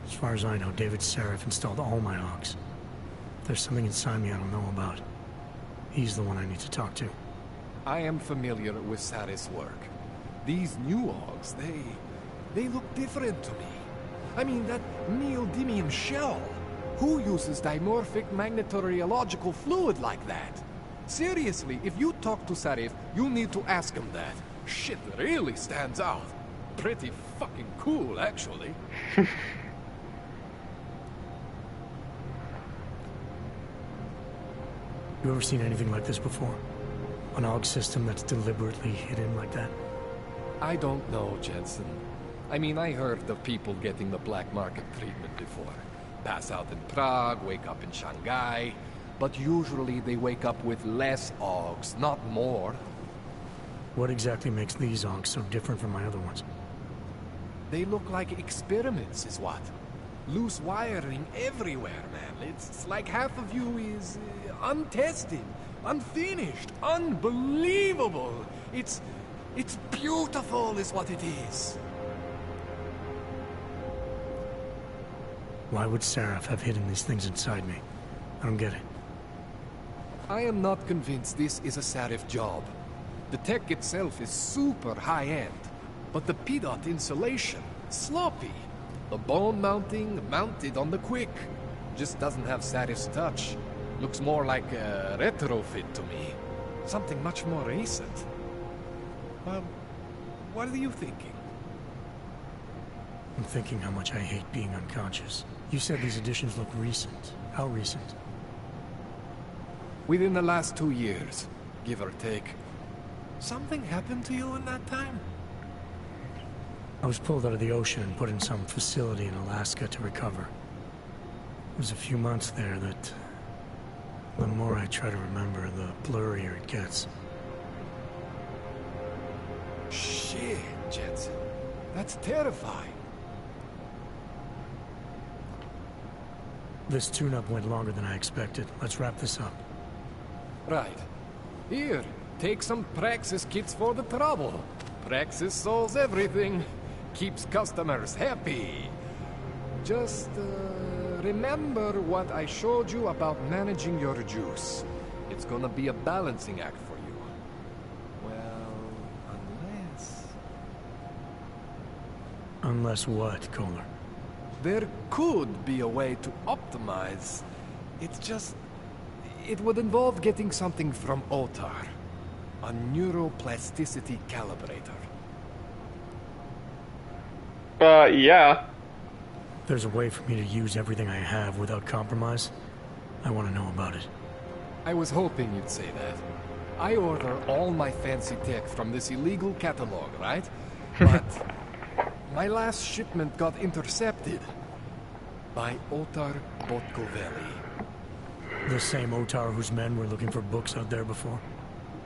A: As far as I know, David Seraph installed all my AUGs. There's something inside me I don't know about. He's the one I need to talk to.
J: I am familiar with Sarah's work. These new AUGs, They look different to me. I mean, that neodymium shell. Who uses dimorphic magnetorheological fluid like that? Seriously, if you talk to Sarif, you need to ask him that. Shit really stands out. Pretty fucking cool, actually.
A: You ever seen anything like this before? An AUG system that's deliberately hidden like that?
J: I don't know, Jensen. I mean, I heard of people getting the black market treatment before. Pass out in Prague, wake up in Shanghai. But usually they wake up with less AUGs, not more.
A: What exactly makes these AUGs so different from my other ones?
J: They look like experiments, is what. Loose wiring everywhere, man. It's like half of you is untested, unfinished, unbelievable. It's beautiful is what it is.
A: Why would Seraph have hidden these things inside me? I don't get it.
J: I am not convinced this is a Sarif job. The tech itself is super high-end, but the PDOT insulation, sloppy. The bone mounting, mounted on the quick. Just doesn't have Sarif's touch. Looks more like a retrofit to me. Something much more recent. What are you thinking?
A: I'm thinking how much I hate being unconscious. You said these additions look recent. How recent?
J: Within the last 2 years, give or take. Something happened to you in that time?
A: I was pulled out of the ocean and put in some facility in Alaska to recover. It was a few months there that... the more I try to remember, the blurrier it gets.
J: Shit, Jensen. That's terrifying.
A: This tune-up went longer than I expected. Let's wrap this up.
J: Right. Here, take some Praxis kits for the trouble. Praxis solves everything. Keeps customers happy. Just, remember what I showed you about managing your juice. It's gonna be a balancing act for you. Well, unless...
A: Unless what, Kohler?
J: There could be a way to optimize. It's just... it would involve getting something from Otar. A neuroplasticity calibrator.
G: Yeah.
A: There's a way for me to use everything I have without compromise. I want to know about it.
J: I was hoping you'd say that. I order all my fancy tech from this illegal catalog, right? But my last shipment got intercepted by Otar Botkoveli.
A: The same Otar whose men were looking for books out there before?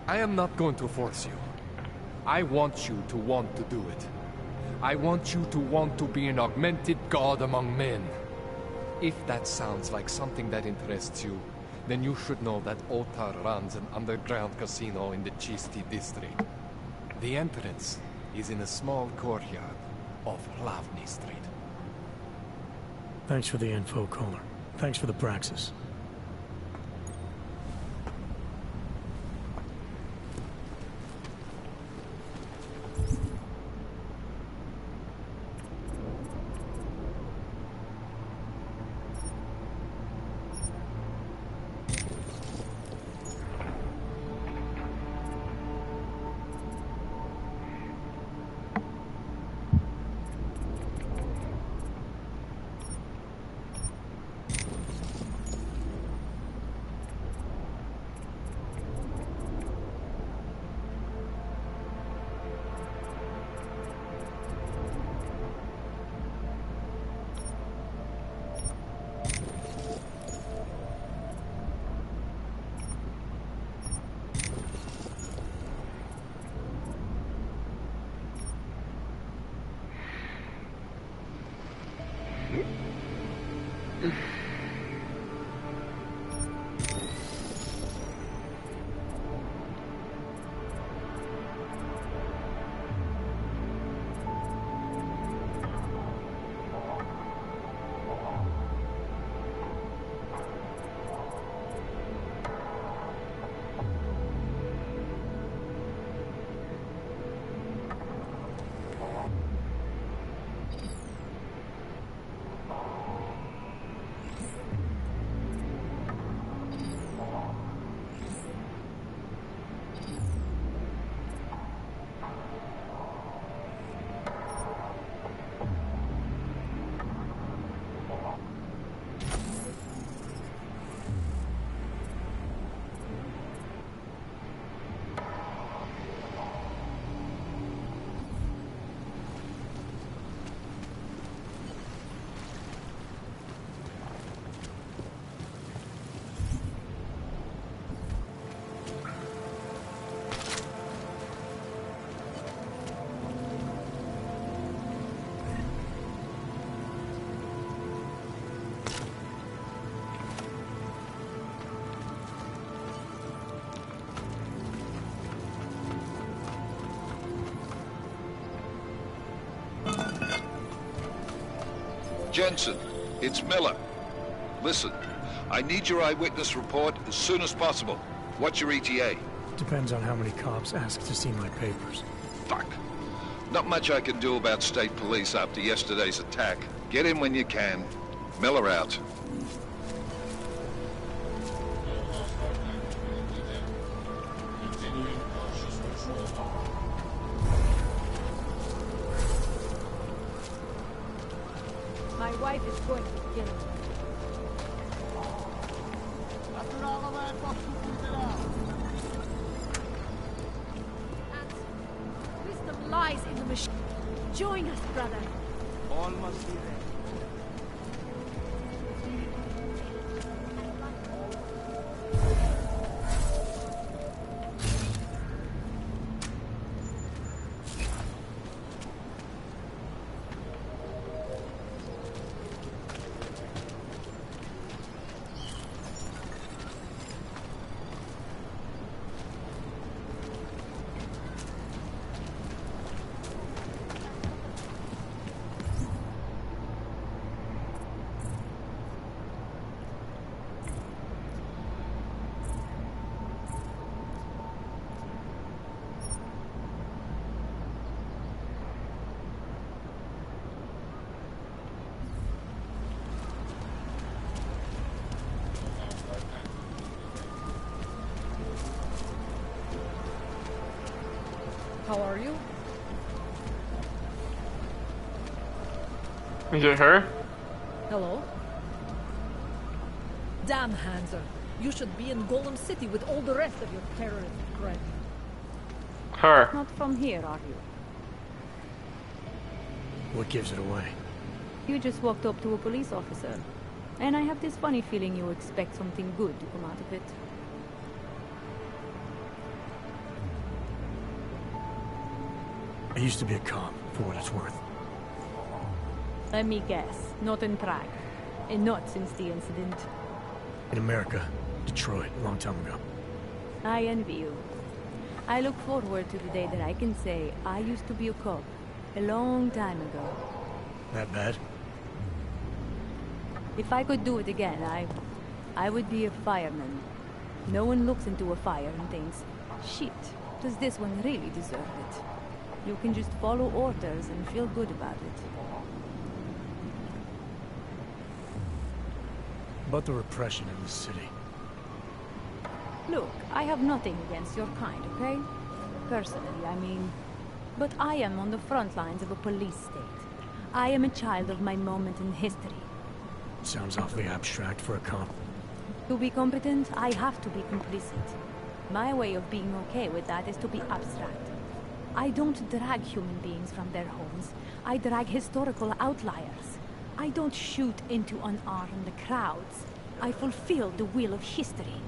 J: I am not going to force you. I want you to want to do it. I want you to want to be an augmented god among men. If that sounds like something that interests you, then you should know that Otar runs an underground casino in the Chisti district. The entrance is in a small courtyard off Hlavny Street.
A: Thanks for the info, Kohler. Thanks for the praxis.
S: Jensen, it's Miller. Listen, I need your eyewitness report as soon as possible. What's your ETA?
A: Depends on how many cops ask to see my papers.
S: Fuck. Not much I can do about state police after yesterday's attack. Get in when you can. Miller out.
N: My wife is going to kill me. Wisdom lies in the machine. Join us, brother.
L: All must be there.
N: How are you?
G: Is it her?
K: Hello? Damn, Hanser. You should be in Golem City with all the rest of your terrorist friends.
G: Her.
N: Not from here, are you?
A: What gives it away?
N: You just walked up to a police officer. And I have this funny feeling you expect something good to come out of it.
A: I used to be a cop, for what it's worth.
N: Let me guess. Not in Prague. And not since the incident.
A: In America. Detroit, a long time ago.
N: I envy you. I look forward to the day that I can say I used to be a cop. A long time ago.
A: That bad?
N: If I could do it again, I would be a fireman. No one looks into a fire and thinks, shit, does this one really deserve it? You can just follow orders and feel good about it.
A: About the repression in this city.
N: Look, I have nothing against your kind, okay? Personally, I mean. But I am on the front lines of a police state. I am a child of my moment in history.
A: Sounds awfully abstract for a cop.
N: To be competent, I have to be complicit. My way of being okay with that is to be abstract. I don't drag human beings from their homes. I drag historical outliers. I don't shoot into unarmed crowds. I fulfill the will of history.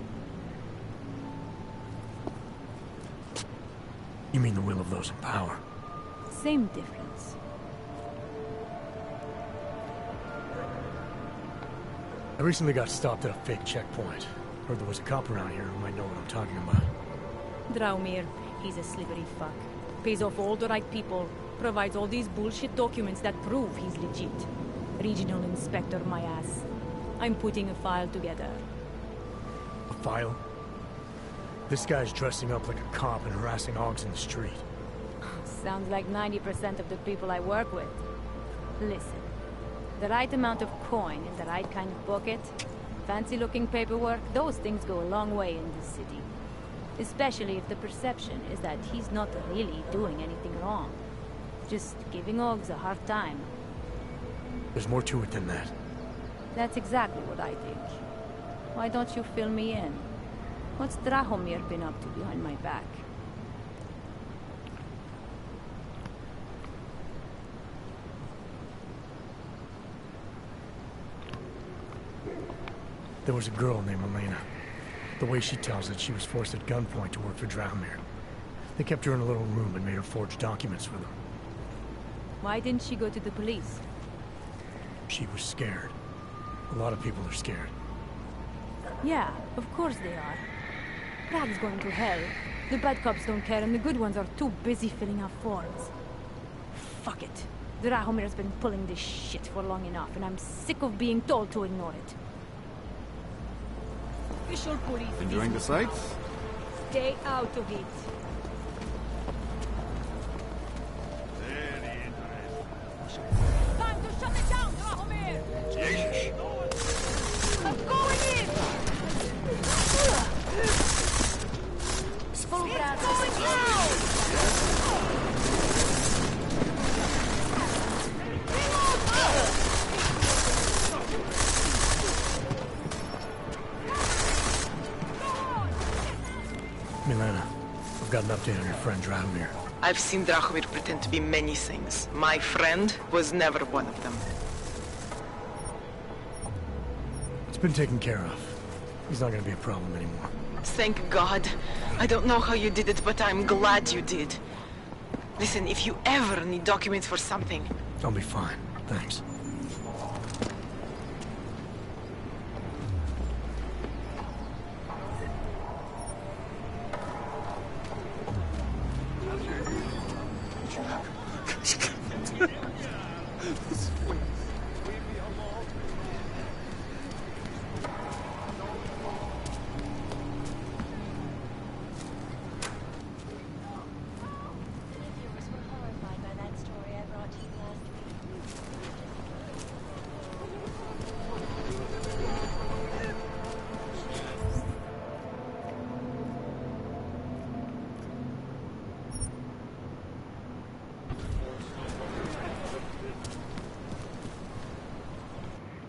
A: You mean the will of those in power?
N: Same difference.
A: I recently got stopped at a fake checkpoint. Heard there was a cop around here who might know what I'm talking about.
N: Draumir, he's a slippery fuck. Pays off all the right people. Provides all these bullshit documents that prove he's legit. Regional inspector, my ass. I'm putting a file together.
A: A file? This guy's dressing up like a cop and harassing hogs in the street.
N: Sounds like 90% of the people I work with. Listen, the right amount of coin in the right kind of pocket, fancy-looking paperwork, those things go a long way in this city. Especially if the perception is that he's not really doing anything wrong. Just giving hogs a hard time.
A: There's more to it than that.
N: That's exactly what I think. Why don't you fill me in? What's Drahomir been up to behind my back?
A: There was a girl named Elena. The way she tells it, she was forced at gunpoint to work for Drahomir. They kept her in a little room and made her forge documents for them.
N: Why didn't she go to the police?
A: She was scared. A lot of people are scared.
N: Yeah, of course they are. Prague's going to hell. The bad cops don't care and the good ones are too busy filling out forms. Fuck it.
F: Drahomir's been pulling this shit for long enough, and I'm sick of being told to ignore it. Official police.
R: Enjoying the sights?
F: Stay out of it. Time to shut it down, Drahomir! I'm going in! Współpraca
A: Milena, I've got an update on your friend Drahomir.
P: I've seen Drahomir pretend to be many things. My friend was never one of them.
A: It's been taken care of. He's not gonna be a problem anymore.
P: Thank God. I don't know how you did it, but I'm glad you did. Listen, if you ever need documents for something...
A: I'll be fine. Thanks.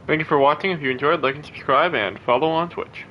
G: Thank you for watching. If you enjoyed, like and subscribe, and follow on Twitch.